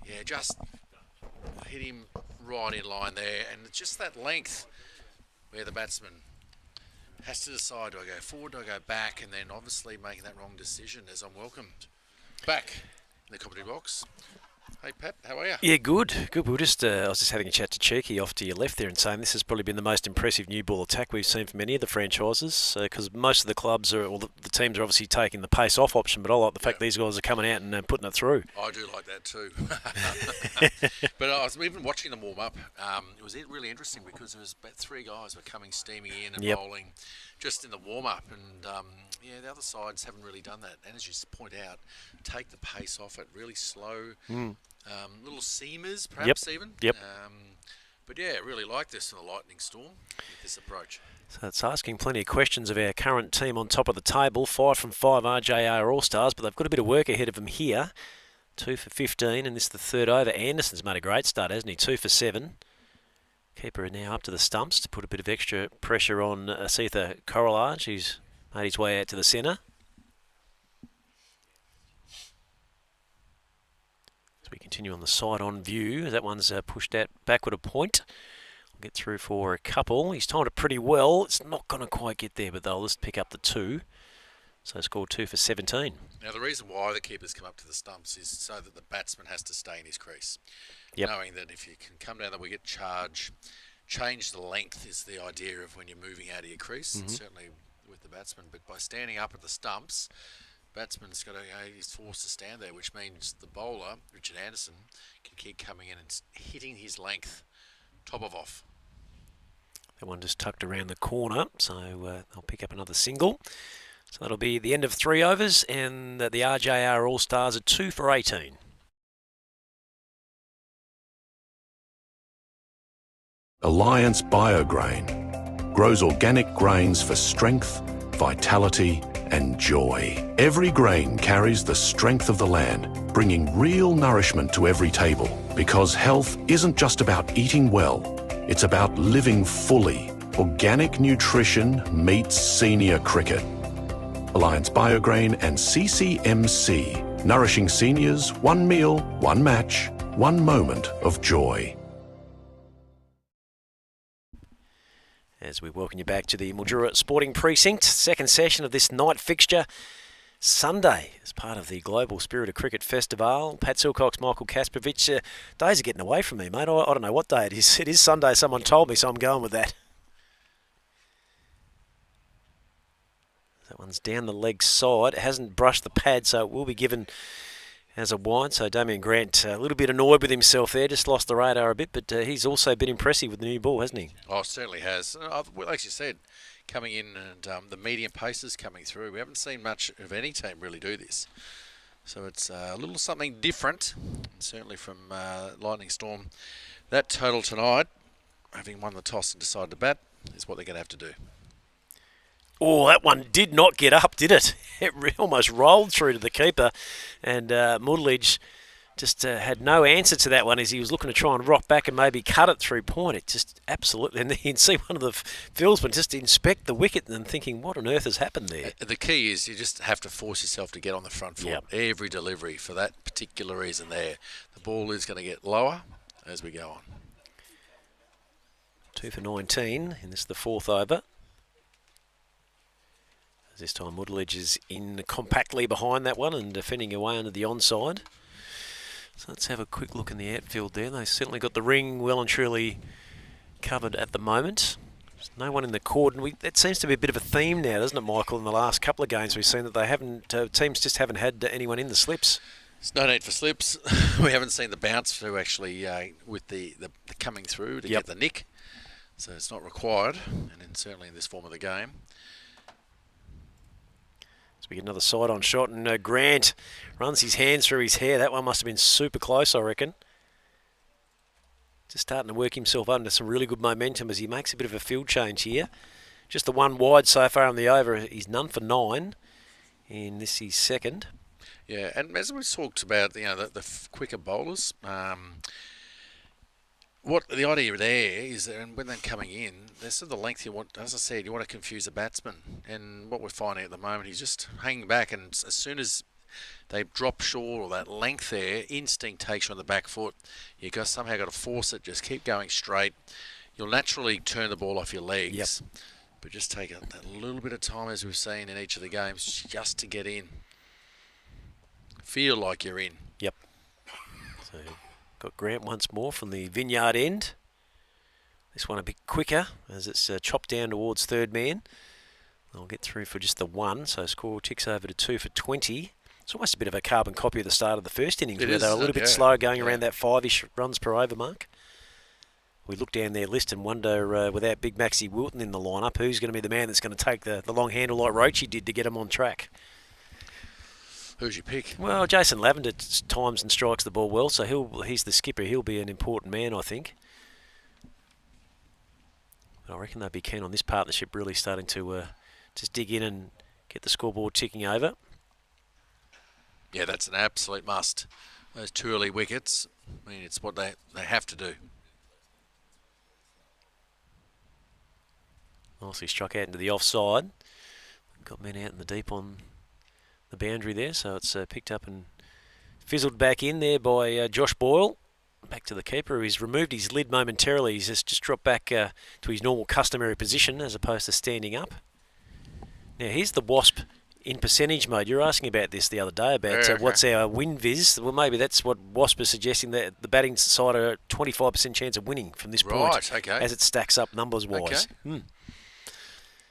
Yeah, just hit him right in line there, and it's just that length where the batsman has to decide, do I go forward, do I go back, and then obviously making that wrong decision as I'm welcomed back in the commentary box. Hey Pat, how are you? Yeah, good. We were just, I was just having a chat to Cheeky off to your left there and saying this has probably been the most impressive new ball attack we've seen from any of the franchises, because most of the clubs the teams are obviously taking the pace off option, but I like the fact these guys are coming out and putting it through. I do like that too. But I was even watching them warm up. It was really interesting because there was about 3 guys were coming steaming in and bowling just in the warm up, and the other sides haven't really done that. And as you point out, take the pace off it, really slow. Little seamers, perhaps even. But yeah, really like this in the Lightning Storm, this approach. So it's asking plenty of questions of our current team on top of the table. 5 from 5 RJR All-Stars, but they've got a bit of work ahead of them here. 2 for 15, and this is the third over. Anderson's made a great start, hasn't he? 2 for 7. Keeper now up to the stumps to put a bit of extra pressure on Asitha Correlage. He's made his way out to the centre. As we continue on the side-on view, that one's pushed out backward a point. We'll get through for a couple. He's timed it pretty well. It's not going to quite get there, but they'll just pick up the 2. So scored 2 for 17. Now, the reason why the keepers come up to the stumps is so that the batsman has to stay in his crease. Knowing that if you can come down the wicket, change the length is the idea of when you're moving out of your crease, certainly with the batsman. But by standing up at the stumps, batsman's got to he's forced to stand there, which means the bowler, Richard Anderson, can keep coming in and hitting his length top of off. That one just tucked around the corner, so they'll pick up another single. So that'll be the end of 3 overs, and the RJR All-Stars are 2 for 18. Alliance Biograin grows organic grains for strength, vitality, and joy. Every grain carries the strength of the land, bringing real nourishment to every table. Because health isn't just about eating well, it's about living fully. Organic nutrition meets senior cricket. Alliance Biograin and CCMC, nourishing seniors, one meal, one match, one moment of joy. As we welcome you back to the Mildura Sporting Precinct, second session of this night fixture. Sunday, as part of the Global Spirit of Cricket Festivale. Pat Silcox, Michael Kaspovich. Days are getting away from me, mate. I don't know what day it is. It is Sunday, someone told me, so I'm going with that. That one's down the leg side. It hasn't brushed the pad, so it will be given as a wide. So Damien Grant, a little bit annoyed with himself there, just lost the radar a bit, but he's also been impressive with the new ball, hasn't he? Oh, certainly has. Like you said, coming in and the medium paces coming through. We haven't seen much of any team really do this. So it's a little something different, certainly from Lightning Storm. That total tonight, having won the toss and decided to bat, is what they're going to have to do. Oh, that one did not get up, did it? It almost rolled through to the keeper, and Mudledge just had no answer to that one as he was looking to try and rock back and maybe cut it through point. It just absolutely, and you can see one of the fieldsmen just inspect the wicket and thinking, what on earth has happened there? The key is you just have to force yourself to get on the front foot. Yep. Every delivery for that particular reason there. The ball is going to get lower as we go on. 2 for 19, and this is the fourth over. This time Mudledge is in compactly behind that one and defending away under the onside. So let's have a quick look in the outfield there. They've certainly got the ring well and truly covered at the moment. There's no one in the cordon. That seems to be a bit of a theme now, doesn't it, Michael? In the last couple of games we've seen that they haven't, teams just haven't had anyone in the slips. There's no need for slips. We haven't seen the bounce through actually with the coming through to get the nick. So it's not required, and then certainly in this form of the game. So we get another side-on shot, and Grant runs his hands through his hair. That one must have been super close, I reckon. Just starting to work himself under some really good momentum as he makes a bit of a field change here. Just the one wide so far on the over. He's none for 9, and this is second. Yeah, and as we talked about, the quicker bowlers. What the idea there is that when they're coming in, there's sort of the length you want. As I said, you want to confuse the batsman. And what we're finding at the moment, he's just hanging back, and as soon as they drop short or that length there, instinct takes you on the back foot. You somehow got to force it. Just keep going straight. You'll naturally turn the ball off your legs. Yep. But just take a little bit of time, as we've seen in each of the games, just to get in. Feel like you're in. Yep. So got Grant once more from the vineyard end. This one a bit quicker as it's chopped down towards third man. They'll get through for just the 1, so score ticks over to 2 for 20. It's almost a bit of a carbon copy of the start of the first innings where they're a little bit slow going around that 5-ish runs per over mark. We look down their list and wonder, without Big Maxie Wilton in the lineup, who's going to be the man that's going to take the long handle like Roachy did to get him on track. Who's your pick? Well, Jason Lavender times and strikes the ball well, so he's the skipper. He'll be an important man, I think. But I reckon they'll be keen on this partnership really starting to just dig in and get the scoreboard ticking over. Yeah, that's an absolute must. Those 2 early wickets, I mean, it's what they have to do. Nicely struck out into the offside. Got men out in the deep on the boundary there, so it's picked up and fizzled back in there by Josh Boyle. Back to the keeper, who's removed his lid momentarily. He's just dropped back to his normal customary position as opposed to standing up. Now here's the Wasp in percentage mode. You were asking about this the other day about what's our win viz. Well, maybe that's what Wasp is suggesting, that the batting side are a 25% chance of winning from this point. Right, okay. As it stacks up numbers-wise. Okay.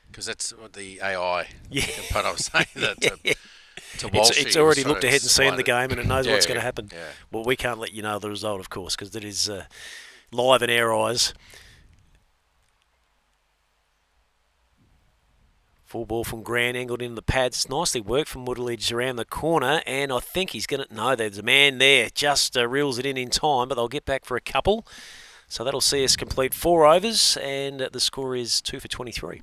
Because that's what the AI. Yeah. But I was saying that it's already looked ahead and seen the game, and it knows what's going to happen. Yeah. Well, we can't let you know the result, of course, because it is live in our eyes. Full ball from Grant, angled into the pads. Nicely worked from Woodledge around the corner, and I think he's going to... No, there's a man there. Just reels it in time, but they'll get back for a couple. So that'll see us complete 4 overs, and the score is 2 for 23.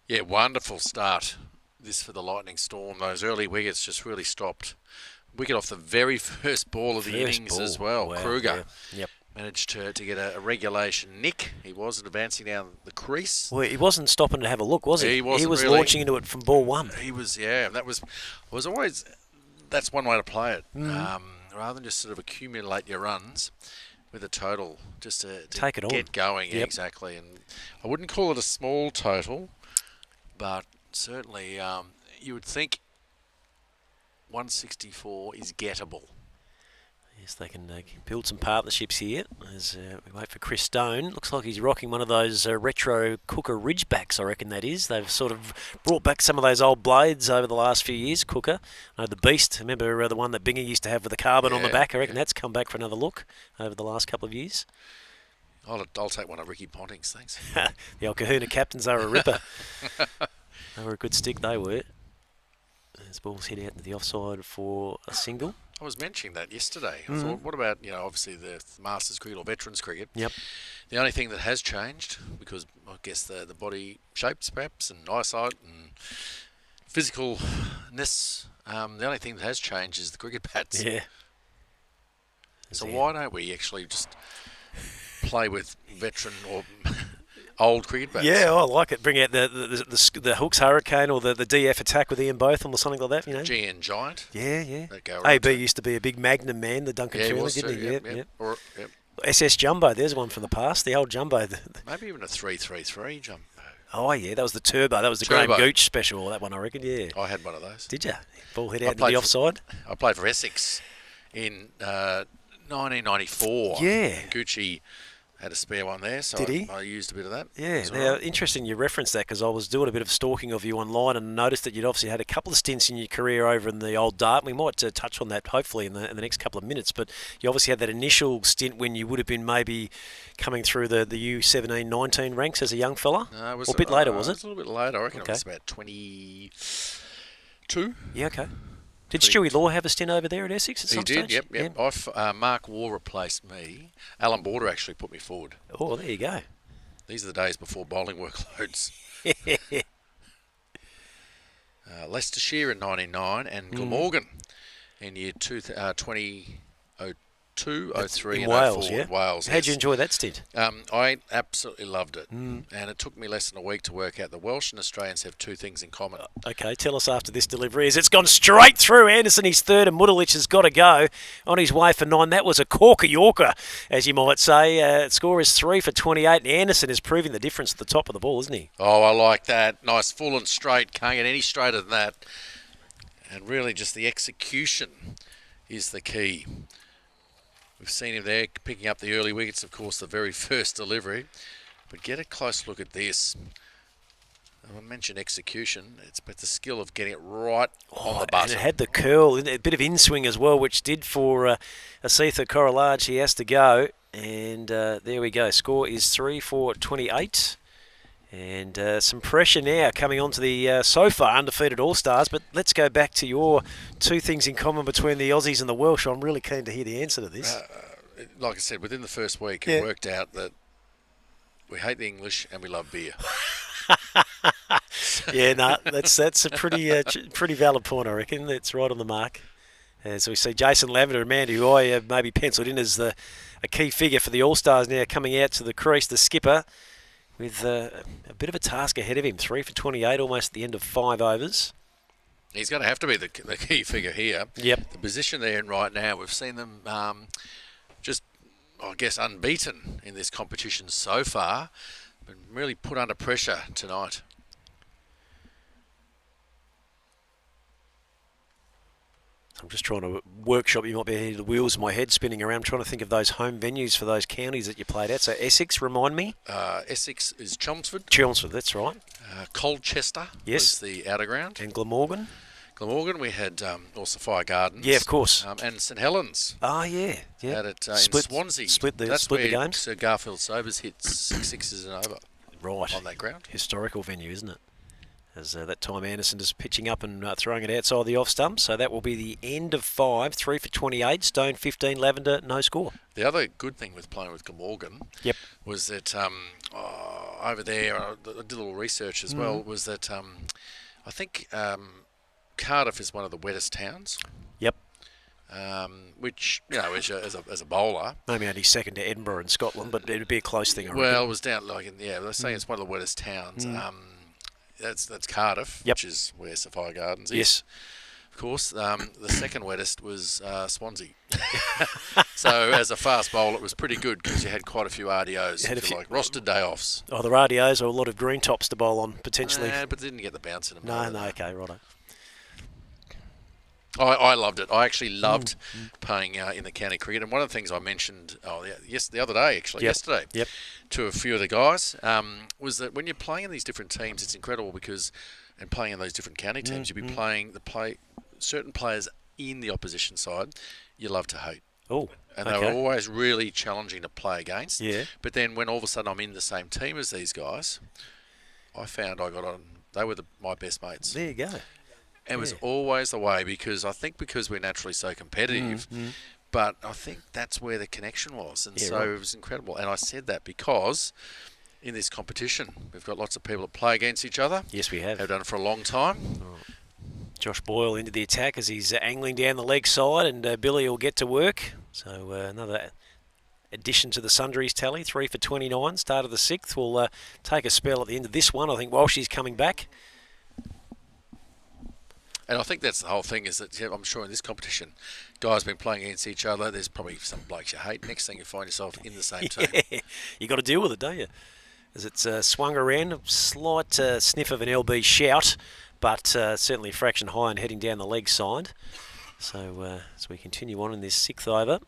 Yeah, wonderful start. This for the Lightning Storm. Those early wickets just really stopped. Wicket off the very first ball of the innings as well. Wow, Kruger Yep. managed to get a regulation nick. He wasn't advancing down the crease. Well, he wasn't stopping to have a look, was he? He wasn't was really. Launching into it from ball 1. He was, yeah. That was always... That's one way to play it. Rather than just sort of accumulate your runs, with a total just to Take it on. get going. Yeah, Yep. exactly. And I wouldn't call it a small total, but certainly you would think 164 is gettable. Yes, they can build some partnerships here as we wait for Chris Stone. Looks like he's rocking one of those retro Cooker Ridgebacks, I reckon that is. They've sort of brought back some of those old blades over the last few years, Cooker. The Beast, remember the one that Binger used to have with the carbon on the back? I reckon that's come back for another look over the last couple of years. I'll take one of Ricky Ponting's, thanks. The old Kahuna Captains are a ripper. They were a good stick, they were. As ball's hit out to the offside for a single. I was mentioning that yesterday. I thought, what about, obviously the Masters cricket or Veterans cricket? Yep. The only thing that has changed, because I guess the body shapes perhaps and eyesight and physicalness, the only thing that has changed is the cricket bats. Yeah. So why don't we actually just play with veteran or old cricket bats? Yeah, I like it. Bring out the Hooks Hurricane or the DF Attack with Ian Botham or something like that, GN Giant. Yeah. That go right AB used to be a big Magnum man, the Duncan Fairley, didn't he? Yep. SS Jumbo, there's one from the past, the old Jumbo. Maybe even a 333 Jumbo. Oh, yeah, that was the Turbo. That was the Turbo. Graham Gooch special, that one, I reckon, yeah. I had one of those. Did you? Ball hit out to the offside? I played for Essex in 1994. Yeah. And Gucci had a spare one there, so Did he? I used a bit of that. Yeah, now, interesting you referenced that because I was doing a bit of stalking of you online and noticed that you'd obviously had a couple of stints in your career over in the old Dart. We might touch on that hopefully in the next couple of minutes, but you obviously had that initial stint when you would have been maybe coming through the U17-19 ranks as a young fella? No, it was or a bit later, was it? It was a little bit later. I reckon Okay. it was about 22. Yeah, okay. Did Stewie Law have a stint over there at Essex at some He stage? did, yep. Mark Waugh replaced me. Alan Border actually put me forward. Oh, there you go. These are the days before bowling workloads. Leicestershire in 99 and Glamorgan in year 2002, 03 in and Wales, 04. yeah? Wales, How'd you yes. enjoy that stint? I absolutely loved it. And it took me less than a week to work out the Welsh and Australians have two things in common. Okay, tell us after this delivery as it's gone straight through. Anderson, his third, and Mudalich has got to go on his way for 9. That was a corker Yorker, as you might say. Score is 3 for 28, and Anderson is proving the difference at the top of the ball, isn't he? Oh, I like that. Nice, full and straight. Can't get any straighter than that. And really just the execution is the key. We've seen him there picking up the early wickets, of course, the very first delivery. But get a close look at this. I mentioned execution. It's but the skill of getting it right on the button. And it had the curl, a bit of in-swing as well, which did for Asitha Correlage. He has to go. And there we go. Score is 3 for 28. And some pressure now coming onto the so far undefeated All-Stars. But let's go back to your two things in common between the Aussies and the Welsh. I'm really keen to hear the answer to this. Like I said, within the first week, it worked out that we hate the English and we love beer. Yeah, no, that's a pretty valid point, I reckon. That's right on the mark. As we see Jason Lavender, a man who I maybe penciled in as a key figure for the All-Stars now coming out to the crease, the skipper, with a bit of a task ahead of him. 3 for 28, almost at the end of 5 overs. He's going to have to be the key figure here. Yep. The position they're in right now, we've seen them just, I guess, unbeaten in this competition so far, but really put under pressure tonight. I'm just trying to workshop. You might be hearing the wheels in my head spinning around, trying to think of those home venues for those counties that you played at. So Essex, remind me. Essex is Chelmsford. Chelmsford, that's right. Colchester was the outer ground. And Glamorgan. Glamorgan, we had also Fire Gardens. Yeah, of course. And St Helens. Oh, yeah. Had it in Swansea. Split the where games. Sir Garfield Sobers hit 6 sixes and over. Right. On that ground. Historical venue, isn't it? As that time Anderson is pitching up and throwing it outside the off stump. So that will be the end of 5, 3 for 28. Stone 15, Lavender, no score. The other good thing with playing with Glamorgan was that over there, I did a little research as well, was that I think Cardiff is one of the wettest towns. Yep. Which, as a bowler... Maybe only second to Edinburgh in Scotland, but it would be a close thing, I reckon. Well, it was down, they're saying it's one of the wettest towns. That's Cardiff, which is where Sapphire Gardens is. Yes. Of course, the second wettest was Swansea. So as a fast bowl, it was pretty good because you had quite a few RDOs, if you like, rostered day offs. Oh, the RDOs or a lot of green tops to bowl on, potentially. But didn't get the bounce in them. No, okay, righto. I loved it. I actually loved playing in the county cricket. And one of the things I mentioned the other day, yesterday, to a few of the guys, was that when you're playing in these different teams, it's incredible because, and playing in those different county teams, you'll be playing certain players in the opposition side you love to hate. Oh, and they were always really challenging to play against. Yeah. But then when all of a sudden I'm in the same team as these guys, I found I got on. They were my best mates. There you go. It was always the way because we're naturally so competitive, but I think that's where the connection was. And it was incredible. And I said that because in this competition, we've got lots of people that play against each other. Yes, we have. Have done it for a long time. Oh. Josh Boyle into the attack as he's angling down the leg side, and Billy will get to work. So another addition to the sundries tally, 3 for 29. Start of the 6th. We'll take a spell at the end of this one, I think, while she's coming back. And I think that's the whole thing is that I'm sure in this competition, guys have been playing against each other. There's probably some blokes you hate. Next thing you find yourself in the same team. You got to deal with it, don't you? As it's swung around, a slight sniff of an LB shout, but certainly a fraction high and heading down the leg side. So as we continue on in this 6th over,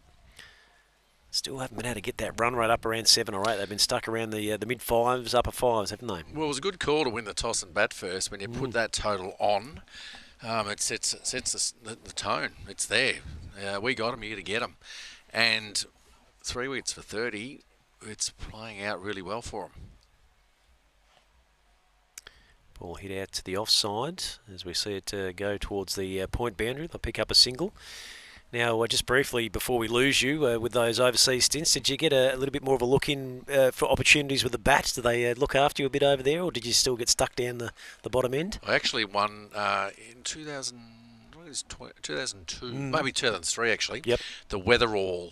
still haven't been able to get that run rate up around 7 or 8. They've been stuck around the mid-5s, upper 5s, haven't they? Well, it was a good call to win the toss and bat first. When you put that total on, it sets the tone. It's there. We got them, you got to get them. And 3 wickets for 30, it's playing out really well for them. Ball hit out to the offside as we see it go towards the point boundary. They'll pick up a single. Now, just briefly before we lose you, with those overseas stints, did you get a little bit more of a look in for opportunities with the bats? Did they look after you a bit over there, or did you still get stuck down the bottom end? I actually won in 2002, maybe 2003 actually, the Weatherall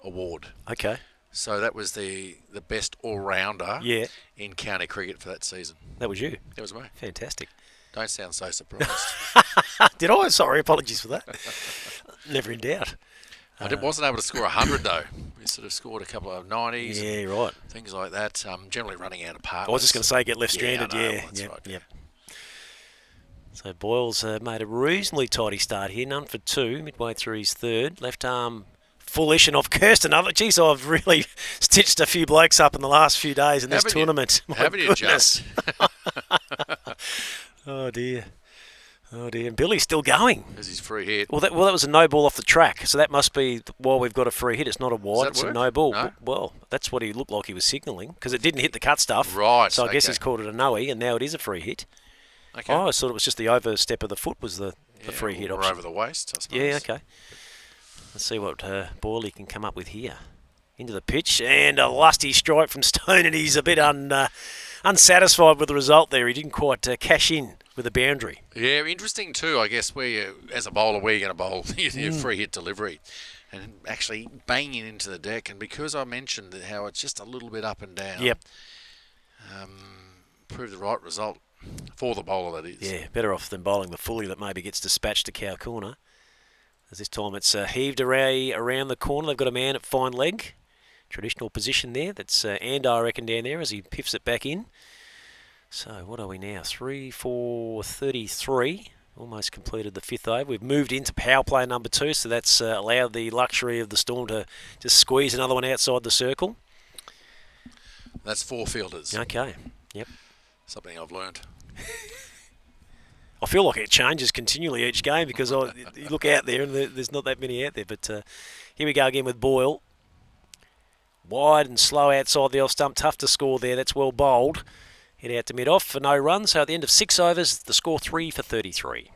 Award. Okay. So that was the best all-rounder in county cricket for that season. That was you? That was me. Fantastic. Don't sound so surprised. Did I? Sorry, apologies for that. Never in doubt. I wasn't able to score 100 though. We sort of scored a couple of 90s. Yeah, right. Things like that. Generally running out of partners. I was just going to say get left stranded. That's right. Yep. So Boyle's made a reasonably tidy start here. None for 2, midway through his 3rd. Left arm foolish, and I've cursed another. Geez, I've really stitched a few blokes up in the last few days in this tournament. Haven't you just? Oh dear. And Billy's still going. There's his free hit. Well, that was a no ball off the track, so that must be why we've got a free hit. It's not a wide, it's a no ball. No? Well, that's what he looked like he was signalling, because it didn't hit the cut stuff. Right. So I guess he's called it a no-y, and now it is a free hit. Okay. Oh, I thought it was just the overstep of the foot was the free hit option. Or over the waist, I suppose. Yeah, okay. Let's see what Borley can come up with here. Into the pitch, and a lusty strike from Stone, and he's a bit unsatisfied with the result there. He didn't quite cash in with the boundary. Yeah, interesting too, I guess, where you, as a bowler, where you're going to bowl your free hit delivery. And actually banging into the deck. And because I mentioned how it's just a little bit up and down, proved the right result for the bowler, that is. Yeah, better off than bowling the fully that maybe gets dispatched to cow corner. As this time it's heaved array around the corner. They've got a man at fine leg. Traditional position there. That's Andar, I reckon, down there as he piffs it back in. So what are we now? 3 for 33. Almost completed the 5th over. We've moved into power play number 2, so that's allowed the luxury of the Storm to just squeeze another one outside the circle. That's 4 fielders. Okay, yep. Something I've learned. I feel like it changes continually each game because you look out there and there's not that many out there. But here we go again with Boyle. Wide and slow outside the off stump. Tough to score there. That's well bowled. Head out to mid-off for no run. So at the end of 6 overs, the score 3 for 33.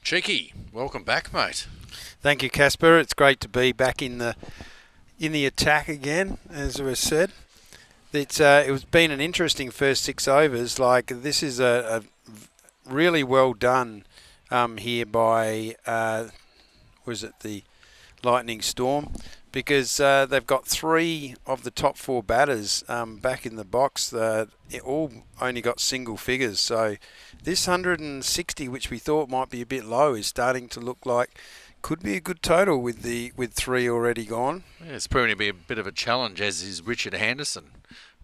Cheeky, welcome back, mate. Thank you, Casper. It's great to be back in the attack again, as was said. It was been an interesting first 6 overs. Like, this is a really well done here by the Lightning Storm, because they've got 3 of the top 4 batters back in the box. It all only got single figures. So this 160, which we thought might be a bit low, is starting to look like could be a good total with 3 already gone. Yeah, it's proving to be a bit of a challenge, as is Richard Anderson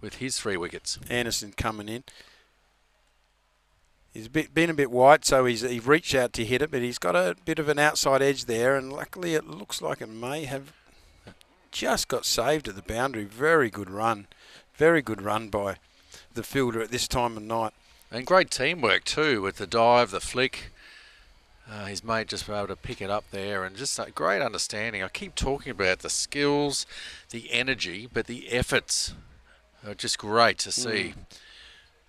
with his 3 wickets. Anderson coming in. He's been a bit wide, so he reached out to hit it, but he's got a bit of an outside edge there, and luckily it looks like it may have just got saved at the boundary. Very good run by the fielder at this time of night. And great teamwork too, with the dive, the flick. His mate just able to pick it up there, and just a great understanding. I keep talking about the skills, the energy, but the efforts are just great to see.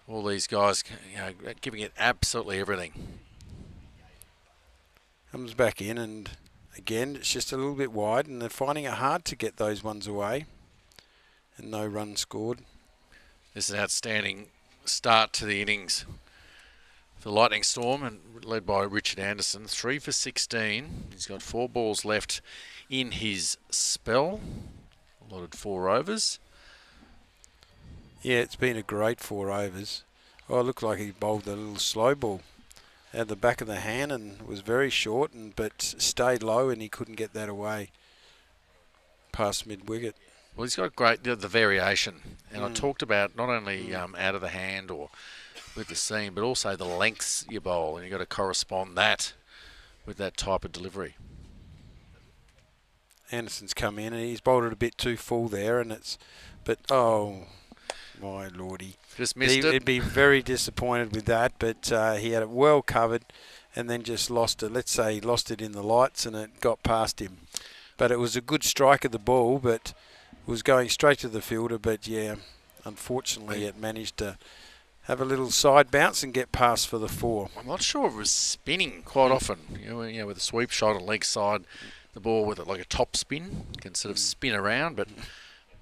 All these guys, giving it absolutely everything. Comes back in, and again, it's just a little bit wide, and they're finding it hard to get those ones away. And no run scored. This is an outstanding start to the innings for the Lightning Storm, and led by Richard Anderson. 3 for 16. He's got 4 balls left in his spell. Allotted 4 overs. Yeah, it's been a great 4 overs. Oh, it looked like he bowled a little slow ball at the back of the hand and was very short, but stayed low, and he couldn't get that away past mid-wicket. Well, he's got great the variation, and I talked about not only out of the hand or with the seam, but also the lengths you bowl, and you've got to correspond that with that type of delivery. Anderson's come in, and he's bowled it a bit too full there, oh my lordy. Just missed it. He'd be very disappointed with that, but he had it well covered and then just lost it. Let's say he lost it in the lights and it got past him. But it was a good strike of the ball, but it was going straight to the fielder. But yeah, unfortunately it managed to have a little side bounce and get past for the 4. I'm not sure if it was spinning quite often. With a sweep shot on leg side, the ball with it like a top spin can sort of spin around, but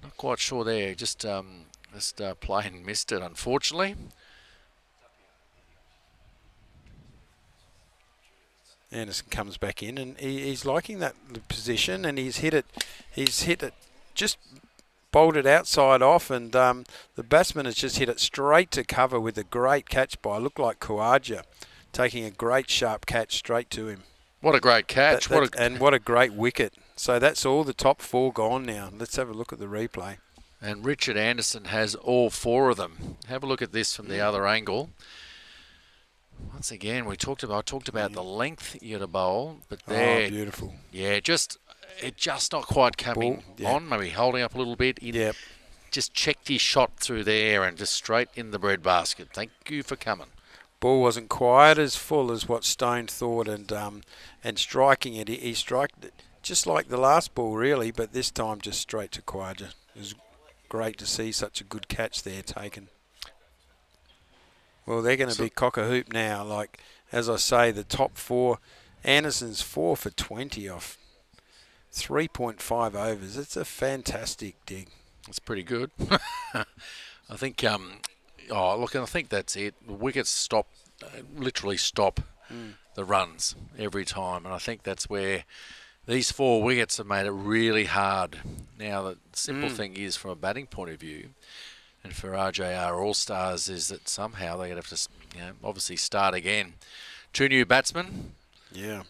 not quite sure there. Just plain missed it, unfortunately. Anderson comes back in, and he's liking that position, and he's hit it. Just bowled it outside off, and the batsman has just hit it straight to cover with a great catch by, looked like Khawaja, taking a great sharp catch straight to him. What a great catch. And what a great wicket. So that's all the top 4 gone now. Let's have a look at the replay. And Richard Anderson has all 4 of them. Have a look at this from the other angle. Once again, I talked about the length you got to bowl, but there, beautiful. Yeah, it just not quite coming on. Maybe holding up a little bit. Just checked his shot through there and just straight in the breadbasket. Thank you for coming. Ball wasn't quite as full as what Stone thought, and striking it, he struck it just like the last ball really, but this time just straight to Khawaja. It was great to see such a good catch there taken. Well, they're going to be cock-a-hoop now. Like, as I say, the top 4, Anderson's 4 for 20 off 3.5 overs. It's a fantastic dig. It's pretty good. I think, I think that's it. The wickets literally stop the runs every time, and I think that's where these 4 wickets have made it really hard. Now, the simple thing is, from a batting point of view, and for RJR All-Stars, is that somehow they're going to have to, obviously start again. 2 new batsmen. Yeah.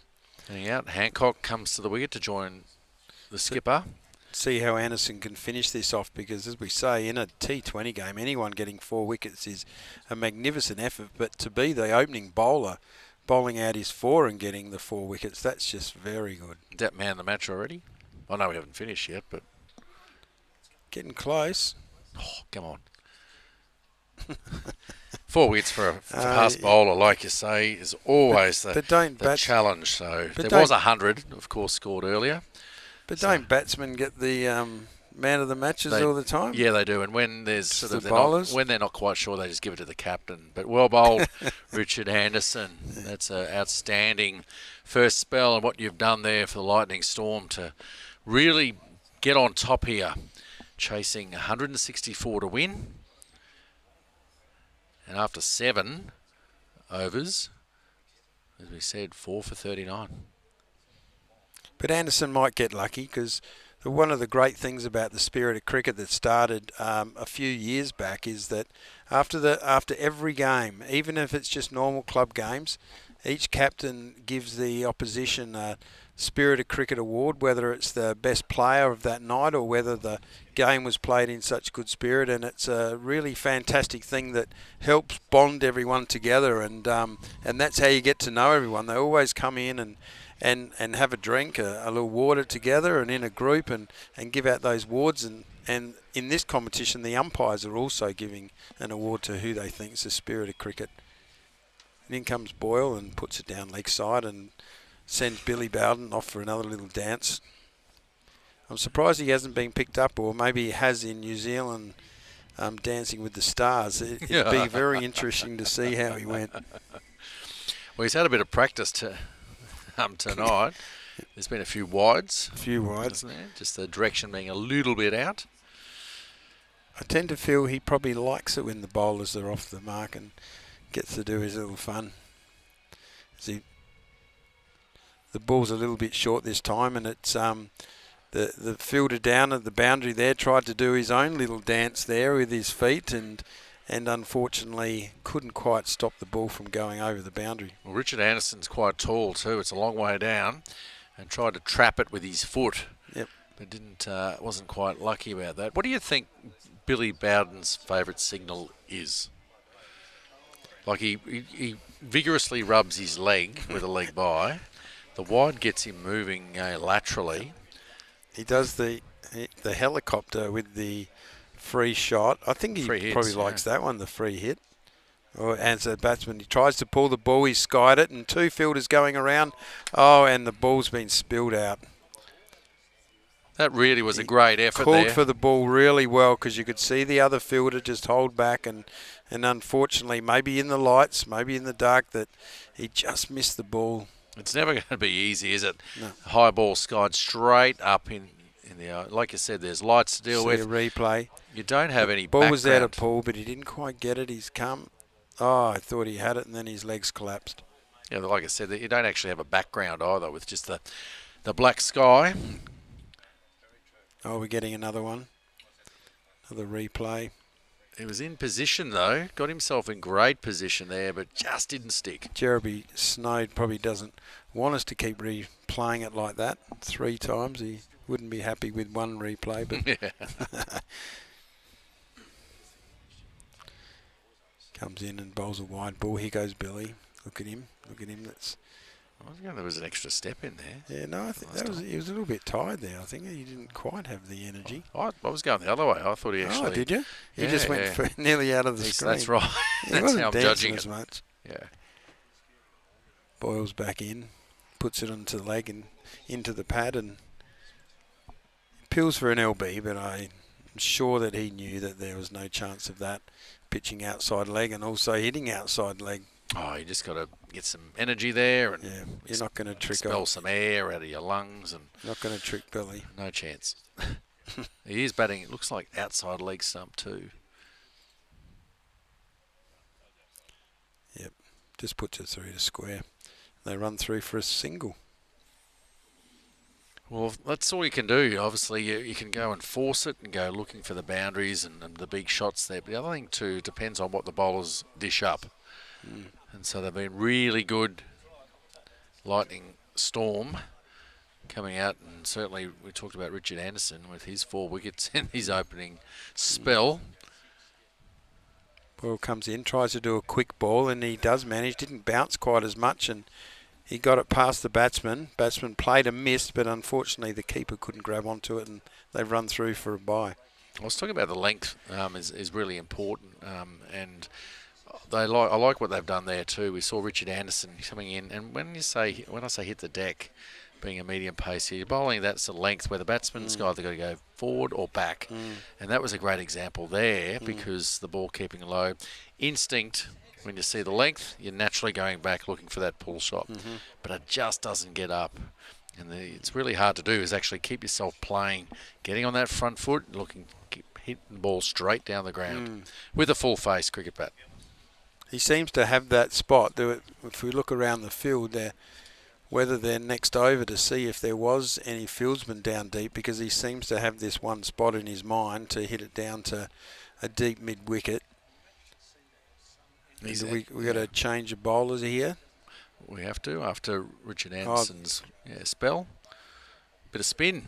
Heading out. Hancock comes to the wicket to join the skipper. See how Anderson can finish this off, because, as we say, in a T20 game, anyone getting 4 wickets is a magnificent effort. But to be the opening bowler, bowling out his 4 and getting the 4 wickets, that's just very good. That man the match already? I know we haven't finished yet, but... Getting close. Oh, come on. 4 wickets for a fast bowler, like you say, is always the challenge. So there was 100, of course, scored earlier. But don't batsmen get the man of the matches all the time. Yeah, they do. And when there's sort of bowlers. they're not quite sure, they just give it to the captain. But well bowled, Richard Anderson. That's an outstanding first spell, and what you've done there for the Lightning Storm to really get on top here, chasing 164 to win. And after 7 overs, as we said, 4 for 39. But Anderson might get lucky because one of the great things about the spirit of cricket that started a few years back is that after every game, even if it's just normal club games, each captain gives the opposition a Spirit of Cricket award, whether it's the best player of that night or whether the game was played in such good spirit. And it's a really fantastic thing that helps bond everyone together, and that's how you get to know everyone. They always come in and have a drink, a little water together, and in a group, and give out those awards. And in this competition, the umpires are also giving an award to who they think is the Spirit of Cricket. And in comes Boyle and puts it down leg side and sends Billy Bowden off for another little dance. I'm surprised he hasn't been picked up, or maybe he has in New Zealand, Dancing with the Stars. It'd be very interesting to see how he went. Well, he's had a bit of practice tonight. There's been a few wides. Just the direction being a little bit out. I tend to feel he probably likes it when the bowlers are off the mark and gets to do his little fun. The ball's a little bit short this time, and it's the fielder down at the boundary there tried to do his own little dance there with his feet, and unfortunately couldn't quite stop the ball from going over the boundary. Well, Richard Anderson's quite tall too. It's a long way down, and tried to trap it with his foot. Yep. But wasn't quite lucky about that. What do you think Billy Bowden's favourite signal is? Like he vigorously rubs his leg with a leg by. The wide gets him moving laterally. He does the helicopter with the free shot. I think he probably likes that one, the free hit. Or as a batsman, he tries to pull the ball. He skied it, and 2 fielders going around. Oh, and the ball's been spilled out. That really was a great effort there. Called for the ball really well, because you could see the other fielder just hold back, and unfortunately, maybe in the lights, maybe in the dark, that he just missed the ball. It's never going to be easy, is it? No. High ball skied straight up in the like you said, there's lights to deal with. A replay. You don't have any ball background. Was out of pull, but he didn't quite get it. He's come. Oh, I thought he had it, and then his legs collapsed. Yeah, like I said, you don't actually have a background either with just the black sky. Oh, we're getting another one. Another replay. He was in position, though. Got himself in great position there, but just didn't stick. Jeremy Snowd probably doesn't want us to keep replaying it like that 3 times. He wouldn't be happy with one replay. But yeah. Comes in and bowls a wide ball. Here goes Billy. Look at him. Look at him. That's. I think there was an extra step in there. Yeah, no, I think he was a little bit tired there. I think he didn't quite have the energy. I was going the other way. I thought he actually... Oh, did you? He just went nearly out of the screen. That's right. That's how I'm judging as it. Much. Yeah. Boyle's back in, puts it onto the leg and into the pad, and appeals for an LB, but I'm sure that he knew that there was no chance of that, pitching outside leg and also hitting outside leg. Oh, you just got to get some energy there, and you're not going to expel some air out of your lungs, and not going to trick Billy. No chance. He is batting. It looks like outside leg stump too. Yep, just puts it through to square. They run through for a single. Well, that's all you can do. Obviously, you can go and force it and go looking for the boundaries and the big shots there. But the other thing too depends on what the bowlers dish up. And so they've been really good. Lightning Storm coming out, and certainly we talked about Richard Anderson with his 4 wickets in his opening spell. Boyle comes in, tries to do a quick ball, and he does manage. Didn't bounce quite as much, and he got it past the batsman. Batsman played a miss, but unfortunately the keeper couldn't grab onto it, and they've run through for a bye. I was talking about the length is really important, and I like what they've done there too. We saw Richard Anderson coming in, and when I say hit the deck, being a medium pace here. You're bowling that's a length where the batsman's either got to go forward or back. And that was a great example there because the ball keeping low. Instinct, when you see the length, you're naturally going back looking for that pull shot. But it just doesn't get up. And it's really hard to do is actually keep yourself playing, getting on that front foot, hitting the ball straight down the ground with a full face cricket bat. He seems to have that spot. If we look around the field there, whether they're next over to see if there was any fieldsman down deep, because he seems to have this one spot in his mind to hit it down to a deep mid-wicket. We got to change of bowlers here. We have to after Richard Anderson's spell. Bit of spin.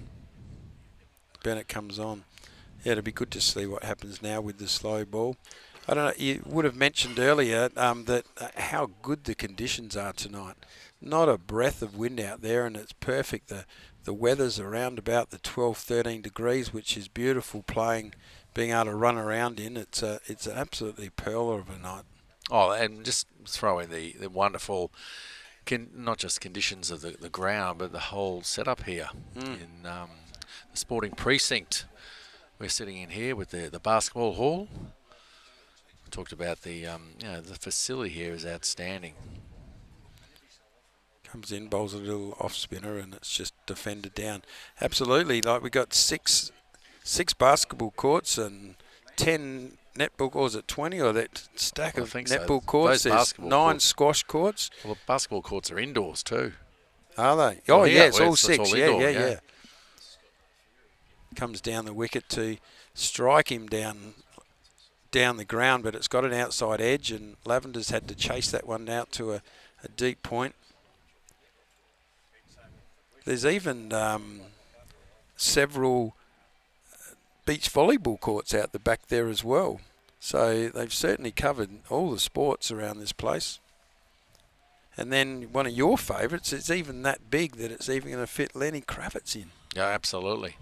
Bennett comes on. Yeah, it'll be good to see what happens now with the slow ball. I don't know, you would have mentioned earlier that how good the conditions are tonight. Not a breath of wind out there, and it's perfect. The weather's around about the 12, 13 degrees, which is beautiful playing, being able to run around in. It's an absolutely pearler of a night. Oh, and just throw in the wonderful, not just conditions of the ground, but the whole setup here in the sporting precinct. We're sitting in here with the basketball hall. We talked about the facility here is outstanding. Comes in, bowls a little off spinner, and it's just defended down. Absolutely, like we got six basketball courts and 10 netball, or is it 20, or that stack of netball courts? There's 9 squash courts. Well, the basketball courts are indoors too. Are they? Well, oh yeah, it's all it's 6. all indoor, Yeah. Comes down the wicket to strike him down the ground, but it's got an outside edge, and Lavender's had to chase that one out to a deep point. There's even several beach volleyball courts out the back there as well. So they've certainly covered all the sports around this place. And then one of your favourites, it's even that big that it's even going to fit Lenny Kravitz in. Yeah, absolutely.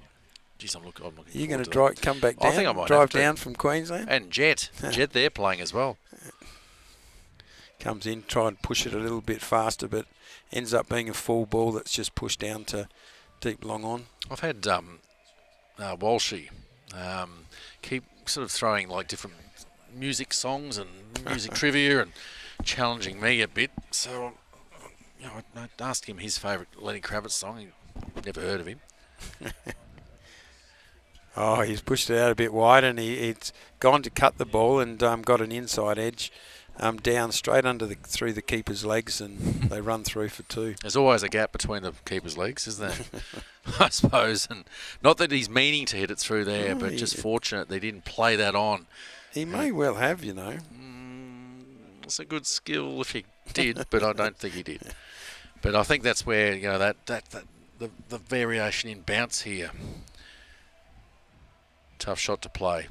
Jeez, I'm looking. You're going to come back down, I think I might drive have to. down from Queensland? And Jet they're playing as well. Comes in, try and push it a little bit faster, but ends up being a full ball that's just pushed down to deep long on. I've had Walshy keep sort of throwing like different music songs and music trivia and challenging me a bit. So I asked him his favourite Lenny Kravitz song. He'd never heard of him. Oh, he's pushed it out a bit wide, and he's gone to cut the ball and got an inside edge down straight through the keeper's legs, and they run through for 2. There's always a gap between the keeper's legs, isn't there? I suppose, and not that he's meaning to hit it through there, but just fortunate they didn't play that on. He may well have, It's a good skill if he did, but I don't think he did. But I think that's where the variation in bounce here. Tough shot to play.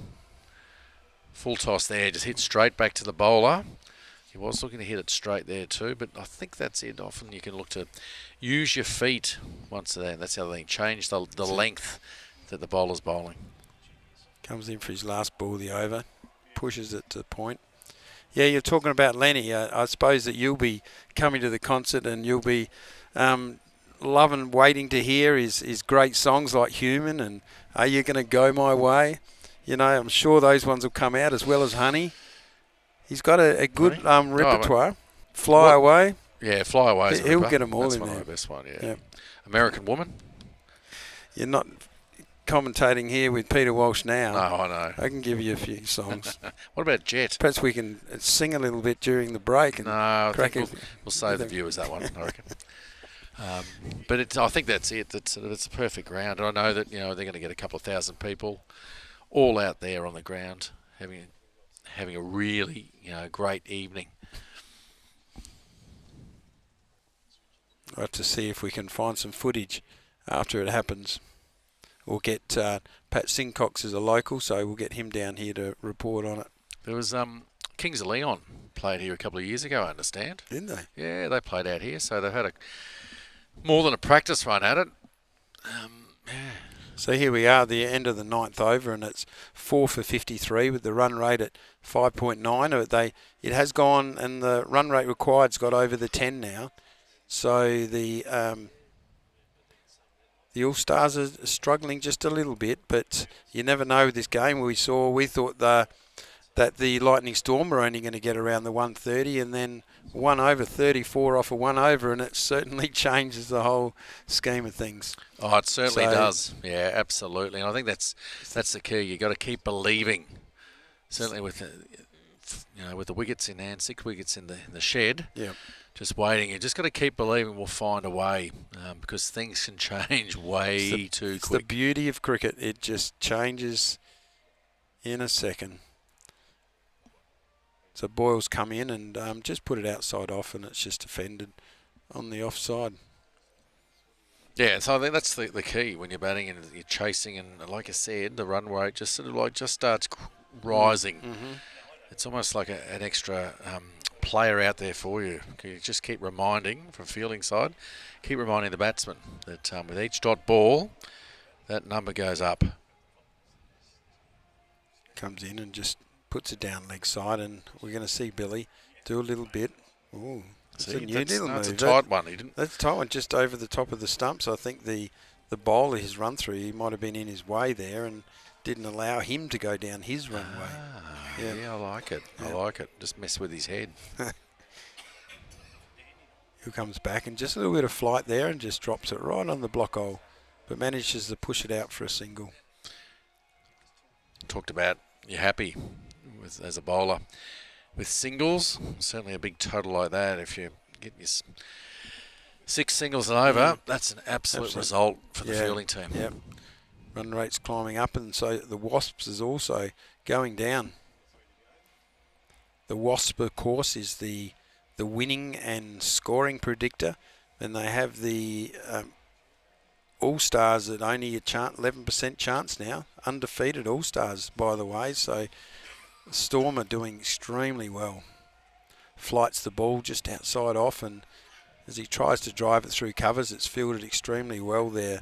Full toss there, just hit straight back to the bowler. He was looking to hit it straight there too, but I think that's it. Often you can look to use your feet once there. That's the other thing. Change the length that the bowler's bowling. Comes in for his last ball of the over. Pushes it to the point. Yeah, you're talking about Lenny. I suppose that you'll be coming to the concert and you'll be waiting to hear his great songs like Human and Are You Going to Go My Way? I'm sure those ones will come out as well as Honey. He's got a good repertoire. Fly Away. Yeah, Fly Away. He'll get them all That's in one there. of the best one, yeah. American Woman. You're not commentating here with Peter Walsh now. No, I know. I can give you a few songs. What about Jet? Perhaps we can sing a little bit during the break. And no, I think we'll save the viewers that one, I reckon. But I think that's it. It's a perfect ground. And I know that they're going to get a couple of thousand people all out there on the ground having a really great evening. I'll have to see if we can find some footage after it happens. We'll get Pat Sincox as a local, so we'll get him down here to report on it. There was Kings of Leon played here a couple of years ago, I understand. Didn't they? Yeah, they played out here, so they've had more than a practice run at it. So here we are, the end of the 9th over, and it's 4 for 53 with the run rate at 5.9. It has gone, and the run rate required's got over the 10 now. So the the All-Stars are struggling just a little bit, but you never know with this game. We thought that the Lightning Storm were only going to get around the 130 and then 1 over 34 off a 1 over, and it certainly changes the whole scheme of things. Oh, it certainly does. Yeah, absolutely. And I think that's the key. You've got to keep believing. Certainly with the wickets in hand, 6 wickets in the shed. Yeah. Just waiting. You just got to keep believing we'll find a way because things can change way too quick. It's the beauty of cricket. It just changes in a second. So Boyle's come in and just put it outside off, and it's just defended on the offside. Yeah, so I think that's the key when you're batting and you're chasing, and like I said, the run rate just sort of just starts rising. Mm-hmm. It's almost like an extra player out there for you. You just keep reminding, from fielding side, keep reminding the batsman that with each dot ball, that number goes up. Comes in and just puts it down leg side, and we're going to see Billy do a little bit. Ooh, it's a new little move. That's a tight one. That's a tight one, just over the top of the stumps. I think the bowler, his run through, he might have been in his way there and didn't allow him to go down his runway. Yeah, I like it. Yeah. I like it. Just mess with his head. Who comes back and just a little bit of flight there and just drops it right on the block hole, but manages to push it out for a single. Talked about you're happy as a bowler with singles. Certainly a big total like that. If you get your 6 singles and over, that's an absolute result for the fielding team. Yep. Run rate's climbing up, and so the Wasps is also going down. The Wasp, of course, is the winning and scoring predictor, and they have the All-Stars at only a 11% chance now. Undefeated All-Stars, by the way, so Storm are doing extremely well. Flights the ball just outside off, and as he tries to drive it through covers, it's fielded extremely well there.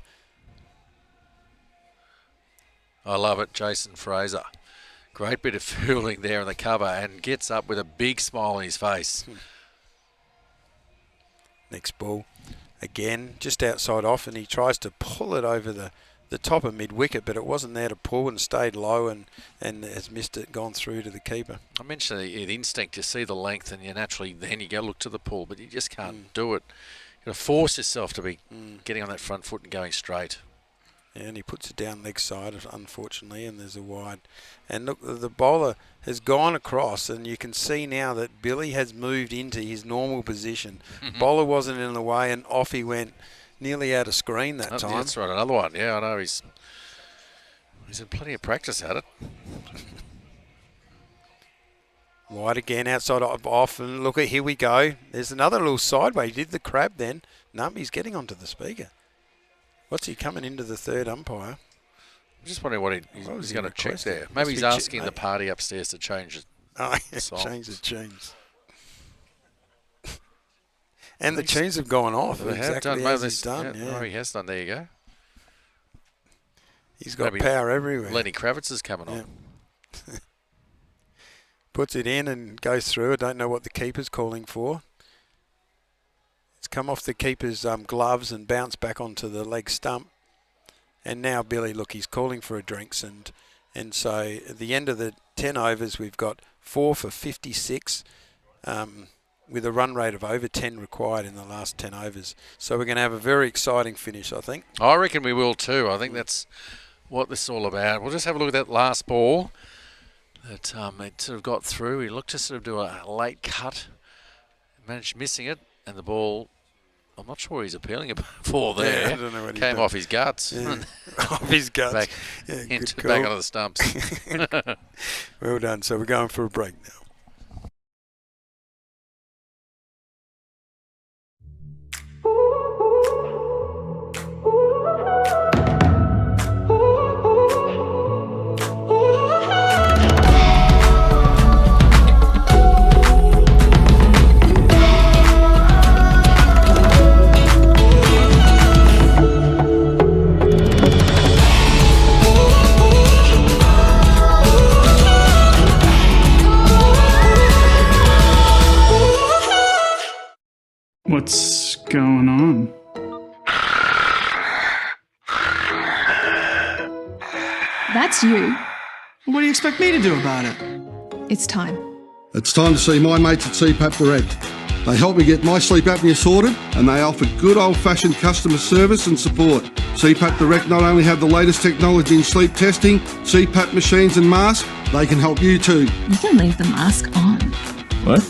I love it, Jason Fraser. Great bit of fielding there in the cover, and gets up with a big smile on his face. Next ball, again, just outside off, and he tries to pull it over the top of mid-wicket, but it wasn't there to pull and stayed low and has missed it, gone through to the keeper. I mentioned the instinct. You see the length, and you naturally then you go look to the pull, but you just can't do it. You've got to force yourself to be getting on that front foot and going straight. And he puts it down leg side, unfortunately, and there's a wide. And look, the bowler has gone across, and you can see now that Billy has moved into his normal position. Bowler wasn't in the way, and off he went, nearly out of screen that time. That's right, another one. Yeah, I know he's had plenty of practice at it. Wide again, outside off, and look at, here we go. There's another little sideway. He did the crab then. No, he's getting onto the speaker. What's he coming into the third umpire? I'm just wondering what he's going to check there. Maybe he's asking the party upstairs to change the song. Change the tunes. And the tunes have gone off. They exactly have done. as he's done. Yeah. Oh, he has done. There you go. He's got power everywhere. Lenny Kravitz is coming on. Puts it in and goes through. I don't know what the keeper's calling for. It's come off the keeper's gloves and bounced back onto the leg stump. And now Billy, look, he's calling for a drinks. And so at the end of the 10 overs, we've got 4 for 56 with a run rate of over 10 required in the last 10 overs. So we're going to have a very exciting finish, I think. I reckon we will too. I think that's what this is all about. We'll just have a look at that last ball that it sort of got through. He looked to sort of do a late cut, managed missing it. And the ball, I'm not sure what he's appealing for there. Yeah, I don't know what he came off his guts. Yeah. Off his guts. Back, back onto the stumps. Well done. So we're going for a break now. What's going on? That's you. What do you expect me to do about it? It's time. It's time to see my mates at CPAP Direct. They help me get my sleep apnea sorted, and they offer good old-fashioned customer service and support. CPAP Direct not only have the latest technology in sleep testing, CPAP machines and masks, they can help you too. You can leave the mask on. What?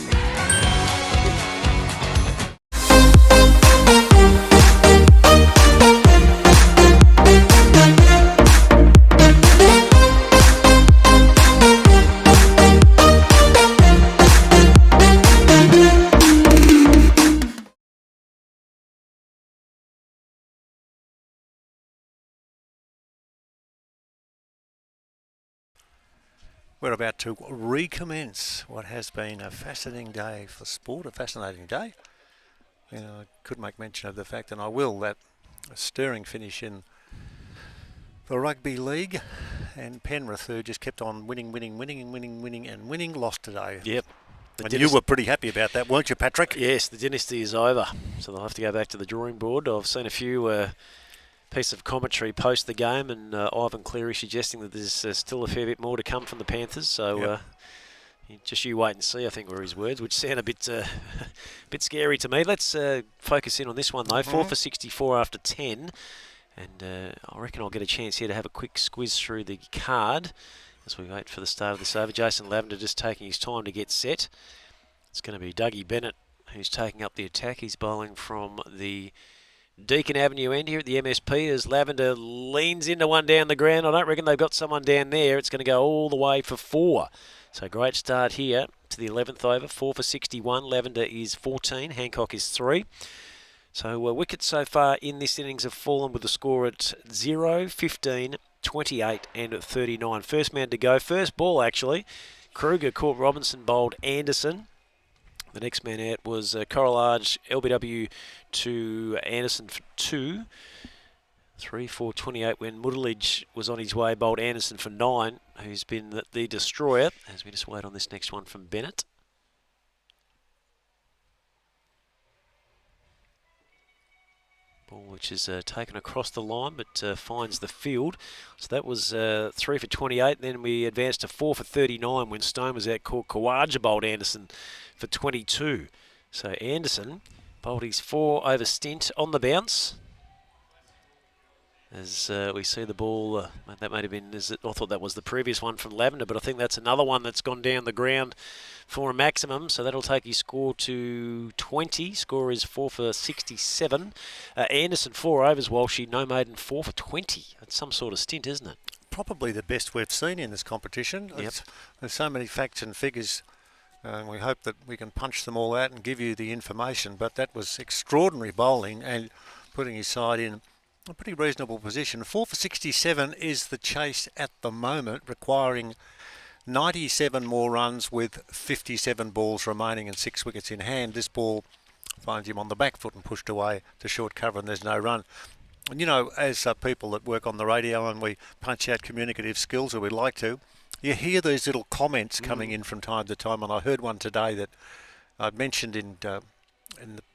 We're about to recommence what has been a fascinating day for sport, a fascinating day. You know, I could make mention of the fact, and I will, that a stirring finish in the rugby league, and Penrith, who just kept on winning, lost today. Yep. And you were pretty happy about that, weren't you, Patrick? Yes, the dynasty is over, so they'll have to go back to the drawing board. I've seen a few piece of commentary post the game, and Ivan Cleary suggesting that there's still a fair bit more to come from the Panthers. So just you wait and see, I think, were his words, which sound a bit bit scary to me. Let's focus in on this one, though. 4 for 64 after 10. And I reckon I'll get a chance here to have a quick squiz through the card as we wait for the start of this over. Jason Lavender just taking his time to get set. It's going to be Dougie Bennett who's taking up the attack. He's bowling from the Deakin Avenue end here at the MSP as Lavender leans into one down the ground. I don't reckon they've got someone down there. It's going to go all the way for 4. So great start here to the 11th over. 4 for 61. Lavender is 14. Hancock is 3. So wickets so far in this innings have fallen with the score at 0, 15, 28 and 39. First man to go. First ball, actually. Kruger caught Robinson, bowled Anderson. The next man out was Correlage LBW to Anderson for 2. 3, 4, 28 when Mudalij was on his way, bowled Anderson for 9, who's been the destroyer, as we just wait on this next one from Bennett. Ball which is taken across the line but finds the field. So that was 3 for 28. Then we advanced to 4 for 39 when Stone was out, caught Kawaja, bowled Anderson for 22. So Anderson bowled his 4 over stint on the bounce. As we see the ball, that might have been, I thought that was the previous one from Lavender, but I think that's another one that's gone down the ground for a maximum. So that'll take his score to 20. Score is 4 for 67. Anderson 4 overs, Walshy, no maiden 4 for 20. That's some sort of stint, isn't it? Probably the best we've seen in this competition. Yep. There's so many facts and figures. We hope that we can punch them all out and give you the information, but that was extraordinary bowling and putting his side in a pretty reasonable position. 4 for 67 is the chase at the moment, requiring 97 more runs with 57 balls remaining and 6 wickets in hand. This ball finds him on the back foot and pushed away to short cover, and there's no run. And you know, as people that work on the radio and we punch out communicative skills, or we like to, you hear these little comments coming in from time to time, and I heard one today that I mentioned in the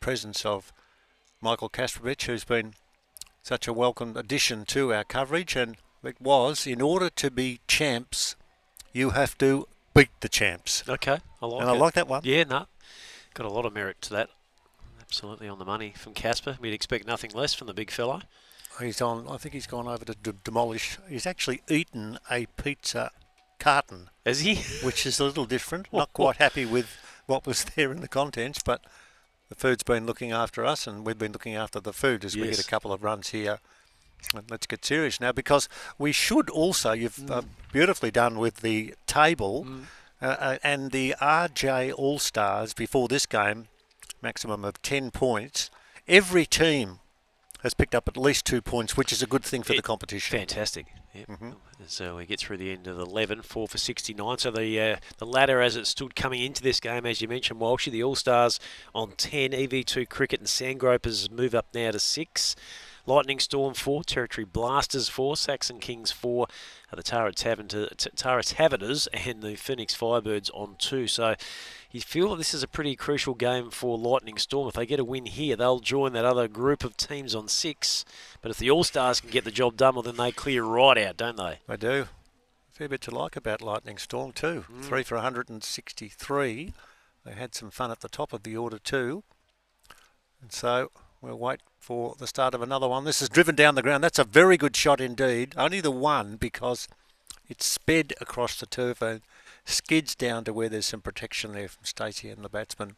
presence of Michael Kasprowicz, who's been such a welcome addition to our coverage, and it was, in order to be champs, you have to beat the champs. Okay, I like it. And I like that one. Yeah, no, got a lot of merit to that. Absolutely on the money from Casper. We'd expect nothing less from the big fellow. He's on, I think he's gone over to demolish. He's actually eaten a pizza carton. Has he? Which is a little different. Not quite happy with what was there in the contents, but the food's been looking after us, and we've been looking after the food as we get a couple of runs here. And let's get serious now, because we should also, you've beautifully done with the table, and the RJ All-Stars before this game, maximum of 10 points. Every team has picked up at least 2 points, which is a good thing for the competition. Fantastic. Yep. So we get through the end of the 11, 4 for 69. So the ladder as it stood coming into this game, as you mentioned, Walshy, the All-Stars on 10, EV2 Cricket and Sandgropers move up now to 6. Lightning Storm 4, Territory Blasters 4, Saxon Kings 4, the Tara Taverners and the Phoenix Firebirds on 2. So you feel that this is a pretty crucial game for Lightning Storm. If they get a win here, they'll join that other group of teams on 6. But if the All-Stars can get the job done, well, then they clear right out, don't they? They do. fair bit to like about Lightning Storm too. 3 for 163. They had some fun at the top of the order too. And so we'll wait for the start of another one. This is driven down the ground. That's a very good shot indeed. Only the one because it's sped across the turf and skids down to where there's some protection there from Stacey and the batsman.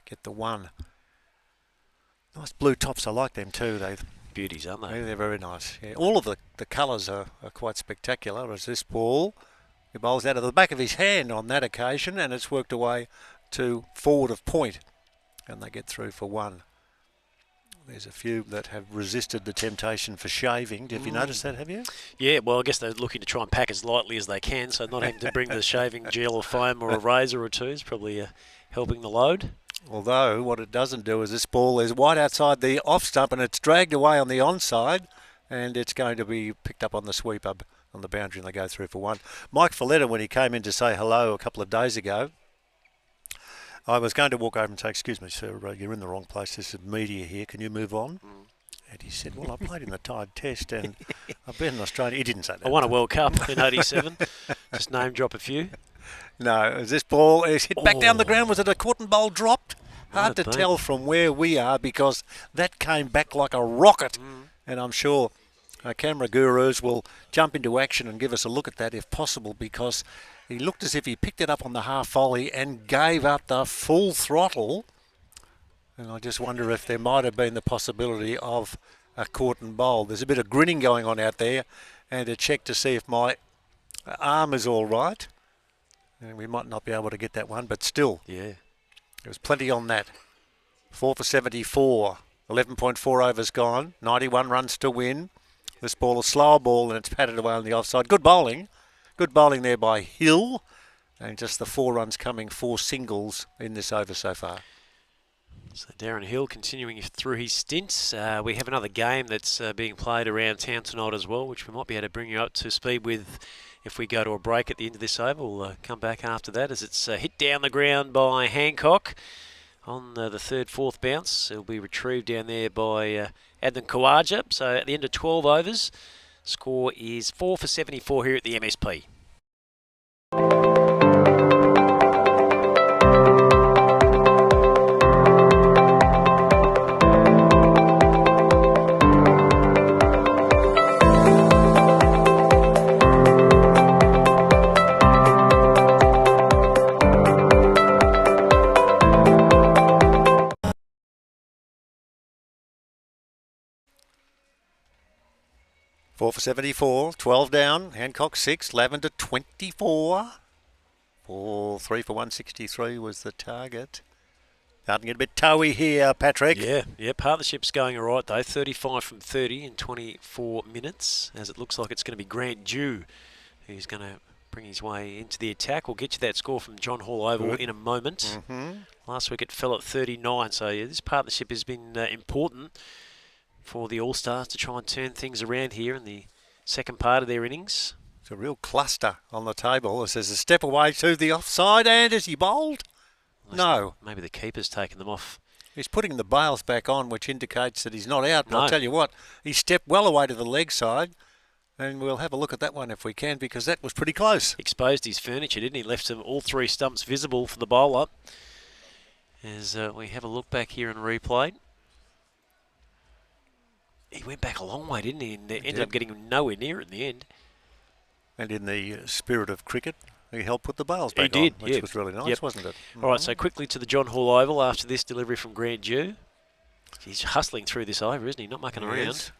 Get the one. Nice blue tops. I like them too. They're beauties, aren't they? They're very nice. Yeah. All of the colours are quite spectacular. As this ball, he bowls out of the back of his hand on that occasion, and it's worked away to forward of point, and they get through for one. There's a few that have resisted the temptation for shaving. Have you noticed that, have you? Yeah, well, I guess they're looking to try and pack as lightly as they can, so not having to bring the shaving gel or foam or a razor or two is probably helping the load. Although what it doesn't do is this ball is wide outside the off stump and it's dragged away on the onside, and it's going to be picked up on the sweep up on the boundary, and they go through for one. Mike Folletta, when he came in to say hello a couple of days ago, I was going to walk over and say, "Excuse me, sir, you're in the wrong place. This is media here. Can you move on?" And he said, "Well, I played in the Tide Test and I've been in Australia." He didn't say that. I won a World Cup in '87. Just name drop a few. No, this ball is hit back down the ground. Was it a cotton bowl dropped? Hard to tell from where we are because that came back like a rocket. And I'm sure our camera gurus will jump into action and give us a look at that if possible, because he looked as if he picked it up on the half volley and gave up the full throttle. And I just wonder if there might have been the possibility of a caught and bowl. There's a bit of grinning going on out there, and a check to see if my arm is all right. And we might not be able to get that one, but still. Yeah. There was plenty on that. 4 for 74. 11.4 overs gone. 91 runs to win. This ball is slower ball and it's patted away on the offside. Good bowling. Good bowling there by Hill. And just the 4 runs coming, 4 singles in this over so far. So Darren Hill continuing through his stints. We have another game that's being played around town tonight as well, which we might be able to bring you up to speed with if we go to a break at the end of this over. We'll come back after that as it's hit down the ground by Hancock on the third, fourth bounce. It'll be retrieved down there by Adnan Khawaja. So at the end of 12 overs, score is 4 for 74 here at the MSP. Four for 74, 12 down, Hancock 6, Lavender 24. 3 for 163 was the target. Starting to get a bit toey here, Patrick. Yeah, partnership's going all right though. 35 from 30 in 24 minutes, as it looks like it's going to be Grant Dew who's going to bring his way into the attack. We'll get you that score from John Hall Oval in a moment. Last week it fell at 39, so yeah, this partnership has been important for the All-Stars to try and turn things around here in the second part of their innings. It's a real cluster on the table. This is a step away to the offside, and is he bowled? No. Maybe the keeper's taken them off. He's putting the bails back on, which indicates that he's not out. And No. I'll tell you what, he stepped well away to the leg side, and we'll have a look at that one if we can, because that was pretty close. Exposed his furniture, didn't he? Left all 3 stumps visible for the bowler. As we have a look back here and replay. He went back a long way, didn't he? And ended up getting nowhere near it in the end. And in the spirit of cricket, he helped put the bails back He did, on, which was really nice, wasn't it? All right, so quickly to the John Hall Oval after this delivery from Grant Dew. He's hustling through this over, isn't he? Not mucking around.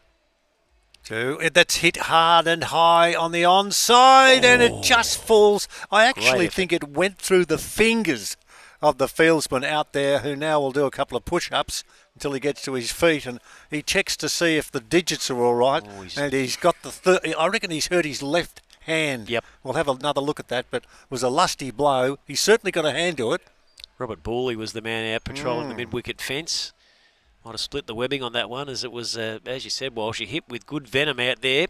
That's hit hard and high on the onside, and it just falls. I actually think it went through the fingers of the fieldsman out there, who now will do a couple of push-ups until he gets to his feet, and he checks to see if the digits are all right. And he's got I reckon he's hurt his left hand. Yep. We'll have another look at that, but it was a lusty blow. He's certainly got a hand to it. Robert Borley was the man out patrolling the mid-wicket fence. Might have split the webbing on that one, as it was, as you said, Walsh, he hit with good venom out there.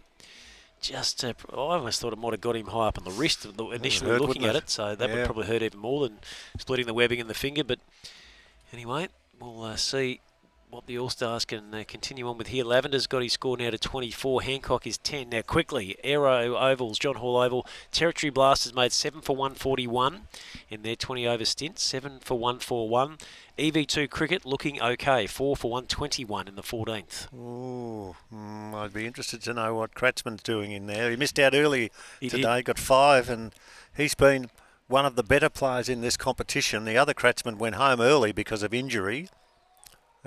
Just, I almost thought it might have got him high up on the wrist initially looking at it, so that would probably hurt even more than splitting the webbing in the finger. But anyway, we'll see what the All-Stars can continue on with here. Lavender's got his score now to 24. Hancock is 10. Now quickly, Aero Ovals, John Hall Oval. Territory Blasters made 7 for 141 in their 20 over stint. 7 for 141. EV2 Cricket looking okay. 4 for 121 in the 14th. Oh, I'd be interested to know what Kratzmann's doing in there. He missed out early today, did. got 5, and he's been one of the better players in this competition. The other Kratzmann went home early because of injury.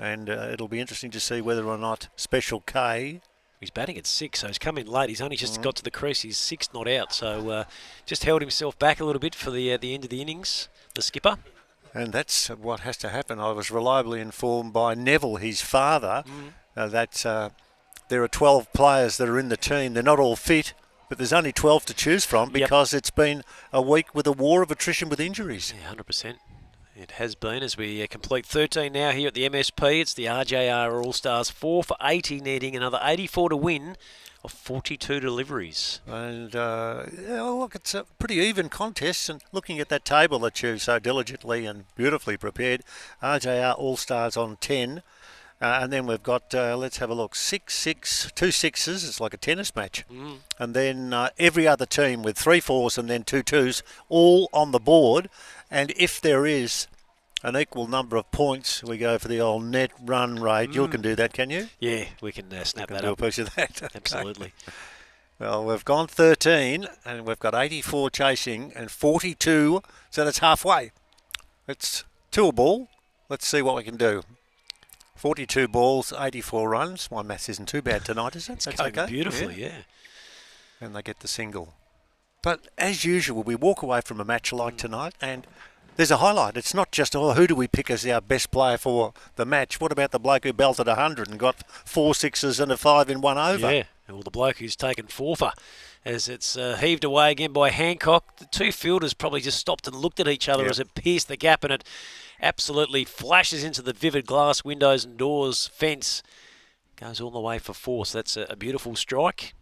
And it'll be interesting to see whether or not Special K... He's batting at 6, so he's come in late. He's only just got to the crease. He's 6 not out, so just held himself back a little bit for the end of the innings, the skipper. And that's what has to happen. I was reliably informed by Neville, his father, that there are 12 players that are in the team. They're not all fit, but there's only 12 to choose from because it's been a week with a war of attrition with injuries. Yeah, 100%. It has been as we complete 13 now here at the MSP. It's the RJR All-Stars 4 for 80, needing another 84 to win of 42 deliveries. And look, it's a pretty even contest. And looking at that table that you so diligently and beautifully prepared, RJR All-Stars on 10. And then we've got, let's have a look, 6, 2 sixes. It's like a tennis match. And then every other team with 3 4s and then 2 2s, all on the board. And if there is an equal number of points, we go for the old net run rate. You can do that, can you? Yeah, we can snap that do up. a piece of that. Absolutely. Well, we've gone 13, and we've got 84 chasing and 42, so that's halfway. It's 2 a ball. Let's see what we can do. 42 balls, 84 runs. My maths isn't too bad tonight, is it? That's okay. Beautifully, yeah. And they get the single. But as usual, we walk away from a match like tonight and there's a highlight. It's not just, who do we pick as our best player for the match? What about the bloke who belted 100 and got 4 6s and a 5 in 1 over? Yeah, well, the bloke who's taken 4 for as it's heaved away again by Hancock. The 2 fielders probably just stopped and looked at each other as it pierced the gap, and it absolutely flashes into the vivid glass windows and doors fence. Goes all the way for 4, so that's a beautiful strike.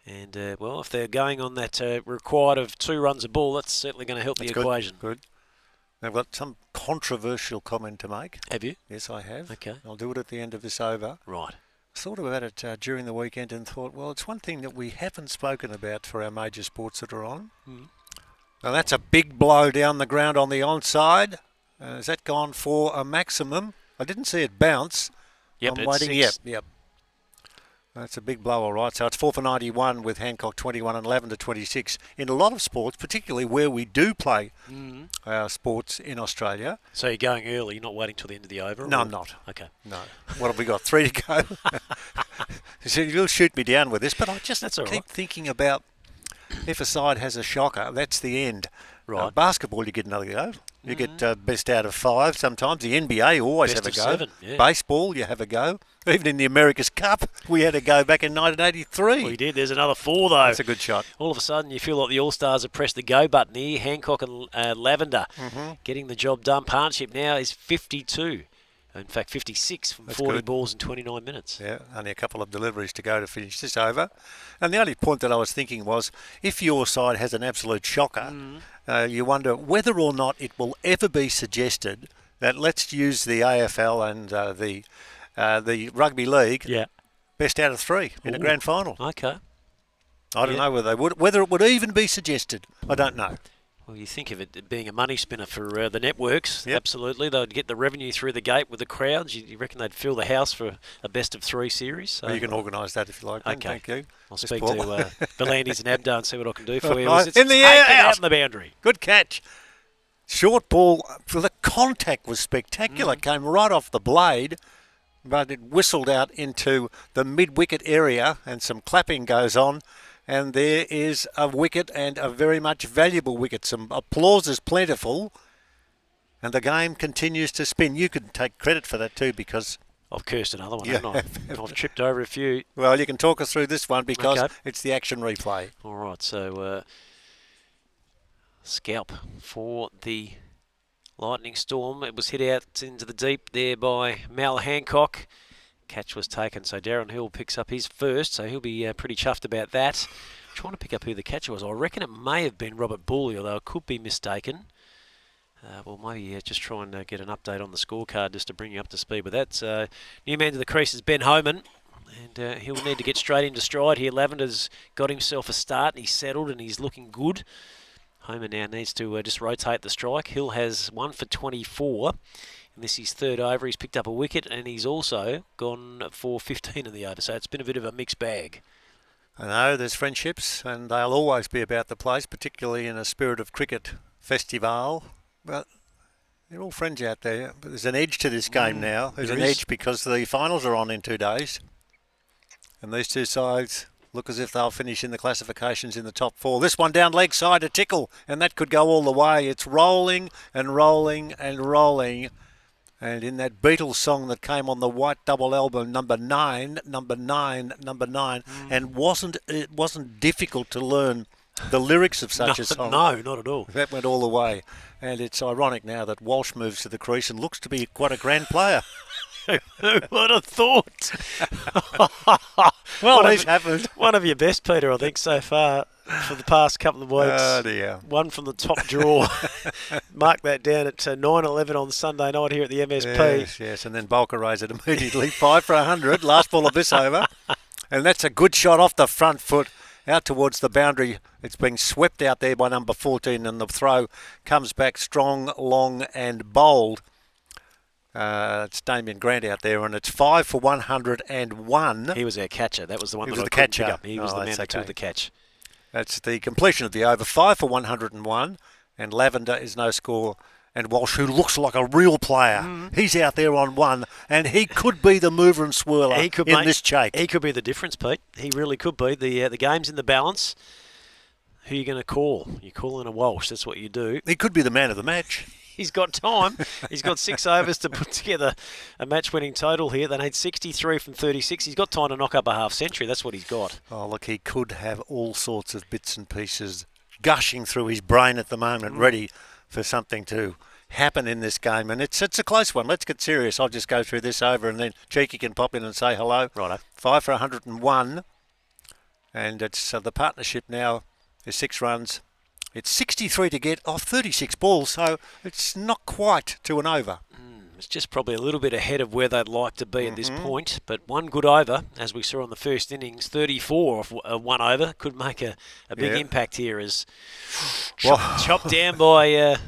And, well, if they're going on that required of 2 runs a ball, that's certainly going to help the equation. Good. I've got some controversial comment to make. Have you? Yes, I have. Okay. I'll do it at the end of this over. Right. Thought about it during the weekend and thought, well, it's one thing that we haven't spoken about for our major sports that are on. Now, that's a big blow down the ground on the onside. Has that gone for a maximum? I didn't see it bounce. Yep, I'm waiting. Yep. That's a big blow, all right. So it's 4 for 91 with Hancock 21 and Lavender 26. In a lot of sports, particularly where we do play our sports in Australia. So you're going early, you're not waiting till the end of the over? No, I'm not. Okay. No. What have we got? 3 to go? So you'll shoot me down with this, but I just keep thinking about if a side has a shocker, that's the end. Right. Basketball, you get another go. You get best out of 5 sometimes. The NBA always Best have a of go. 7, yeah. Baseball, you have a go. Even in the America's Cup, we had a go back in 1983. We did. There's another 4, though. That's a good shot. All of a sudden, you feel like the All-Stars have pressed the go button here. Hancock and Lavender getting the job done. Partnership now is 52. In fact, 56 from 40 balls in 29 minutes. Yeah, only a couple of deliveries to go to finish this over. And the only point that I was thinking was, if your side has an absolute shocker, you wonder whether or not it will ever be suggested that let's use the AFL and the rugby league best out of 3 in a grand final. Okay. I don't know whether it would even be suggested. I don't know. Well, you think of it being a money spinner for the networks. Absolutely. They'd get the revenue through the gate with the crowds. You reckon they'd fill the house for a best of 3 series? So, well, you can organise that if you like. Okay. Thank you. I'll speak to V'landys and Abdo and see what I can do for you. It's in the air, out in the boundary. Good catch. Short ball. The contact was spectacular. Came right off the blade, but it whistled out into the mid-wicket area, and some clapping goes on. And there is a wicket, and a very much valuable wicket. Some applause is plentiful, and the game continues to spin. You can take credit for that too, because I've cursed another one, haven't I? I've tripped over a few. Well, you can talk us through this one because it's the action replay. All right, so scalp for the Lightning Storm. It was hit out into the deep there by Mal Hancock. Catch was taken, so Darren Hill picks up his first, so he'll be pretty chuffed about that. I'm trying to pick up who the catcher was. I reckon it may have been Robert Booley, although I could be mistaken. Well, maybe just try and get an update on the scorecard just to bring you up to speed with that. New man to the crease is Ben Homan, and he'll need to get straight into stride here. Lavender's got himself a start, and he's settled, and he's looking good. Homan now needs to just rotate the strike. Hill has 1 for 24. And this is third over. He's picked up a wicket, and he's also gone for 15 in the over. So it's been a bit of a mixed bag. I know there's friendships, and they'll always be about the place, particularly in a spirit of cricket Festivale. But they're all friends out there. But there's an edge to this game now. There's an edge because the finals are on in 2 days. And these two sides look as if they'll finish in the classifications in the top 4. This one down leg side, a tickle, and that could go all the way. It's rolling and rolling and rolling. And in that Beatles song that came on the white double album, number 9, and it wasn't difficult to learn the lyrics of such a song. No, not at all. That went all the way. And it's ironic now that Walsh moves to the crease and looks to be quite a grand player. Who would have thought? Well, it's happened. One of your best, Peter, I think, so far for the past couple of weeks. Oh, dear. One from the top drawer. Mark that down at 9:11 on Sunday night here at the MSP. Yes, and then Bulker raised it immediately. 5 for 100, last ball of this over. And that's a good shot off the front foot. Out towards the boundary. It's being swept out there by number 14, and the throw comes back strong, long and bold. It's Damien Grant out there, and it's 5 for 101. He was our catcher. That was the one he that was I the couldn't catcher. pick up. He was the man that took the catch. That's the completion of the over. 5 for 101, and Lavender is no score. And Walsh, who looks like a real player, he's out there on 1, and he could be the mover and swirler in this shake. He could be the difference, Pete. He really could be. The game's in the balance. Who are you going to call? You're calling a Walsh. That's what you do. He could be the man of the match. He's got time. He's got 6 overs to put together a match-winning total here. They need 63 from 36. He's got time to knock up a half-century. That's what he's got. Oh, look, he could have all sorts of bits and pieces gushing through his brain at the moment, ready for something to happen in this game. And it's a close one. Let's get serious. I'll just go through this over, and then Cheeky can pop in and say hello. Righto. 5 for 101. And it's the partnership now is 6 runs. It's 63 to get off 36 balls, so it's not quite to an over. It's just probably a little bit ahead of where they'd like to be at this point. But one good over, as we saw in the first innings, 34 off 1 over, could make a big impact here as chopped down by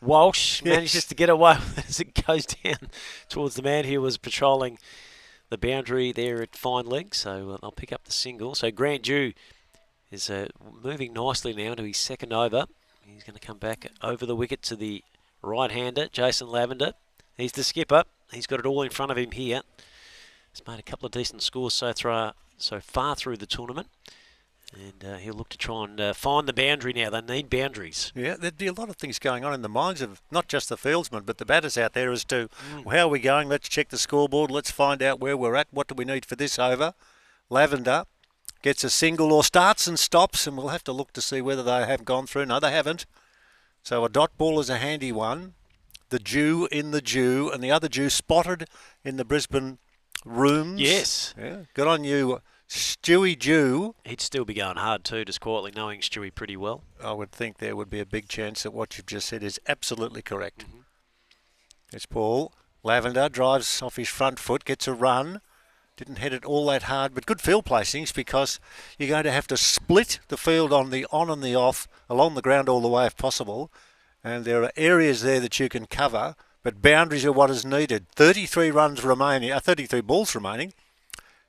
Walsh. Manages to get away as it goes down towards the man who was patrolling the boundary there at fine leg. So they'll pick up the single. So Grant Dew is moving nicely now to his second over. He's going to come back over the wicket to the right-hander, Jason Lavender. He's the skipper. He's got it all in front of him here. He's made a couple of decent scores so far through the tournament. And he'll look to try and find the boundary now. They need boundaries. Yeah, there'd be a lot of things going on in the minds of not just the fieldsmen, but the batters out there as to how are we going? Let's check the scoreboard. Let's find out where we're at. What do we need for this over? Lavender gets a single or starts and stops, and we'll have to look to see whether they have gone through. No, they haven't. So a dot ball is a handy one. The Jew in the Jew, and the other Jew spotted in the Brisbane rooms. Yes. Yeah. Good on you, Stewie Jew. He'd still be going hard too, just quietly knowing Stewie pretty well. I would think there would be a big chance that what you've just said is absolutely correct. It's Paul. Lavender drives off his front foot, gets a run. Didn't hit it all that hard, but good field placings because you're going to have to split the field on the on and the off, along the ground all the way if possible. And there are areas there that you can cover, but boundaries are what is needed. 33 runs remaining, 33 balls remaining.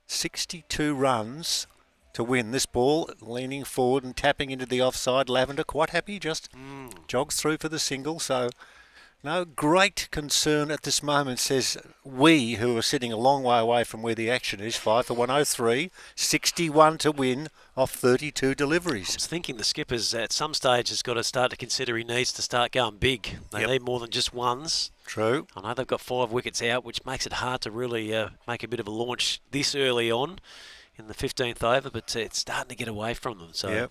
62 runs to win. This ball leaning forward and tapping into the offside. Lavender quite happy, just jogs through for the single. So no great concern at this moment, says we, who are sitting a long way away from where the action is. 5 for 103, 61 to win off 32 deliveries. I was thinking the skipper's at some stage has got to start to consider he needs to start going big. They need more than just ones. True. I know they've got 5 wickets out, which makes it hard to really make a bit of a launch this early on in the 15th over, but it's starting to get away from them. So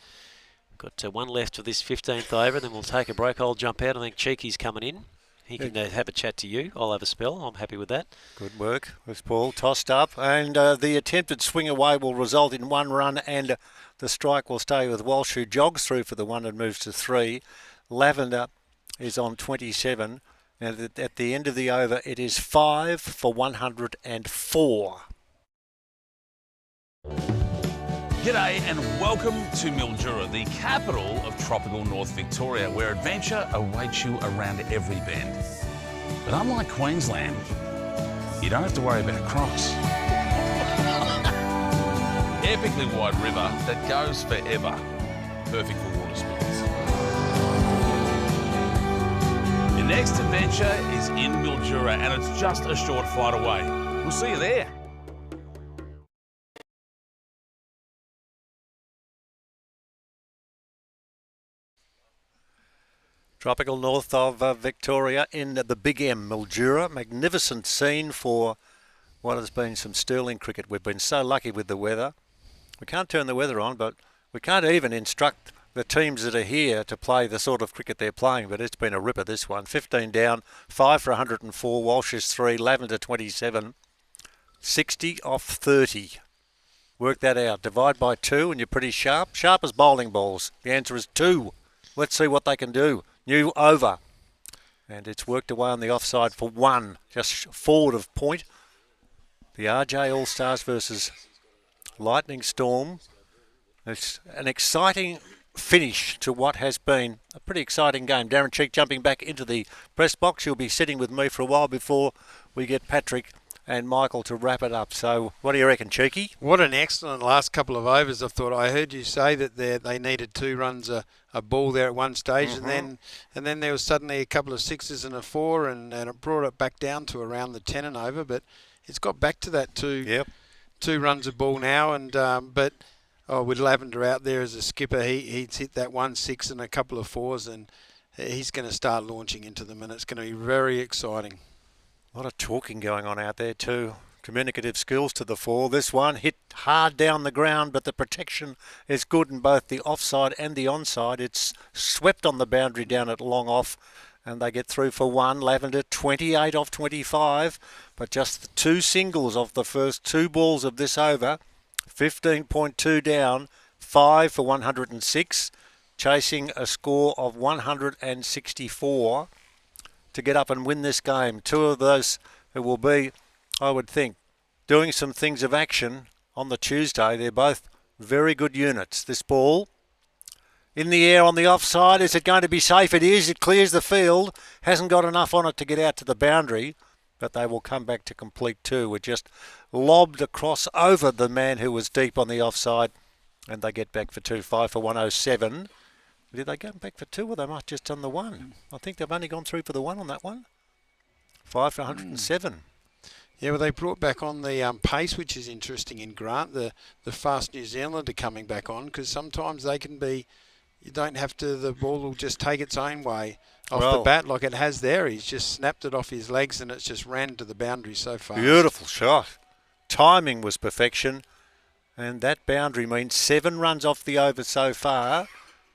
got one left for this 15th over, then we'll take a break. I'll jump out. I think Cheeky's coming in. He can have a chat to you. I'll have a spell. I'm happy with that. Good work. This ball tossed up, and the attempted swing away will result in 1 run, and the strike will stay with Walsh, who jogs through for the 1 and moves to 3. Lavender is on 27. Now, at the end of the over, it is 5 for 104. G'day and welcome to Mildura, the capital of tropical North Victoria, where adventure awaits you around every bend. But unlike Queensland, you don't have to worry about crocs. Epically wide river that goes forever. Perfect for water sports. Your next adventure is in Mildura and it's just a short flight away. We'll see you there. Tropical north of Victoria in the Big M, Mildura. Magnificent scene for what has been some sterling cricket. We've been so lucky with the weather. We can't turn the weather on, but we can't even instruct the teams that are here to play the sort of cricket they're playing, but it's been a ripper, this one. 15 down, 5 for 104, Walsh's 3, Lavender 27, 60 off 30. Work that out. Divide by 2 and you're pretty sharp. Sharp as bowling balls. The answer is 2. Let's see what they can do. New over. And it's worked away on the offside for 1, just forward of point. The RJ All-Stars versus Lightning Storm. It's an exciting finish to what has been a pretty exciting game. Darren Cheek jumping back into the press box. He'll be sitting with me for a while before we get Patrick and Michael to wrap it up. So what do you reckon, Cheeky? What an excellent last couple of overs. I heard you say that they needed 2 runs a ball there at one stage, and then there was suddenly a couple of 6s and a 4, and it brought it back down to around the 10 and over. But it's got back to that 2 runs a ball now, and but with Lavender out there as a skipper, he's hit that 1 6 and a couple of 4s, and he's going to start launching into them, and it's going to be very exciting. A lot of talking going on out there too. Communicative skills to the fore. This one hit hard down the ground, but the protection is good in both the offside and the onside. It's swept on the boundary down at long off, and they get through for 1. Lavender 28 off 25, but just the 2 singles of the first 2 balls of this over. 15.2 down, 5 for 106, chasing a score of 164 to get up and win this game. 2 of those who will be, I would think, doing some things of action on the Tuesday. They're both very good units. This ball in the air on the offside. Is it going to be safe? It is. It clears the field. Hasn't got enough on it to get out to the boundary, but they will come back to complete 2. It just lobbed across over the man who was deep on the offside, and they get back for 2. 5 for 107. Did they go back for 2, or they might have just done the 1? I think they've only gone through for the 1 on that one. 5 for 107. Yeah, well, they brought back on the pace, which is interesting in Grant, the fast New Zealander coming back on, because sometimes they can be, you don't have to, the ball will just take its own way off the bat like it has there. He's just snapped it off his legs and it's just ran to the boundary so far. Beautiful shot. Timing was perfection, and that boundary means 7 runs off the over so far.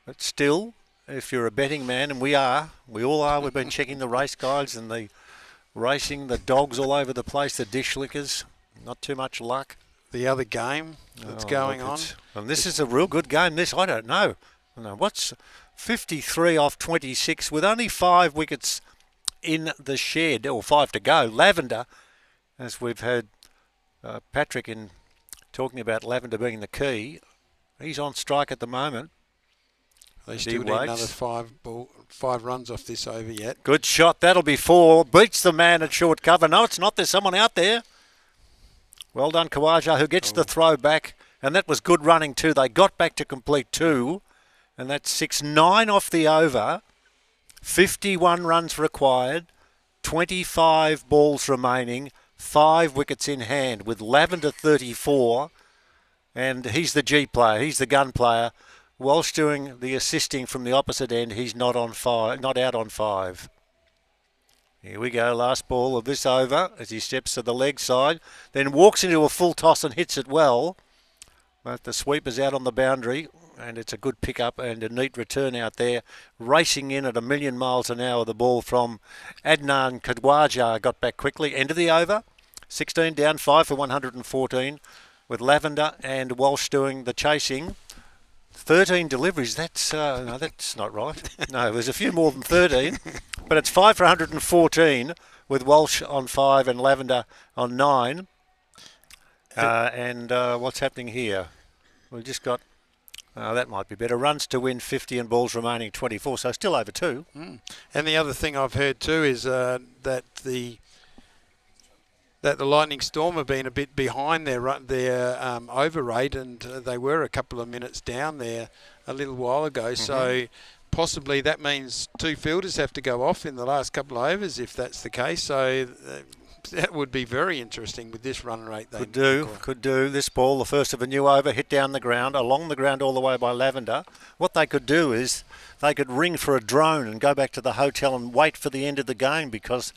But still, if you're a betting man, and we all are, we've been checking the race guides and the racing, the dogs all over the place, the dish lickers, not too much luck. The other game that's going on. And this is a real good game, this, I don't know. What's 53 off 26 with only 5 wickets in the shed, or 5 to go. Lavender, as we've heard Patrick in talking about Lavender being the key, he's on strike at the moment. They still need another 5 runs off this over yet. Good shot. That'll be 4. Beats the man at short cover. No, it's not. There's someone out there. Well done, Khawaja, who gets the throw back. And that was good running too. They got back to complete 2. And that's 6-9 off the over. 51 runs required. 25 balls remaining. 5 wickets in hand with Lavender 34. And he's the G player. He's the gun player. Walsh doing the assisting from the opposite end. He's not on 5, not out on 5. Here we go, last ball of this over as he steps to the leg side, then walks into a full toss and hits it well. But the sweeper's out on the boundary, and it's a good pick-up and a neat return out there. Racing in at 1,000,000 miles an hour, the ball from Adnan Khawaja got back quickly. End of the over, 16 down, 5 for 114, with Lavender and Walsh doing the chasing. 13 deliveries. That's no, that's not right. No, there's a few more than 13, but it's 5 for 114 with Walsh on 5 and Lavender on 9. And what's happening here? We've just got. That might be better. Runs to win 50 and balls remaining 24, so still over 2. And the other thing I've heard too is that the Lightning Storm have been a bit behind their over rate, and they were a couple of minutes down there a little while ago. So possibly that means 2 fielders have to go off in the last couple of overs if that's the case. So that would be very interesting with this run rate. Could do. This ball, the first of a new over, hit down the ground, along the ground all the way by Lavender. What they could do is they could ring for a drone and go back to the hotel and wait for the end of the game, because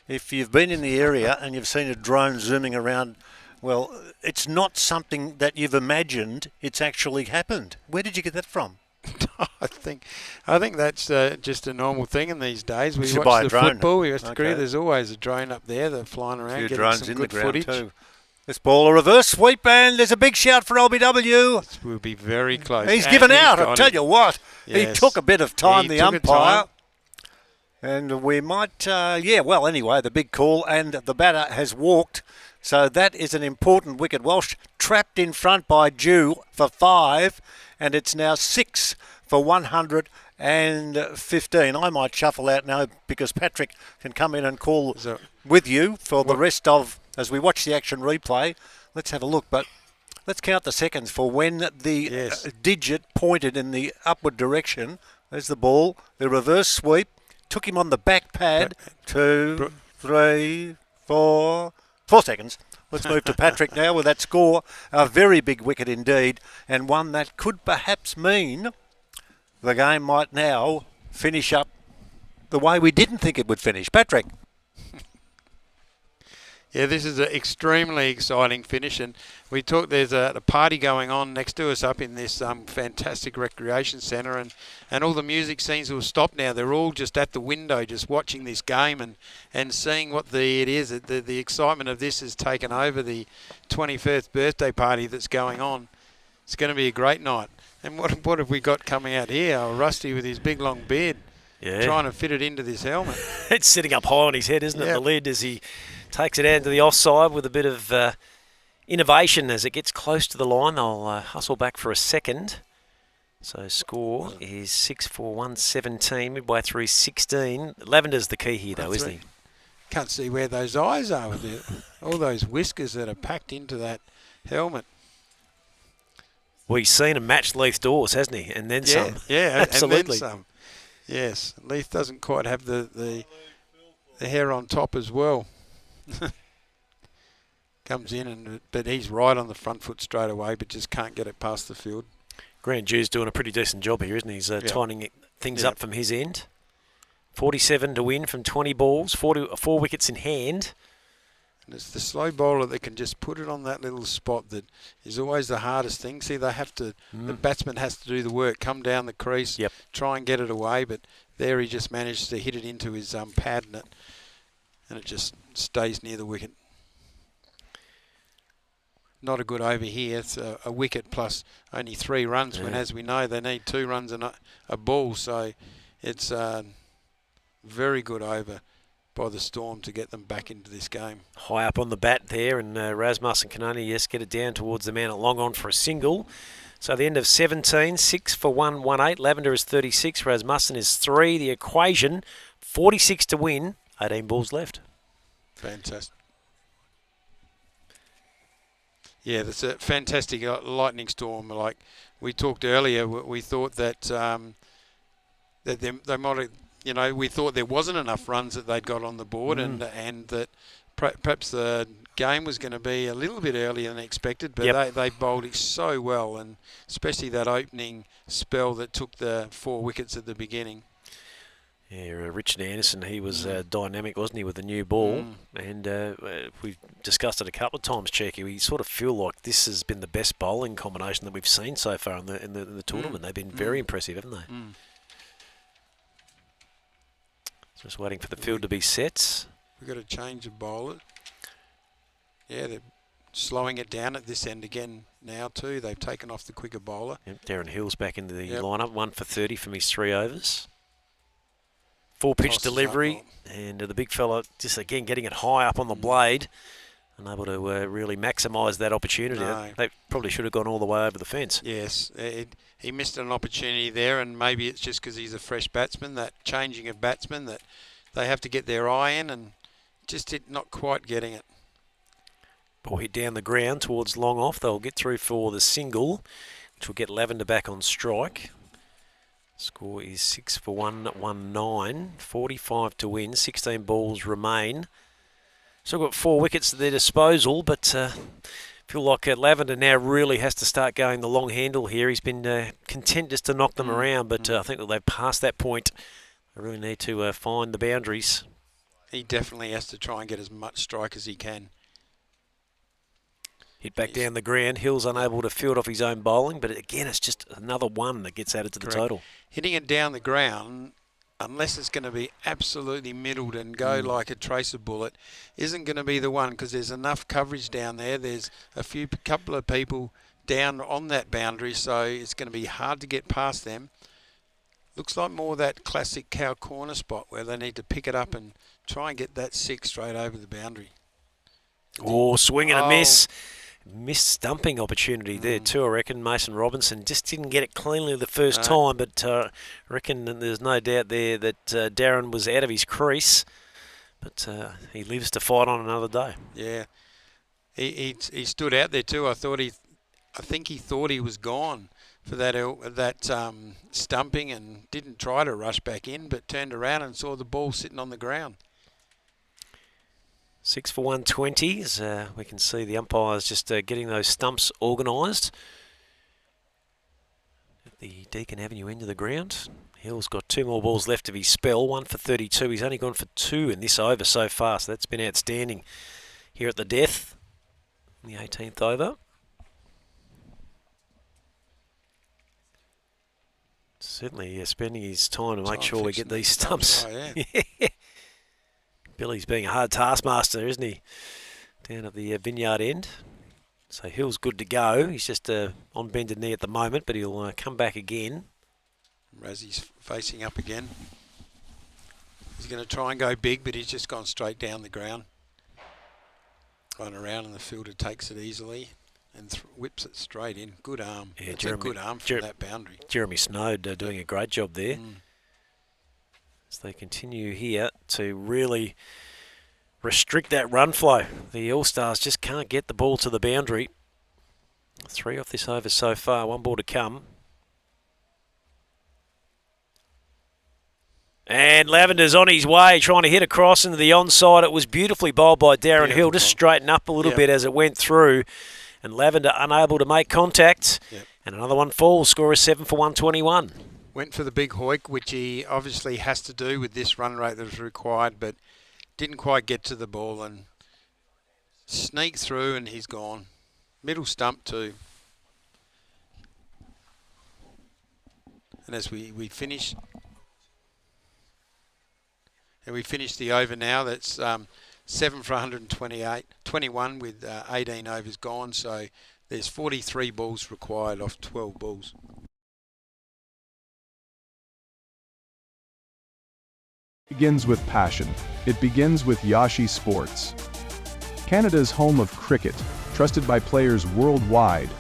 if you've been in the area and you've seen a drone zooming around, well, it's not something that you've imagined. It's actually happened. Where did you get that from? I think that's just a normal thing in these days. We should watch buy a the drone. football. We agree there's always a drone up there that's flying around, a few getting drones some in good the ground footage. too. This ball, a reverse sweep, and there's a big shout for LBW. This will be very close. He's given out, I'll tell you what. Yes. He took a bit of time, the took umpire. And we might, well, anyway, the big call, and the batter has walked. So that is an important wicket. Walsh trapped in front by Dew for 5, and it's now 6 for 115. I might shuffle out now because Patrick can come in and call with you for the rest of, as we watch the action replay. Let's have a look, but let's count the seconds for when the digit pointed in the upward direction. There's the ball, the reverse sweep, took him on the back pad. 2, 3, 4 seconds. Let's move to Patrick now with that score. A very big wicket indeed, and one that could perhaps mean the game might now finish up the way we didn't think it would finish. Patrick. Yeah, this is an extremely exciting finish, and we talked. There's a party going on next to us up in this fantastic recreation centre, and all the music seems to have stopped now. They're all just at the window, just watching this game and seeing what it is. The excitement of this has taken over the 21st birthday party that's going on. It's going to be a great night. And what have we got coming out here? Oh, Rusty with his big long beard, trying to fit it into this helmet. It's sitting up high on his head, isn't it? The lid, as he takes it out to the offside with a bit of innovation as it gets close to the line. They'll hustle back for a second. So score is 6 for 117, midway through 16. Lavender's the key here, though, isn't he? Can't see where those eyes are with it. All those whiskers that are packed into that helmet. Well, he's seen him match Leith Dawes, hasn't he? And then some. Yeah, absolutely. And then some. Yes, Leith doesn't quite have the hair on top as well. Comes in, but he's right on the front foot straight away, but just can't get it past the field. Grant Dew's doing a pretty decent job here, isn't he? He's tightening things up from his end. 47 to win from 20 balls, 4 wickets in hand. And it's the slow bowler that can just put it on that little spot that is always the hardest thing. See, they have to. The batsman has to do the work, come down the crease, try and get it away. But there he just managed to hit it into his pad and it just stays near the wicket. Not a good over here. It's a wicket plus only 3 runs when, as we know, they need 2 runs and a ball. So it's a very good over by the Storm to get them back into this game. High up on the bat there, and Rasmussen can only get it down towards the man at long on for a single. So the end of 17, 6 for 118. Lavender is 36, Rasmussen is 3. The equation, 46 to win, 18 balls left. Fantastic. Yeah, that's a fantastic lightning storm. Like we talked earlier, we thought that that they might have, we thought there wasn't enough runs that they'd got on the board, and that perhaps the game was going to be a little bit earlier than expected. But they bowled it so well, and especially that opening spell that took the 4 wickets at the beginning. Yeah, Richard Anderson, he was dynamic, wasn't he, with the new ball? And we've discussed it a couple of times, Cheeky. We sort of feel like this has been the best bowling combination that we've seen so far in the tournament. They've been very impressive, haven't they? Just waiting for the field to be set. We've got a change of bowler. Yeah, slowing it down at this end again now too. They've taken off the quicker bowler. Yep, Darren Hill's back into the lineup, 1 for 30 from his 3 overs. 4-pitch delivery, and the big fella just again getting it high up on the blade, unable to really maximise that opportunity. No. They probably should have gone all the way over the fence. Yes, he missed an opportunity there, and maybe it's just because he's a fresh batsman, that changing of batsmen, that they have to get their eye in, and just not quite getting it. Ball hit down the ground towards long off. They'll get through for the single, which will get Lavender back on strike. Score is 6 for 119, 45 to win, 16 balls remain. Still got 4 wickets at their disposal, but feel like Lavender now really has to start going the long handle here. He's been content just to knock them around, but I think that they've passed that point. They really need to find the boundaries. He definitely has to try and get as much strike as he can. Hit back down the ground. Hill's unable to field off his own bowling, but again, it's just another one that gets added to the total. Hitting it down the ground, unless it's going to be absolutely middled and go like a tracer bullet, isn't going to be the one, because there's enough coverage down there. There's couple of people down on that boundary, so it's going to be hard to get past them. Looks like more that classic cow corner spot where they need to pick it up and try and get that 6 straight over the boundary. Oh, swing and a miss. Missed stumping opportunity there too, I reckon. Mason Robinson just didn't get it cleanly the first time, but I reckon there's no doubt there that Darren was out of his crease, but he lives to fight on another day. Yeah, he stood out there too. I think he thought he was gone for that stumping, and didn't try to rush back in, but turned around and saw the ball sitting on the ground. 6 for 120 as we can see the umpires just getting those stumps organised. At the Deakin Avenue end of the ground. Hill's got 2 more balls left of his spell, 1 for 32. He's only gone for 2 in this over so far, so that's been outstanding here at the Death in the 18th over. Certainly spending his time to make sure we get these stumps. Oh, yeah. Billy's being a hard taskmaster, isn't he? Down at the vineyard end. So Hill's good to go. He's just on bended knee at the moment, but he'll come back again. Razzie's facing up again. He's going to try and go big, but he's just gone straight down the ground. Gone around, and the fielder takes it easily and whips it straight in. Good arm. Yeah, it's a good arm from that boundary. Jeremy Snowd doing a great job there. As they continue here to really restrict that run flow. The All-Stars just can't get the ball to the boundary. 3 off this over so far, 1 ball to come. And Lavender's on his way, trying to hit across into the onside. It was beautifully bowled by Darren Hill, just straighten up a little bit as it went through. And Lavender unable to make contact. And another one falls. Score is 7 for 121. Went for the big hoik, which he obviously has to do with this run rate that was required, but didn't quite get to the ball and sneaked through, and he's gone. Middle stump too. And as we finish, and we finish the over now, that's 7 for 121 with 18 overs gone, so there's 43 balls required off 12 balls. Begins with passion. It begins with Yashi Sports. Canada's home of cricket, trusted by players worldwide.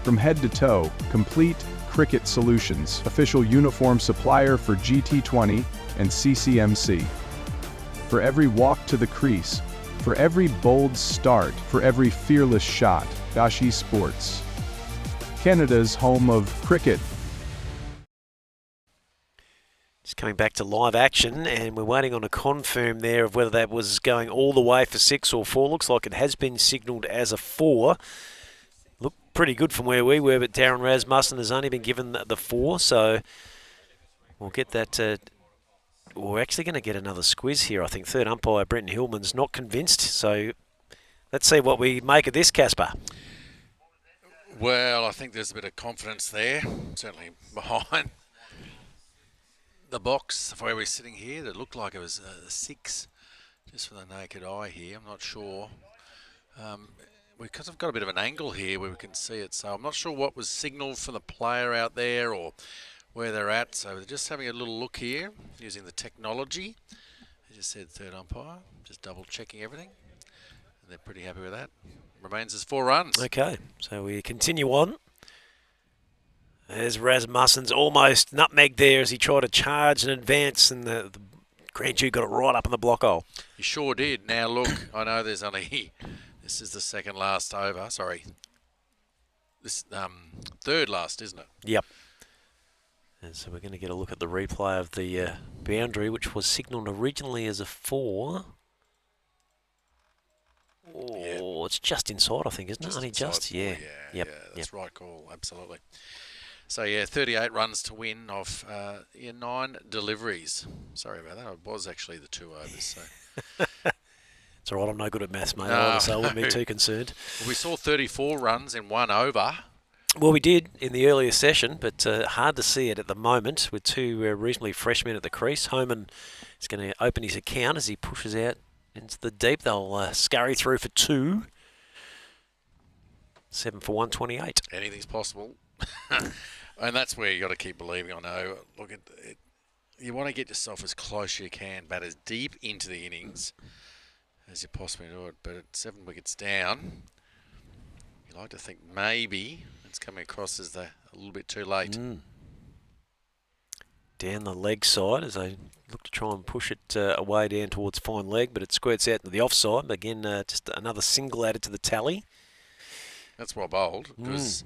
From head to toe, complete cricket solutions. Official uniform supplier for GT20 and CCMC. For every walk to the crease, for every bold start, for every fearless shot, Yashi Sports. Canada's home of cricket. Just coming back to live action, and we're waiting on a confirm there of whether that was going all the way for 6 or 4. Looks like it has been signalled as a 4. Looked pretty good from where we were, but Darren Rasmussen has only been given the 4, so we'll get that. We're actually going to get another squiz here, I think. Third umpire, Brenton Hillman's not convinced, so let's see what we make of this, Casper. Well, I think there's a bit of confidence there, certainly behind the box where we're sitting here. That looked like it was a 6 just for the naked eye here. I'm not sure. because I've got a bit of an angle here where we can see it, so I'm not sure what was signalled from the player out there or where they're at. So we're just having a little look here using the technology. As you said, third umpire, just double checking everything. And they're pretty happy with that. Remains as 4 runs. Okay, so we continue on. There's Rasmussen's almost nutmeg there as he tried to charge and advance, and the Grand Duke got it right up in the block hole. He sure did. Now look, I know there's only, this is the second last over, sorry. This third last, isn't it? Yep. And so we're going to get a look at the replay of the boundary, which was signalled originally as a 4. Oh, it's just inside, I think, isn't it? Only just? Yeah. Yeah, that's right call, absolutely. So, yeah, 38 runs to win off 9 deliveries. Sorry about that. It was actually the 2 overs. So. It's all right, I'm no good at maths, mate, No, so I wouldn't be too concerned. Well, we saw 34 runs in 1 over. Well, we did in the earlier session, but hard to see it at the moment with 2 reasonably fresh men at the crease. Homan is going to open his account as he pushes out into the deep. They'll scurry through for 2. 7 for 128. Anything's possible. And that's where you got to keep believing. I know. Look at it. You want to get yourself as close as you can, but as deep into the innings as you possibly do it. But at 7 wickets down, you like to think maybe it's coming across as a little bit too late. Down the leg side as they look to try and push it away down towards fine leg, but it squirts out into the offside. But again, just another single added to the tally. That's well bowled, because,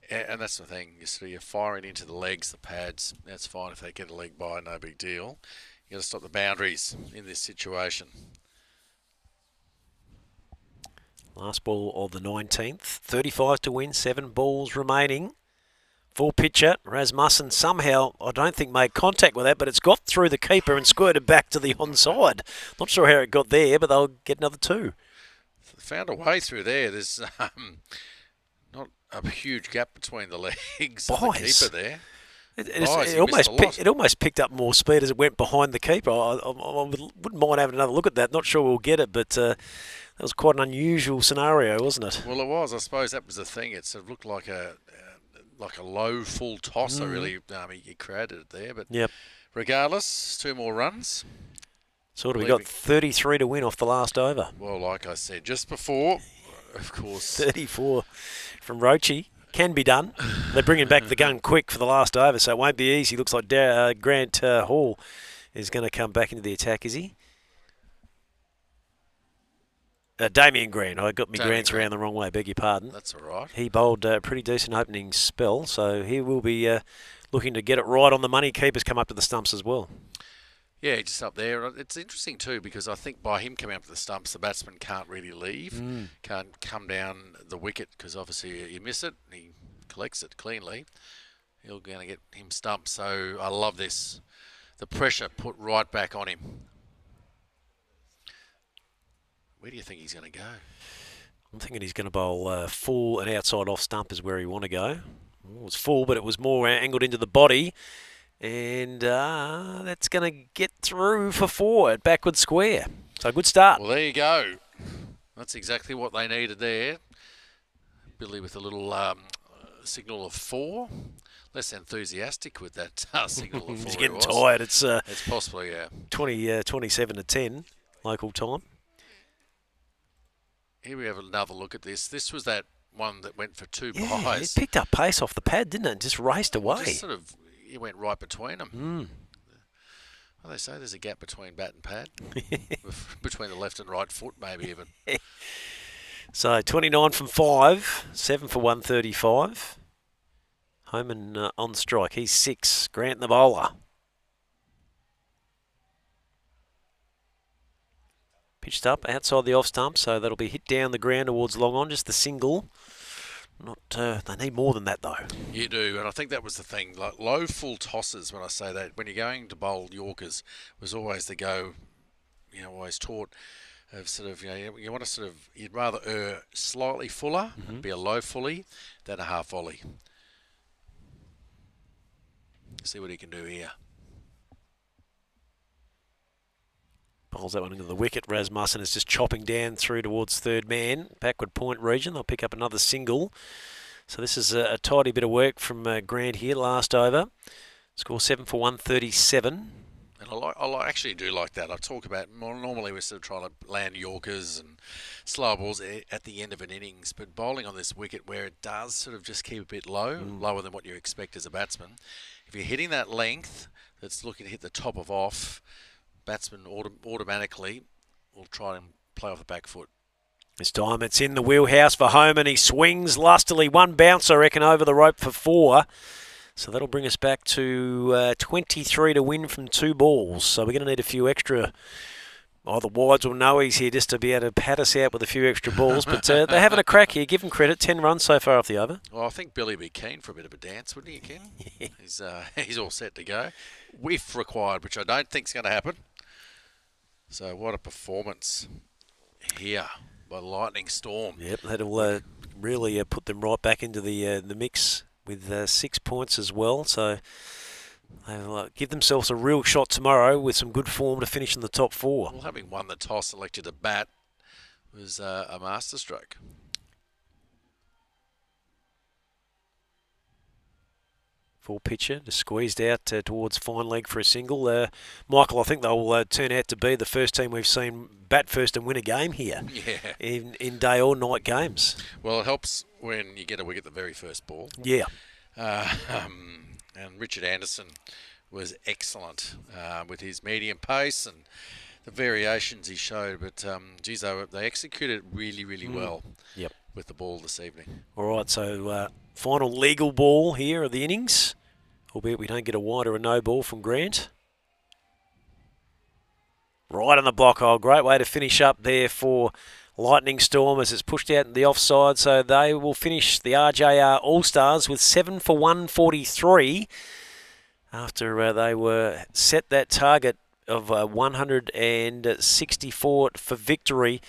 and that's the thing, you're firing into the legs, the pads. That's fine if they get a leg by, no big deal. You got to stop the boundaries in this situation. Last ball of the 19th, 35 to win, 7 balls remaining. Full pitcher, Rasmussen somehow, I don't think made contact with that, but it's got through the keeper and squirted back to the onside. Not sure how it got there, but they'll get another 2. Found a way through there. There's not a huch gap between the legs of the keeper there. It almost picked up more speed as it went behind the keeper. I wouldn't mind having another look at that. Not sure we'll get it, but that was quite an unusual scenario, wasn't it? Well, it was. I suppose that was the thing. It sort of looked like a low full tosser, really. He created it there. But regardless, 2 more runs. So what have we got? 33 to win off the last over. Well, like I said just before, of course. 34 from Roche. Can be done. They're bringing back the gun quick for the last over, so it won't be easy. Looks like Grant Hall is going to come back into the attack, is he? Damien Grant. I got my Grants around the wrong way, beg your pardon. That's all right. He bowled a pretty decent opening spell, so he will be looking to get it right on the money. Keepers come up to the stumps as well. Yeah, just up there. It's interesting too, because I think by him coming up to the stumps, the batsman can't really leave, can't come down the wicket, because obviously you miss it, and he collects it cleanly. He'll going to get him stumped. So I love this. The pressure put right back on him. Where do you think he's going to go? I'm thinking he's going to bowl full and outside off stump is where he want to go. It was full, but it was more angled into the body. And that's going to get through for 4 at backward square. So a good start. Well, there you go. That's exactly what they needed there. Billy with a little signal of 4. Less enthusiastic with that signal of 4. He's getting tired. It's possible, yeah. 27 to 10 local time. Here we have another look at this. This was that one that went for 2 Yeah, buys. it picked up pace off the pad, didn't it? And just raced away. Just sort of, it went right between them. Well, they say there's a gap between bat and pad. Between the left and right foot, maybe even. So 29 from 5, 7 for 135. Homan on strike. He's 6. Grant the bowler. Pitched up outside the off stump, so that'll be hit down the ground towards long on, just the single. They need more than that, though. You do, and I think that was the thing. Like low full tosses, when I say that, when you're going to bowl Yorkers, was always the go, always taught of sort of, you want to sort of, you'd rather err slightly fuller, be a low fully, than a half volley. See what he can do here. Bowls that one into the wicket. Rasmussen is just chopping down through towards third man. Backward point region. They'll pick up another single. So this is a tidy bit of work from Grant here, last over. Score 7 for 137. And I actually do like that. I talk about, normally we're sort of trying to land Yorkers and slow balls at the end of an innings, but bowling on this wicket where it does sort of just keep a bit low, lower than what you expect as a batsman. If you're hitting that length that's looking to hit the top of off, batsman automatically will try and play off the back foot. This time it's in the wheelhouse for home, and he swings lustily. One bounce, I reckon, over the rope for 4. So that'll bring us back to 23 to win from 2 balls. So we're going to need a few extra, either wides or noes here, just to be able to pat us out with a few extra balls. But they're having a crack here. Give them credit. 10 runs so far off the over. Well, I think Billy would be keen for a bit of a dance, wouldn't he, Ken? Yeah. He's all set to go. If required, which I don't think is going to happen. So what a performance here by Lightning Storm. Yep, that'll really put them right back into the mix with 6 points as well. So they'll give themselves a real shot tomorrow with some good form to finish in the top 4. Well, having won the toss, elected to bat was a masterstroke. Full pitcher, just squeezed out towards fine leg for a single. Michael, I think they'll turn out to be the first team we've seen bat first and win a game here. Yeah. In day or night games. Well, it helps when you get a wicket the very first ball. Yeah. And Richard Anderson was excellent with his medium pace and the variations he showed. But, geez, they executed really, really well. Yep. With the ball this evening. All right, so final legal ball here of the innings, albeit we don't get a wide or a no ball from Grant. Right on the block hole. Great way to finish up there for Lightning Storm as it's pushed out in the offside. So they will finish the RJR All-Stars with 7 for 143 after they were set that target of 164 for victory.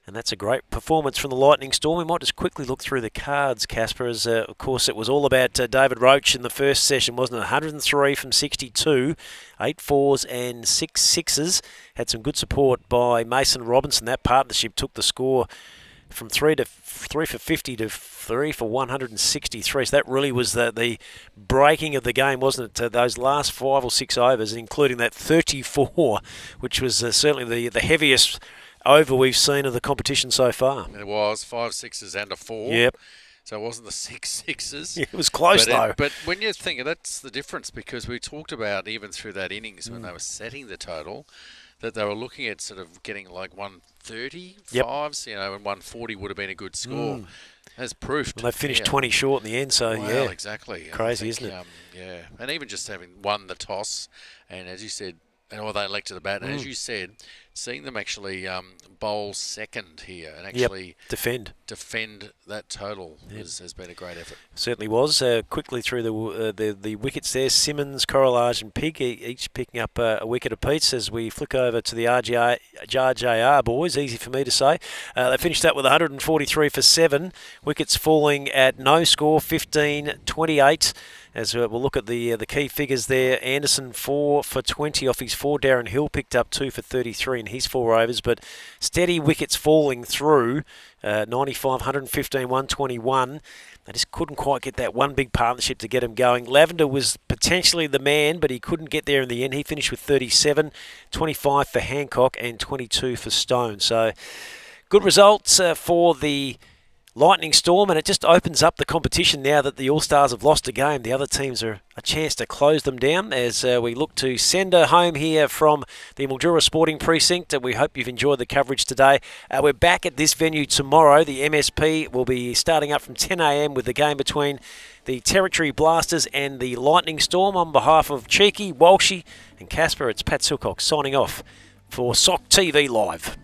And that's a great performance from the Lightning Storm. We might just quickly look through the cards, Casper, as of course it was all about David Roach in the first session, wasn't it? 103 from 62, 8 4s and 6 6s. Had some good support by Mason Robinson. That partnership took the score from 3 for 50 to 3 for 163. So that really was the breaking of the game, wasn't it? Those last 5 or 6 overs, including that 34, which was certainly the heaviest over we've seen of the competition so far. It was 5 6s and a 4. Yep. So it wasn't the 6 6s. Yeah, it was close though. But when you think that's the difference, because we talked about even through that innings when they were setting the total, that they were looking at sort of getting like 130 fives, and 140 would have been a good score. As proved. Well, they finished 20 short in the end, so well, exactly. Crazy, isn't it? Yeah, and even just having won the toss, and as you said, or they elected the bat, and as you said, seeing them actually bowl second here and actually defend that total has been a great effort. Certainly was. Quickly through the wickets there, Simmons, Correlage and Pig each picking up a wicket apiece as we flick over to the RJR boys. Easy for me to say. They finished up with 143 for 7. Wickets falling at no score, 15-28. As we'll look at the key figures there, Anderson 4 for 20 off his 4. Darren Hill picked up 2 for 33 in his 4 overs, but steady wickets falling through. 95, 115, 121. They just couldn't quite get that one big partnership to get him going. Lavender was potentially the man, but he couldn't get there in the end. He finished with 37, 25 for Hancock and 22 for Stone. So good results for the Lightning Storm, and it just opens up the competition now that the All-Stars have lost a game. The other teams are a chance to close them down as we look to send her home here from the Mildura Sporting Precinct. We hope you've enjoyed the coverage today. We're back at this venue tomorrow. The MSP will be starting up from 10 a.m. with the game between the Territory Blasters and the Lightning Storm. On behalf of Cheeky, Walshy and Casper, it's Pat Silcock signing off for SOC TV Live.